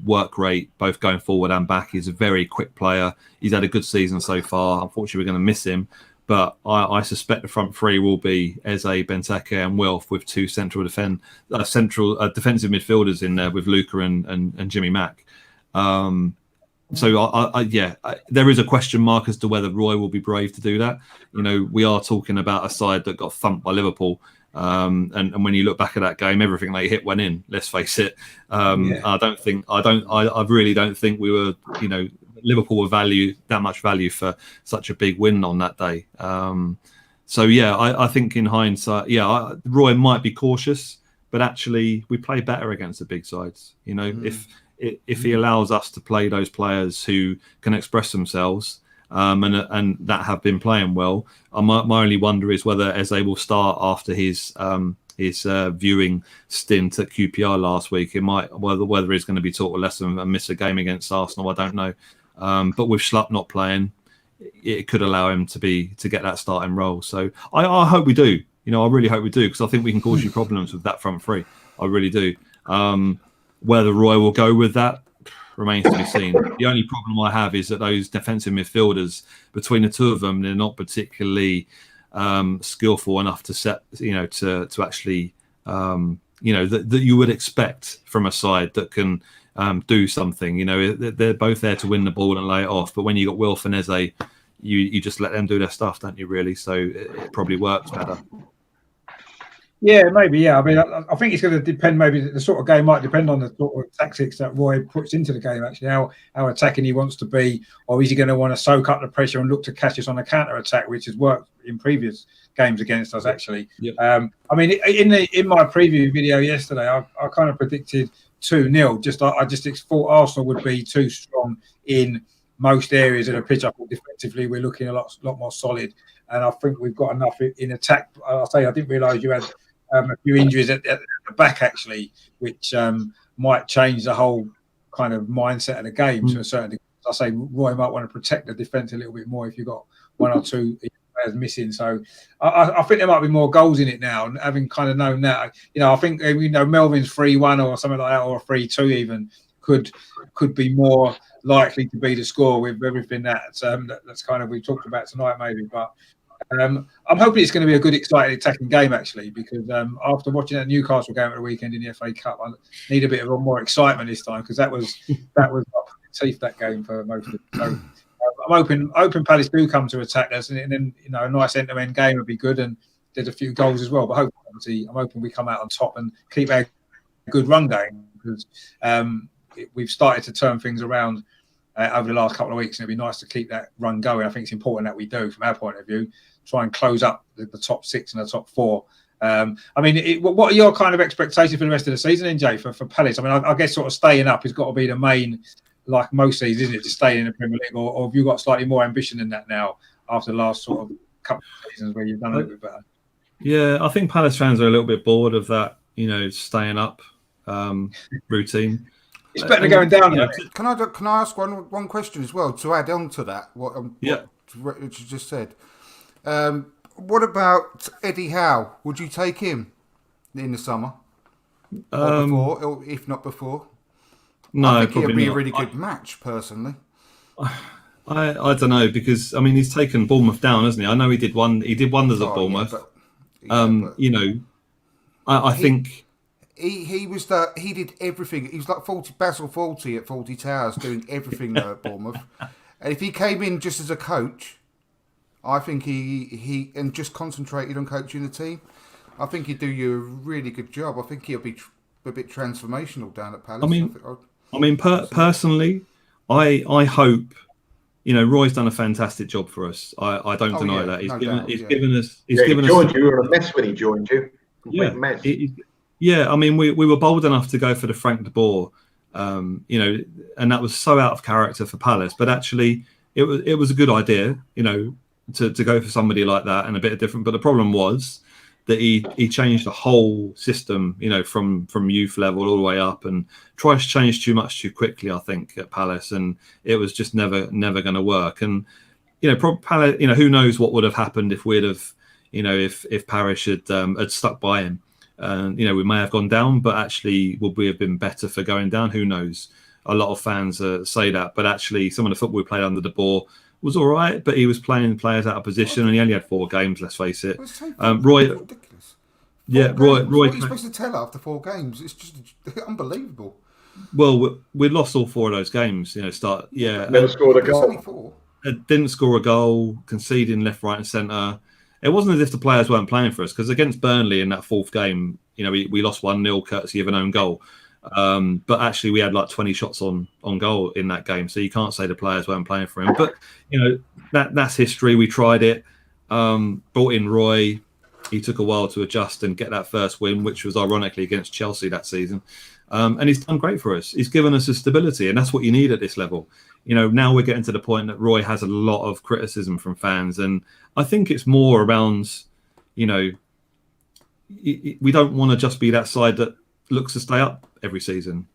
work rate, both going forward and back. He's a very quick player. He's had a good season so far. Unfortunately, we're going to miss him. But I suspect the front 3 will be Eze, Benteke, and Wilf, with 2 central defensive midfielders in there with Luca and Jimmy Mack. So there is a question mark as to whether Roy will be brave to do that. You know, we are talking about a side that got thumped by Liverpool. And when you look back at that game, everything they hit went in. Let's face it. I really don't think we were, Liverpool were that much value for such a big win on that day. I think in hindsight, Roy might be cautious, but actually we play better against the big sides. You know, if he allows us to play those players who can express themselves, and that have been playing well. My only wonder is whether Eze will start after his viewing stint at QPR last week. It might whether he's going to be taught a lesson and miss a game against Arsenal. I don't know. But with Schlupp not playing, it could allow him to get that starting role. So I hope we do. I really hope we do, because I think we can cause you problems with that front 3. I really do. Whether Roy will go with that remains to be seen. The only problem I have is that those defensive midfielders, between the 2 of them, they're not particularly skillful enough to set, to actually, that you would expect from a side that can do something. They're both there to win the ball and lay it off. But when you got Wilf and Eze, you just let them do their stuff, don't you? Really, so it probably works better. Yeah, maybe. Yeah, I mean, I think it's going to depend. Maybe the sort of game might depend on the sort of tactics that Roy puts into the game. Actually, how attacking he wants to be, or is he going to want to soak up the pressure and look to catch us on a counter attack, which has worked in previous games against us. Actually, I mean, in my preview video yesterday, I kind of predicted 2-0. I just thought Arsenal would be too strong in most areas of the pitch. I thought defensively we're looking a lot more solid, and I think we've got enough in attack. I'll say I didn't realise you had a few injuries at the back actually, which might change the whole kind of mindset of the game to a certain degree. I say Roy might want to protect the defence a little bit more if you've got one or two players missing. So I think there might be more goals in it now, and having kind of known that, I think Melvin's 3-1 or something like that, or 3-2 even could be more likely to be the score with everything that's kind of we talked about tonight maybe. But I'm hoping it's going to be a good, exciting, attacking game actually, because after watching that Newcastle game at the weekend in the FA Cup, I need a bit of more excitement this time, because that was teeth that game for most of it. So I'm hoping Palace do come to attack us, and then a nice end-to-end game would be good, and there's a few goals as well. But hopefully, I'm hoping we come out on top and keep a good run going, because we've started to turn things around over the last couple of weeks, and it'd be nice to keep that run going. I think it's important that we do, from our point of view, try and close up the top 6 and the top 4. I mean, what are your kind of expectations for the rest of the season, NJ, for Palace? I mean, I guess sort of staying up has got to be the main, like most seasons, isn't it, to stay in the Premier League, or have you got slightly more ambition than that now after the last sort of couple of seasons where you've done a little bit better? Yeah, I think Palace fans are a little bit bored of that, staying up routine. It's better than going down. Can I ask one question as well to add on to that? What you just said. What about Eddie Howe? Would you take him in the summer, or before, or if not before? No, I think probably it'd be not. a really good match, personally. I don't know, because I mean he's taken Bournemouth down, hasn't he? I know he did wonders at Bournemouth. I think. He did everything. He was like Basil Fawlty at Fawlty Towers, doing everything there at Bournemouth. And if he came in just as a coach, I think he and just concentrated on coaching the team, I think he'd do you a really good job. I think he'll be a bit transformational down at Palace. Personally, I hope. Roy's done a fantastic job for us. I don't deny that. He's given us. He joined you. You were a mess when he joined you. Complete mess. Yeah, I mean, we were bold enough to go for the Frank de Boer, and that was so out of character for Palace. But actually, it was a good idea, to go for somebody like that and a bit different. But the problem was that he changed the whole system, from youth level all the way up, and tried to change too much too quickly, I think, at Palace, and it was just never going to work. And Palace, who knows what would have happened if we'd have, if Parish had stuck by him. We may have gone down, but actually, would we have been better for going down? Who knows? A lot of fans say that, but actually, some of the football we played under de Boer was all right, but he was playing players out of position, and he only had 4 games. Let's face it. Roy, ridiculous. Roy. What are you supposed to tell after 4 games? It's just unbelievable. Well, we lost all 4 of those games. Never scored a goal. Didn't score a goal, conceding left, right, and centre. It wasn't as if the players weren't playing for us, because against Burnley in that 4th game, we lost 1-0 courtesy of an own goal. But actually, we had like 20 shots on goal in that game, so you can't say the players weren't playing for him. But that's history. We tried it. Brought in Roy. He took a while to adjust and get that first win, which was ironically against Chelsea that season. And he's done great for us. He's given us a stability, and that's what you need at this level. Now we're getting to the point that Roy has a lot of criticism from fans, and I think it's more around, we don't want to just be that side that looks to stay up every season.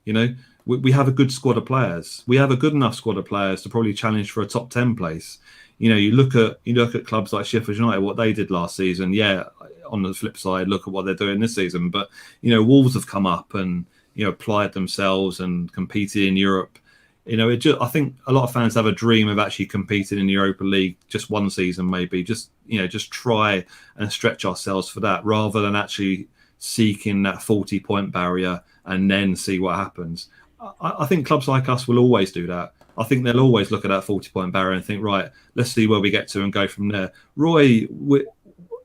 We have a good squad of players. We have a good enough squad of players to probably challenge for a top 10 place. You look at clubs like Sheffield United, what they did last season. Yeah, on the flip side, look at what they're doing this season. But Wolves have come up and applied themselves and competed in Europe. I think a lot of fans have a dream of actually competing in the Europa League just one season, maybe. Just try and stretch ourselves for that, rather than actually seeking that 40-point barrier and then see what happens. I think clubs like us will always do that. I think they'll always look at that 40-point barrier and think, right, let's see where we get to and go from there. Roy,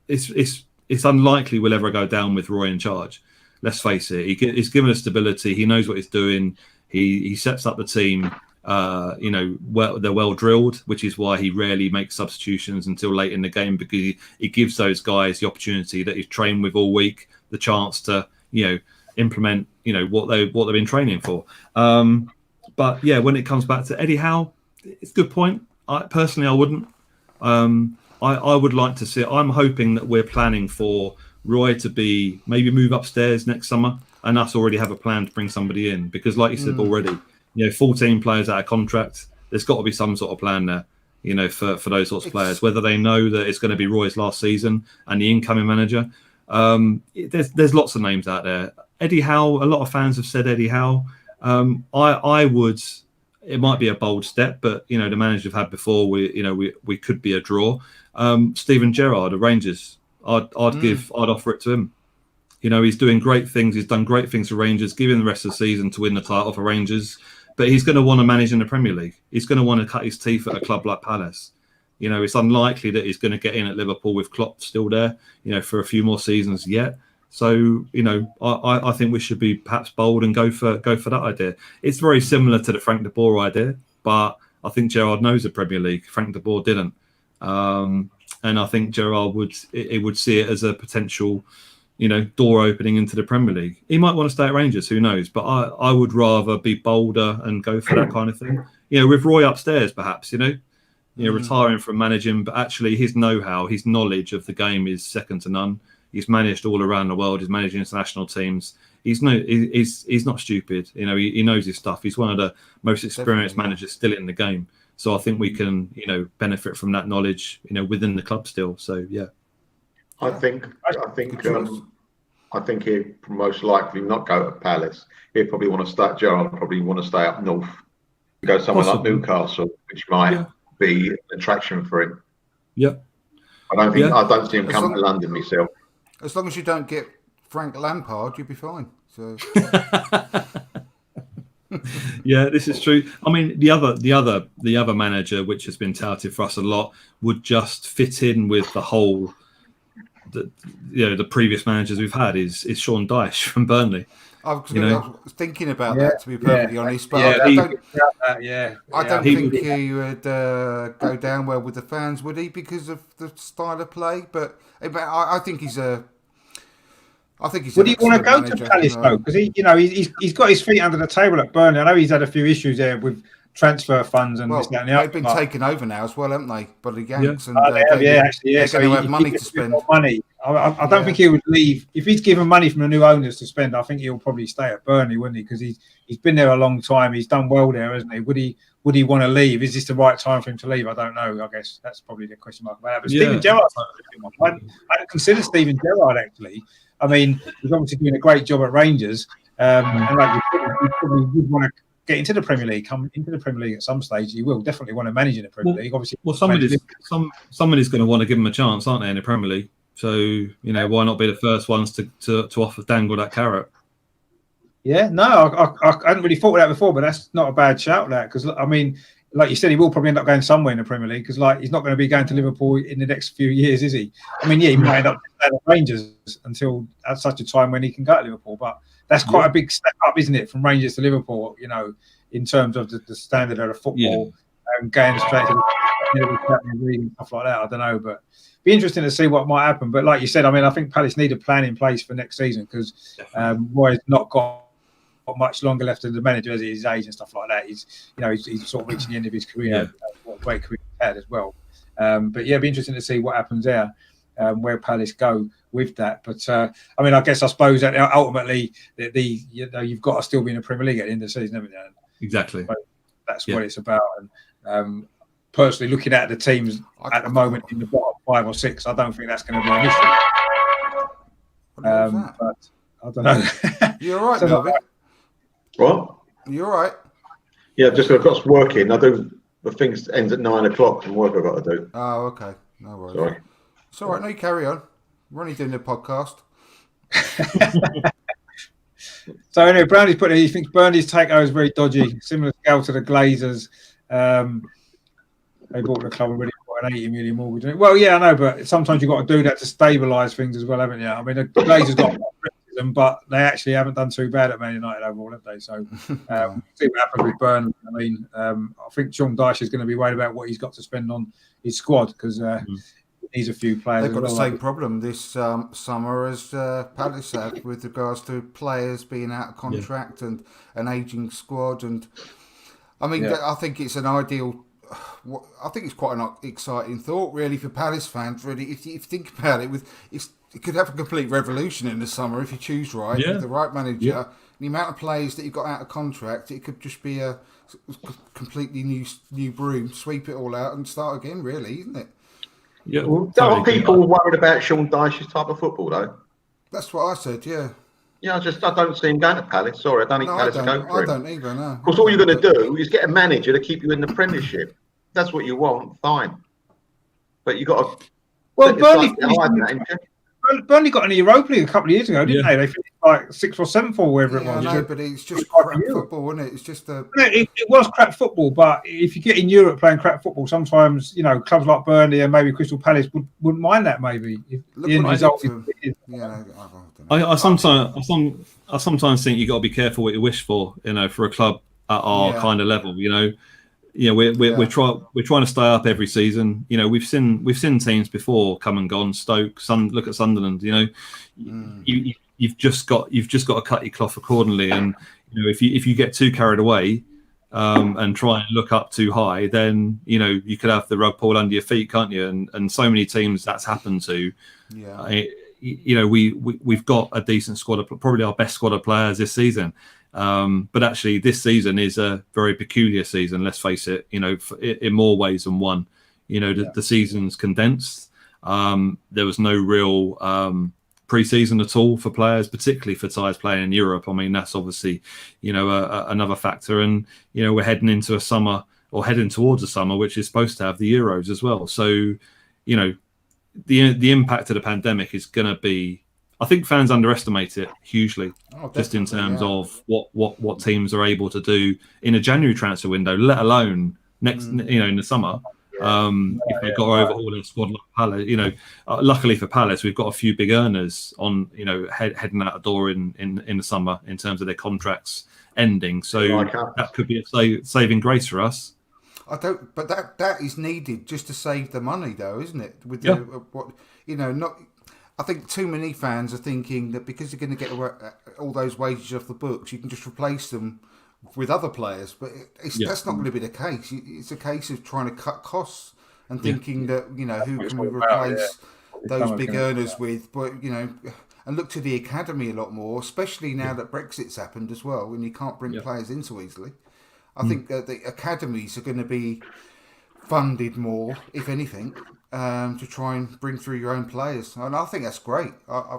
it's it's unlikely we'll ever go down with Roy in charge. Let's face it. He's given us stability. He knows what he's doing. He sets up the team. They're well drilled, which is why he rarely makes substitutions until late in the game, because he gives those guys the opportunity that he's trained with all week, the chance to implement what they've been training for. But yeah, when it comes back to Eddie Howe, it's a good point. I wouldn't. I would like to see it. I'm hoping that we're planning for Roy to maybe move upstairs next summer, and us already have a plan to bring somebody in, because like you said already, 14 players out of contract, there's got to be some sort of plan there, for those sorts of players, whether they know that it's going to be Roy's last season and the incoming manager. There's lots of names out there. Eddie Howe, a lot of fans have said Eddie Howe. I would, it might be a bold step, but the manager we've had before, we could be a draw. Steven Gerrard of Rangers, I'd offer it to him. He's doing great things. He's done great things for Rangers, giving the rest of the season to win the title for Rangers. But he's going to want to manage in the Premier League. He's going to want to cut his teeth at a club like Palace. It's unlikely that he's going to get in at Liverpool with Klopp still there, for a few more seasons yet. So, I think we should be perhaps bold and go for that idea. It's very similar to the Frank de Boer idea, but I think Gerrard knows the Premier League. Frank de Boer didn't. And I think Gerrard would see it as a potential, door opening into the Premier League. He might want to stay at Rangers, who knows? But I would rather be bolder and go for that kind of thing. With Roy upstairs, perhaps, retiring from managing, but actually his know-how, his knowledge of the game is second to none. He's managed all around the world. He's managed international teams. He's not stupid. He knows his stuff. He's one of the most experienced managers still in the game. So I think we can, benefit from that knowledge, within the club still. So yeah. I think he'd most likely not go to Palace. He'd probably want to stay. Gerrard probably want to stay up north, go somewhere like Newcastle, which might be an attraction for him. Yeah. I don't see him coming to London myself. As long as you don't get Frank Lampard, you'll be fine. So. Yeah, this is true. I mean, the other manager, which has been touted for us a lot, would just fit in with the whole. The previous managers we've had is Sean Dyche from Burnley. I was thinking about that, to be perfectly honest, but I don't think he would go down well with the fans, would he? Because of the style of play, but I think he's a. Would he want to go to Palace though? Because he's got his feet under the table at Burnley. I know he's had a few issues there with transfer funds and this, that, and the other. They've been taken over now as well, haven't they? By the Yanks, and they're going to have money to spend. Money. I don't think he would leave if he's given money from the new owners to spend. I think he'll probably stay at Burnley, wouldn't he? Because he's been there a long time. He's done well there, hasn't he? Would he want to leave? Is this the right time for him to leave? I don't know. I guess that's probably the question mark about that. But Steven Gerrard, I consider Steven Gerrard actually. I mean, he's obviously doing a great job at Rangers, and like you probably would want to get into the Premier League, come into the Premier League at some stage. You will definitely want to manage in the Premier League. Obviously, somebody's going to want to give him a chance, aren't they, in the Premier League? So why not be the first ones to offer dangle that carrot? Yeah, no, I hadn't really thought of that before, but that's not a bad shout. That because I mean, like you said, he will probably end up going somewhere in the Premier League because, he's not going to be going to Liverpool in the next few years, is he? I mean, he might end up at Rangers until at such a time when he can go to Liverpool. But that's quite a big step up, isn't it, from Rangers to Liverpool? In terms of the standard of the football and going straight to the League and stuff like that. I don't know, but it'd be interesting to see what might happen. But like you said, I mean, I think Palace need a plan in place for next season because Roy's not got much longer left as the manager as his age and stuff like that. He's sort of reaching the end of his career. What a great career he had as well. But it'd be interesting to see what happens there, where Palace go with that. But I suppose that ultimately you've got to still be in the Premier League at the end of the season, haven't you? Exactly. So that's what it's about. And personally, looking at the teams at the moment in the bottom 5 or 6, I don't think that's going to be an issue. But I don't know. You're all right, Melvin. What? You all right? Yeah, I've got to work in. I do the things ends at 9 o'clock and work I've got to do. Oh, okay. No worries. Sorry. It's all right. No, you carry on. We're only doing the podcast. So anyway, Brownie's put it. He thinks Burnley's takeover is very dodgy, similar scale to the Glazers. They bought the club already. an 80 million mortgage. Well, yeah, I know, but sometimes you've got to do that to stabilise things as well, haven't you? I mean, the Glazers got criticism, but they actually haven't done too bad at Man United overall, have they? So, see what happens with Burnley. I mean, I think Sean Dyche is going to be worried about what he's got to spend on his squad because he's a few players. They've got the same problem this summer as Palace have with regards to players being out of contract and an ageing squad. And I mean, I think it's an ideal. I think it's quite an exciting thought, really, for Palace fans. Really, if you think about it, it could have a complete revolution in the summer if you choose right with the right manager. Yeah. The amount of players that you've got out of contract, it could just be a completely new broom, sweep it all out and start again. Really, isn't it? Yeah. Well, are people worried about Sean Dyche's type of football, though? That's what I said. Yeah. Yeah, I don't see him going to Palace. Sorry, I don't think Palace go for him. I don't either. No. Of course, all you're going to do is get a manager to keep you in the Premiership. That's what you want, fine. But you got to. Well, Burnley got in the Europa League a couple of years ago, didn't they? They finished like 6th or 7th or wherever it was. I know, but it's just crap football, isn't it? It's just it was crap football, but if you get in Europe playing crap football, sometimes clubs like Burnley and maybe Crystal Palace wouldn't mind that. Maybe if the end result is. I sometimes think you got to be careful what you wish for. For a club at our kind of level, we're trying to stay up every season. We've seen teams before come and gone. Stoke, look at Sunderland. You've just got to cut your cloth accordingly. And if you get too carried away and try and look up too high, then you could have the rug pulled under your feet, can't you? And so many teams that's happened to. Yeah. We've got a decent squad, probably our best squad of players this season. But actually, this season is a very peculiar season. Let's face it. In more ways than one. The season's condensed. There was no real pre-season at all for players, particularly for ties playing in Europe. I mean, that's obviously another factor. And we're heading into a summer or heading towards a summer, which is supposed to have the Euros as well. So the impact of the pandemic is going to be. I think fans underestimate it hugely, just in terms of what teams are able to do in a January transfer window, let alone next, in the summer. If they've got to overhaul their squad like Palace, luckily for Palace, we've got a few big earners on, heading out the door in the summer in terms of their contracts ending. So that could be a saving grace for us. But that is needed just to save the money, though, isn't it? With I think too many fans are thinking that because you're going to get all those wages off the books, you can just replace them with other players. But that's not going to be the case. It's a case of trying to cut costs and thinking that, who can we replace those big earners with? But, and look to the academy a lot more, especially now that Brexit's happened as well, and you can't bring players in so easily. I think that the academies are going to be funded more, if anything, to try and bring through your own players, and I think that's great. I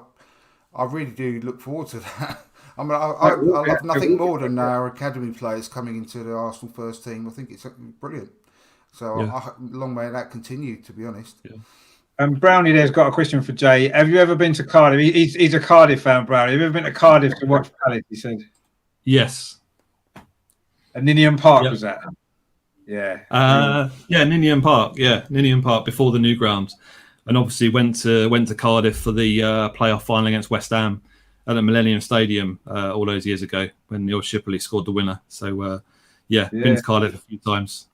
really do look forward to that. I mean, I love nothing more than our academy players coming into the Arsenal first team. I think it's brilliant. So long may that continue, to be honest. Yeah. Brownie there's got a question for Jay. Have you ever been to Cardiff? He's a Cardiff fan, Brownie. Have you ever been to Cardiff to watch Palace? He said. Yes. And Ninian Park was that? Yeah. Ninian Park. Yeah, Ninian Park before the new ground, and obviously went to Cardiff for the playoff final against West Ham at the Millennium Stadium all those years ago when Neil Shipley scored the winner. So been to Cardiff a few times.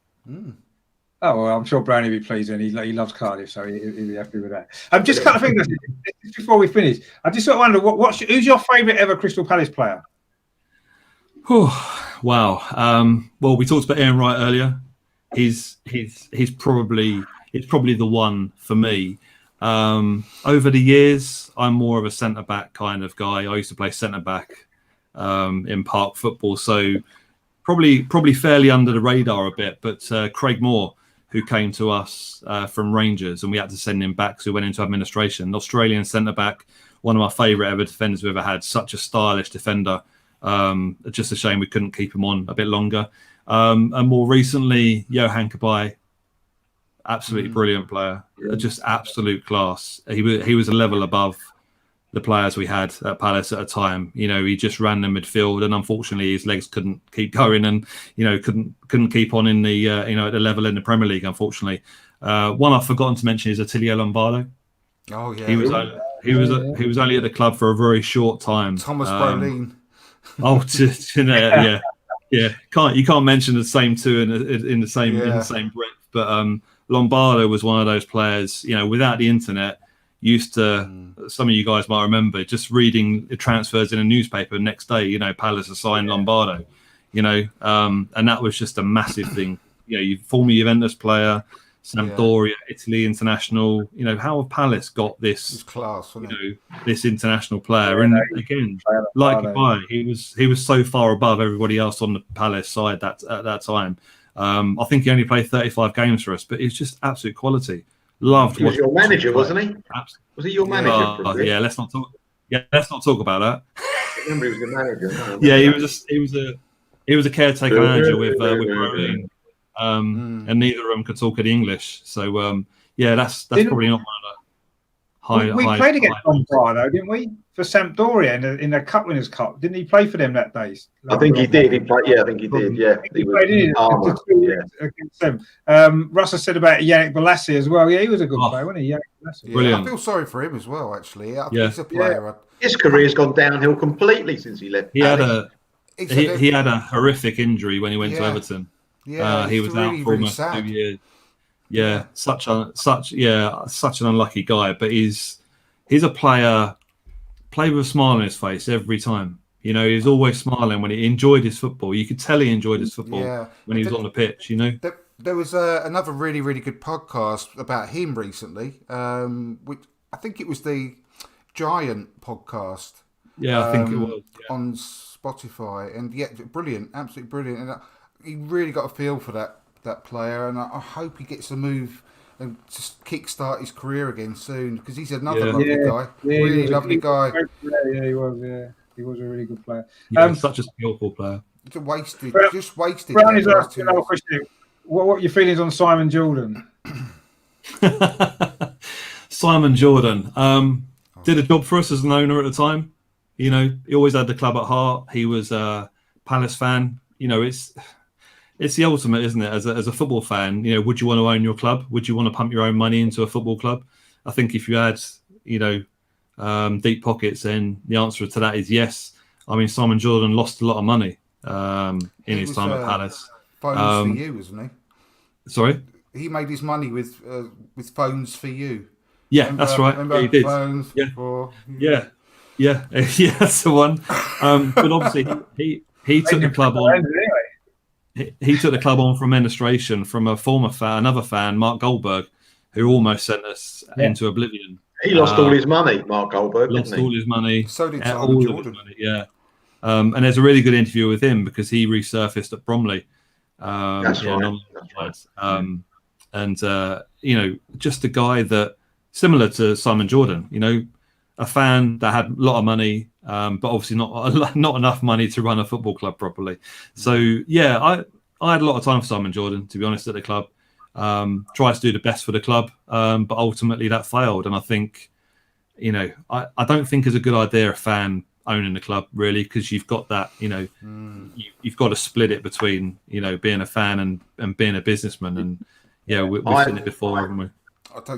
Oh, well, I'm sure Brownie will be pleased, and he loves Cardiff, so he'll be happy with that. Just kind of think before we finish, I just sort of wonder who's your favourite ever Crystal Palace player? Wow. Well, we talked about Ian Wright earlier. He's probably the one for me. Over the years, I'm more of a centre back kind of guy. I used to play centre back in park football, so probably fairly under the radar a bit. But Craig Moore, who came to us from Rangers, and we had to send him back, so he went into administration. Australian centre back, one of my favourite ever defenders we've ever had. Such a stylish defender. Just a shame we couldn't keep him on a bit longer. And more recently, Johan Cabaye, absolutely brilliant player, just absolute class. He was a level above the players we had at Palace at a time. He just ran the midfield, and unfortunately his legs couldn't keep going, and couldn't keep on in the at the level in the Premier League, unfortunately. One I've forgotten to mention is Attilio Lombardo. Oh yeah, He was he was only at the club for a very short time. Thomas Brolin. Oh, yeah. You can't mention the same two in the same breath. But Lombardo was one of those players, without the internet, used to. Some of you guys might remember just reading the transfers in a newspaper. Next day, Palace assigned Lombardo. And that was just a massive thing. You former Juventus player, Sampdoria, Italy international. How have Palace got this class? This international player? And again, like Guy, he was so far above everybody else on the Palace side at that time. I think he only played 35 games for us, but it's just absolute quality. Loved. He was your manager, wasn't he? Absolutely. Was he your manager? Yeah, let's not talk. Yeah, let's not talk about that. I remember he was the manager. Yeah, he was a caretaker manager with Brolin. And neither of them could talk any English. So that's probably not one of the high. We played against Lombardo, didn't we? For Sampdoria in the Cup Winners' Cup. Didn't he play for them that day? I think he did. He played. Yeah, I think he did. Yeah, he played against them. Russell said about Yannick Bolasie as well. Yeah, he was a good player, wasn't he? Brilliant. I feel sorry for him as well. Actually, he's a player. His career's gone downhill completely since he left. He had a horrific injury when he went to Everton. Yeah, he was out for almost 2 years. Yeah, such an unlucky guy. But he's a player. Played with a smile on his face every time. He was always smiling when he enjoyed his football. You could tell he enjoyed his football when he was on the pitch. There was another really, really good podcast about him recently. Which I think it was the Giant podcast. Yeah, I think it was on Spotify. And brilliant, absolutely brilliant. And he really got a feel for that player, and I hope he gets a move and just kickstart his career again soon, because he's another lovely guy, really lovely guy. Yeah, he was. Yeah, he was a really good player. Such a skillful player. Just wasted. Brownie's asking another question. What are your feelings on Simon Jordan? Simon Jordan did a job for us as an owner at the time. He always had the club at heart. He was a Palace fan. It's the ultimate, isn't it? As a football fan, would you want to own your club? Would you want to pump your own money into a football club? I think if you had, deep pockets, then the answer to that is yes. I mean, Simon Jordan lost a lot of money in his time at Palace. Phones for you, isn't he? Sorry? He made his money with phones for you. Yeah, that's right. Remember he did. Phones yeah, that's the one. But obviously, he took the club on. He took the club on from administration from a former fan, another fan, Mark Goldberg, who almost sent us into oblivion. He lost all his money, Mark Goldberg. Lost all his money. So did Simon Jordan. And there's a really good interview with him because he resurfaced at Bromley. That's right. And just a guy that, similar to Simon Jordan, a fan that had a lot of money, but obviously not enough money to run a football club properly. So I had a lot of time for Simon Jordan, to be honest, at the club. Tried to do the best for the club, but ultimately that failed. And I think, I don't think it's a good idea a fan owning the club really, because you've got that, you've got to split it between being a fan and being a businessman. And we've seen it before, haven't we?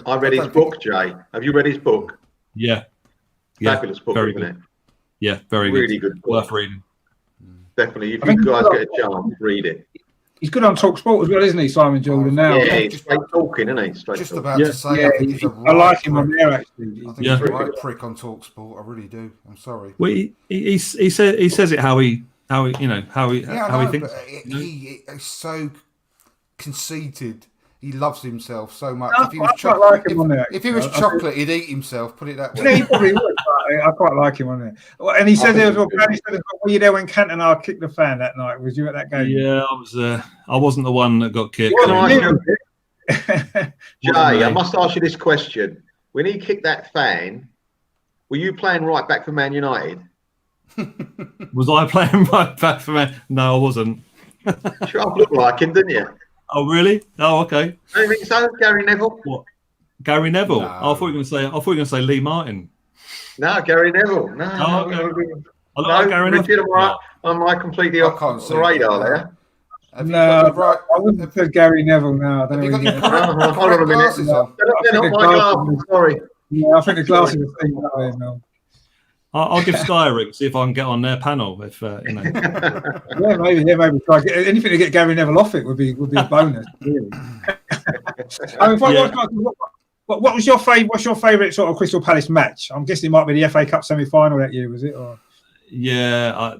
I read his book, Jay. Have you read his book? Yeah. Fabulous book, very isn't good. it? Yeah, very really good book. Worth reading. Definitely. If you guys get a chance, read it. He's good on TalkSport as well, isn't he, Simon Jordan? Now, yeah, he's straight talking, isn't he? Just about to say, I like him on there actually. I think he's a right prick on TalkSport. I really do. I'm sorry. Well, he says it how he thinks. He's so conceited. He loves himself so much. If he was chocolate, he'd eat himself. Put it that way. Yeah, he probably would. I quite like him on there. And he said there as well. Were you there when Cantona kicked the fan that night? Was you at that game? Yeah, I was. I wasn't the one that got kicked. Jay, I must ask you this question: when he kicked that fan, were you playing right back for Man United? Was I playing right back for Man? No, I wasn't. Sure, looked like him, didn't you? Oh, really? Oh, okay. Do you think so, Gary Neville? What? Gary Neville? No. I thought you were going to say Lee Martin. No, Gary Neville. No, Gary Neville. Richard, am I completely off the radar there? Have you No, got the right? I wouldn't put Gary Neville now. I don't Have you know got whether your you- correct, Hold on a minute. glasses on? They're not my glasses, sorry. Yeah, I think the glasses are thing that way, Mel. I'll give Sky a ring, see if I can get on their panel. If you know, Yeah, maybe try anything to get Gary Neville off it would be a bonus. Really. I mean, what was your favourite? What's your favourite sort of Crystal Palace match? I'm guessing it might be the FA Cup semi-final that year, was it? Or yeah,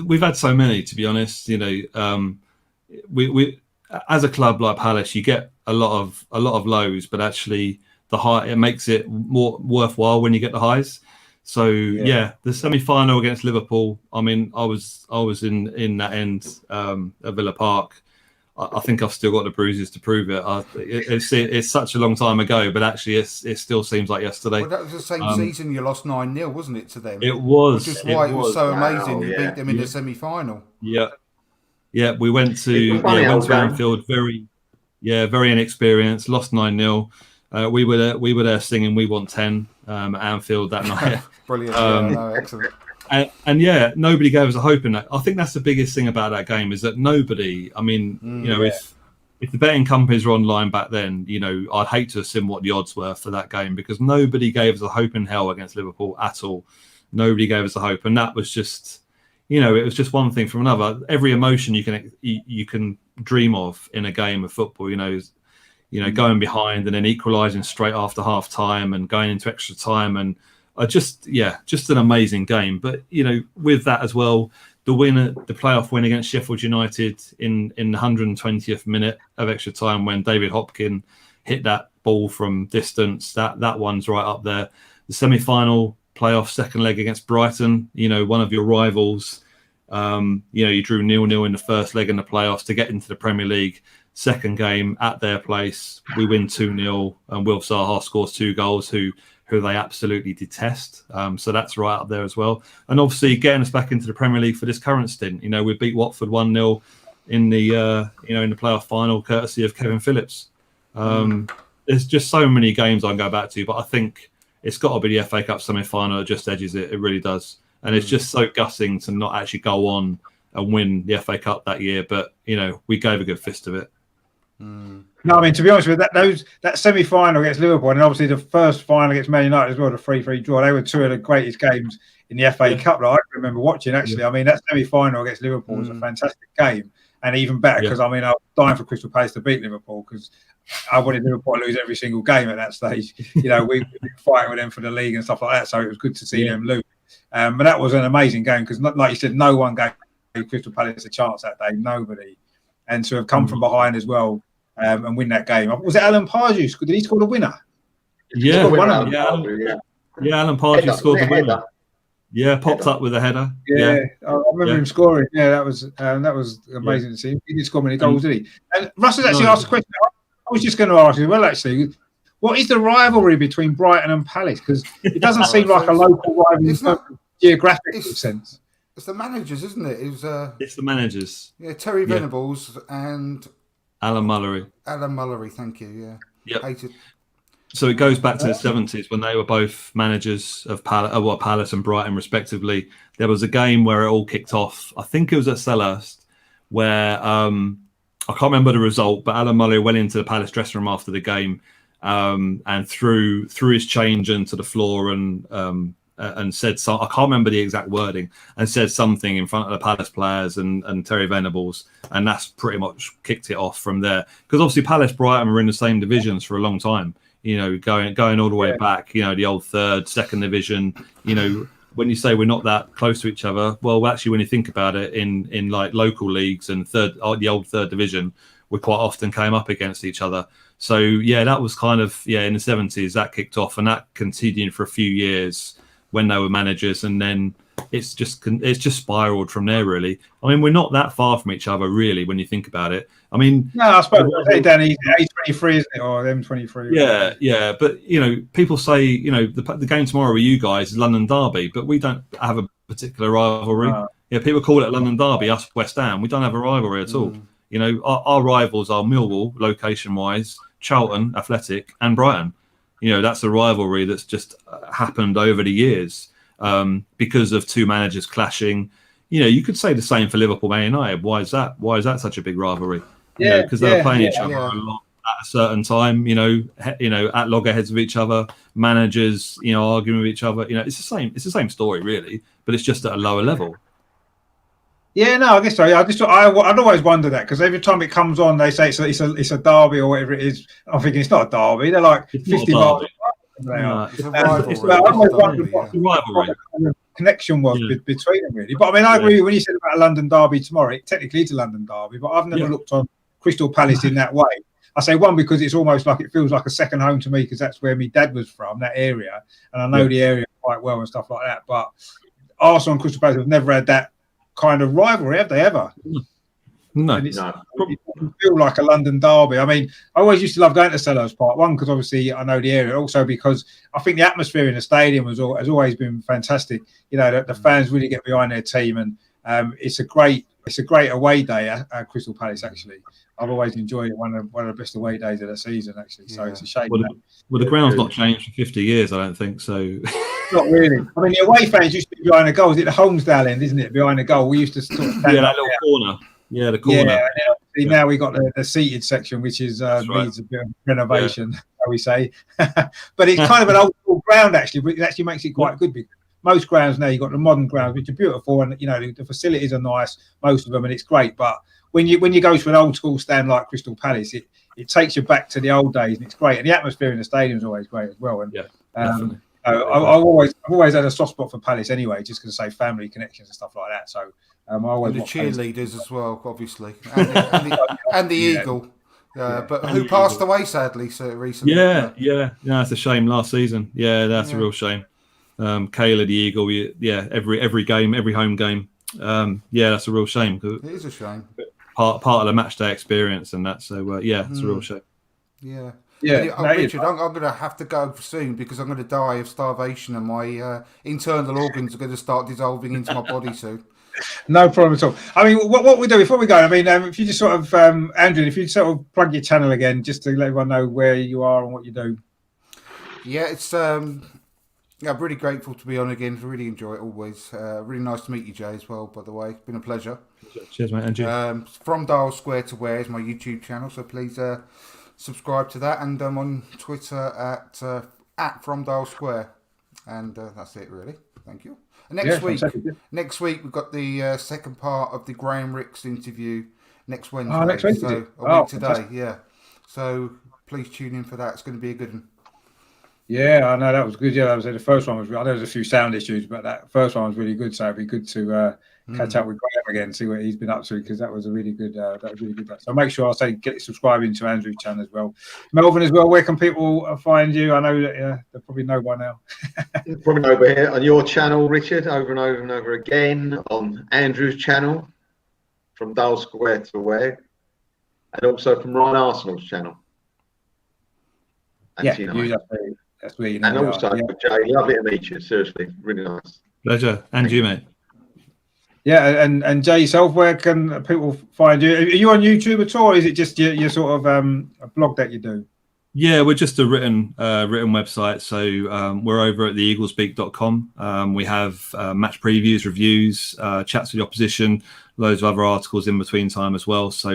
we've had so many, to be honest. You know, we as a club like Palace, you get a lot of lows, but actually it makes it more worthwhile when you get the highs. So yeah, the semi-final against Liverpool. I mean, I was in that end at Villa Park. I think I've still got the bruises to prove it. It's such a long time ago, but actually, it still seems like yesterday. Well, that was the same season you lost 9-0, wasn't it, to them? It was. Which is why it was so amazing. You yeah. beat them in the semi-final. Yeah, we went to Anfield, very inexperienced, lost 9-0. We were there singing "We Want 10" at Anfield that night. Brilliant. Excellent. And yeah, nobody gave us a hope in that. I think that's the biggest thing about that game is that nobody. I mean, you know, if the betting companies were online back then, you know, I'd hate to assume what the odds were for that game because nobody gave us a hope in hell against Liverpool at all. Nobody gave us a hope, and that was just, you know, it was just one thing from another. Every emotion you can dream of in a game of football, you know, going behind and then equalising straight after half time and going into extra time and just an amazing game. But you know, with that as well, the playoff win against Sheffield United in the 120th minute of extra time when David Hopkin hit that ball from distance, that one's right up there. The semi-final playoff second leg against Brighton, you know, one of your rivals. You know, you drew 0-0 in the first leg in the playoffs to get into the Premier League. Second game at their place, we win 2-0, and Wilf Zaha scores 2 goals, who they absolutely detest. So that's right up there as well. And obviously getting us back into the Premier League for this current stint. You know, we beat Watford 1-0 in the in the playoff final, courtesy of Kevin Phillips. There's just so many games I can go back to, but I think it's got to be the FA Cup semi-final that just edges it. It really does. And it's just so gutting to not actually go on and win the FA Cup that year. But, you know, we gave a good fist of it. No, I mean, to be honest with you, that semi-final against Liverpool and obviously the first final against Man United as well, the 3-3 draw, they were two of the greatest games in the FA Cup that I remember watching, actually. I mean, that semi-final against Liverpool was a fantastic game, and even better because, I mean, I was dying for Crystal Palace to beat Liverpool because I wanted Liverpool to lose every single game at that stage. You know, we've been fighting with them for the league and stuff like that, so it was good to see them lose. But that was an amazing game because, like you said, no one gave Crystal Palace a chance that day, nobody. And to have come from behind as well and win that game. Was it Alan Pardew? Did he score the winner? Yeah, Alan Pardew scored the winner. Header. Yeah, popped up with a header. Yeah. I remember him scoring. Yeah, that was amazing to see. He didn't score many goals, did he? And Russell's actually asked a question. I was just going to ask as well, actually. What is the rivalry between Brighton and Palace? Because it doesn't seem like a local rivalry in a geographic sense. It's the managers, isn't it? It's the managers. Yeah, Terry Venables and Alan Mullery. Thank you. Yeah. Hated. So it goes back to the 70s when they were both managers of Palace and Brighton, respectively. There was a game where it all kicked off. I think it was at Selhurst, where I can't remember the result, but Alan Mullery went into the Palace dressing room after the game and threw his change into the floor and said I can't remember the exact wording, and said something in front of the Palace players and Terry Venables, and that's pretty much kicked it off from there. Because obviously Palace Brighton were in the same divisions for a long time, you know, going all the way back, you know, the old second division. You know, when you say we're not that close to each other, well, actually, when you think about it, in like local leagues and the old third division, we quite often came up against each other. So yeah, that was kind of in the 70s that kicked off, and that continued for a few years when they were managers, and then it's just spiraled from there, really. I mean, we're not that far from each other, really, when you think about it. I mean, no, I suppose Danny A23, isn't it, or M23? Yeah. But you know, people say, you know, the game tomorrow with you guys is London Derby, but we don't have a particular rivalry. Yeah, people call it London Derby, us West Ham. We don't have a rivalry at all. You know, our rivals are Millwall, location-wise, Charlton, Athletic, and Brighton. You know, that's a rivalry that's just happened over the years because of two managers clashing. you could say the same for Liverpool, Man United. Why is that? Why is that such a big rivalry? Yeah, Because they were playing each other yeah. a lot at a certain time. At loggerheads with each other, managers, arguing with each other. It's the same. It's the same story, really, but it's just at a lower level. Yeah, no, I guess so. Yeah, I'd always wonder that because every time it comes on, they say it's a derby or whatever it is. I'm thinking it's not a derby. They're like It's not a 50 miles derby. apart. They are. It's a It's rivalry. I always It's wondered a what derby, what rivalry. the kind of connection was Yeah. between them, really. But I mean, I agree when you said about a London derby tomorrow. It technically is a London derby, but I've never looked on Crystal Palace in that way. I say one because it's almost like it feels like a second home to me because that's where my dad was from, that area, and I know the area quite well and stuff like that. But Arsenal and Crystal Palace have never had that kind of rivalry, have they ever? No. And it's, No. it doesn't feel like a London derby. I mean, I always used to love going to Selhurst Park. One, because obviously I know the area. Also, because I think the atmosphere in the stadium has always been fantastic. The fans really get behind their team, and it's a great away day at Crystal Palace. Actually, I've always enjoyed it. One of the best away days of the season. Actually, so it's a shame. Well, the ground's not changed for 50 years, I don't think so. Not really. I mean, the away fans used to be behind the goal. Is it the Holmesdale end, isn't it? Behind the goal, we used to sort of stand that up little there. corner. Yeah, the corner. Yeah, and then obviously now we got the seated section, which is That's right. needs a bit of renovation, shall we say? But it's kind of an old school ground actually, but it actually makes it quite good because most grounds now you've got the modern grounds, which are beautiful, and the facilities are nice, most of them, and it's great. But when you go to an old school stand like Crystal Palace, it takes you back to the old days, and it's great. And the atmosphere in the stadium is always great as well. And Definitely. I've always had a soft spot for Palace anyway, just because say family connections and stuff like that. So I always And the watch Palace. cheerleaders as well, obviously, and the eagle, but who passed away sadly so recently. Yeah, that's a shame. Last season, that's a real shame. Kayla the Eagle, every game, every home game, that's a real shame. It is a shame. Part of the match day experience and that. So it's a real shame. Yeah. Yeah, Richard, I'm going to have to go soon because I'm going to die of starvation and my internal organs are going to start dissolving into my body soon. No problem at all. I mean, what we do before we go, I mean, if you just sort of, Andrew, if you sort of plug your channel again, just to let everyone know where you are and what you do. Yeah, it's I'm really grateful to be on again. Really enjoy it always. Really nice to meet you, Jay, as well. By the way, it's been a pleasure. Cheers, mate. Andrew. From Dial Square to Where is my YouTube channel, so please subscribe to that, and I'm on Twitter at From Dial Square, and that's it really. Thank you. And next week we've got the second part of the Graham Ricks interview next Wednesday. Oh, next week, so a week today. Fantastic. Yeah. So please tune in for that. It's going to be a good one. Yeah, I know that was good. Yeah, that was the first one. I know there's a few sound issues, but that first one was really good. So it'd be good to catch up with Graham again, see what he's been up to, because that was a really good. So make sure get subscribing to Andrew's channel as well. Melvin as well. Where can people find you? I know that they probably know by now. Probably over here on your channel, Richard, over and over and over again on Andrew's channel, From Dial Square to Where, and also from Ryan Arsenal's channel. And that's where you know. And also, Jay, lovely to meet you. Seriously, really nice. Pleasure. And you, mate. Yeah, and Jay yourself, where can people find you? Are you on YouTube at all, or is it just your sort of a blog that you do? Yeah, we're just a written website. So we're over at theeaglespeak.com. We have match previews, reviews, chats with the opposition, loads of other articles in between time as well. So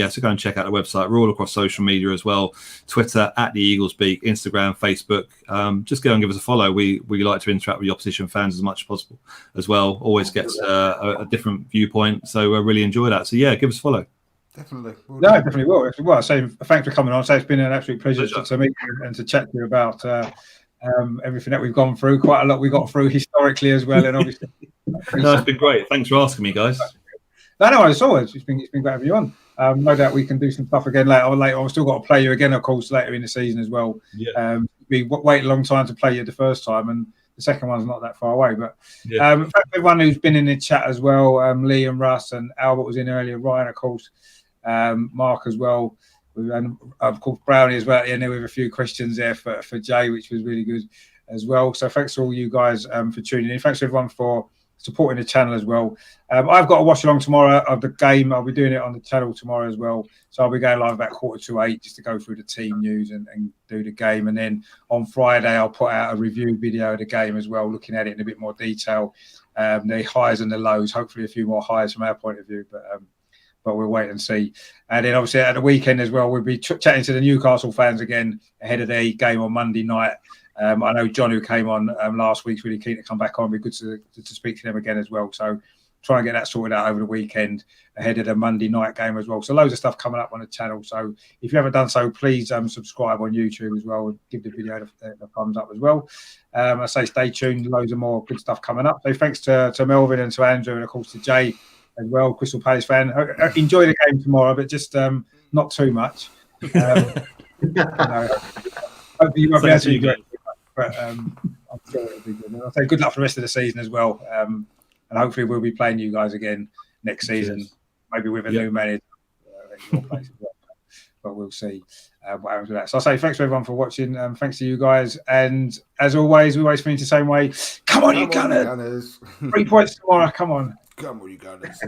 so go and check out the website. We're all across social media as well. Twitter at the Eaglespeak, Instagram, Facebook. Just go and give us a follow. We like to interact with the opposition fans as much as possible as well. Always gets a different viewpoint. So I really enjoy that. So give us a follow. Definitely. Definitely will. Well, so thanks for coming on. So it's been an absolute pleasure to meet you and to chat to you about everything that we've gone through. Quite a lot we got through historically as well, and obviously. No, it's been great. Thanks for asking me, guys. No, it's always it's been great having you on. No doubt we can do some stuff again later on. I've still got to play you again, of course, later in the season as well. Yeah. We wait a long time to play you the first time, and the second one's not that far away. But everyone who's been in the chat as well, Lee and Russ and Albert was in earlier, Ryan, of course. Mark as well, and of course Brownie as well at the end there with a few questions there for Jay, which was really good as well. So thanks to all you guys for tuning in. Thanks to everyone for supporting the channel as well. I've got a watch along tomorrow of the game. I'll be doing it on the channel tomorrow as well. So I'll be going live about 7:45 just to go through the team news and do the game. And then on Friday, I'll put out a review video of the game as well, looking at it in a bit more detail. The highs and the lows, hopefully a few more highs from our point of view, but we'll wait and see. And then obviously at the weekend as well, we'll be chatting to the Newcastle fans again ahead of their game on Monday night. I know John, who came on last week, is really keen to come back on. It'd be good to speak to them again as well. So try and get that sorted out over the weekend ahead of the Monday night game as well. So loads of stuff coming up on the channel. So if you haven't done so, please subscribe on YouTube as well and give the video the thumbs up as well. I say stay tuned. Loads of more good stuff coming up. So thanks to Melvin and to Andrew and of course to Jay as well, Crystal Palace fan. Enjoy the game tomorrow, but just not too much. Hopefully you won't be able to do it. But I'm sure it'll be good. And I'll say good luck for the rest of the season as well. And hopefully we'll be playing you guys again next season, maybe with a new manager at your place as well. But we'll see what happens with that. So I'll say thanks to everyone for watching. Thanks to you guys. And as always, we always finish the same way. Come on, you Gunners. 3 points tomorrow. Come on. Come on, you Gunners.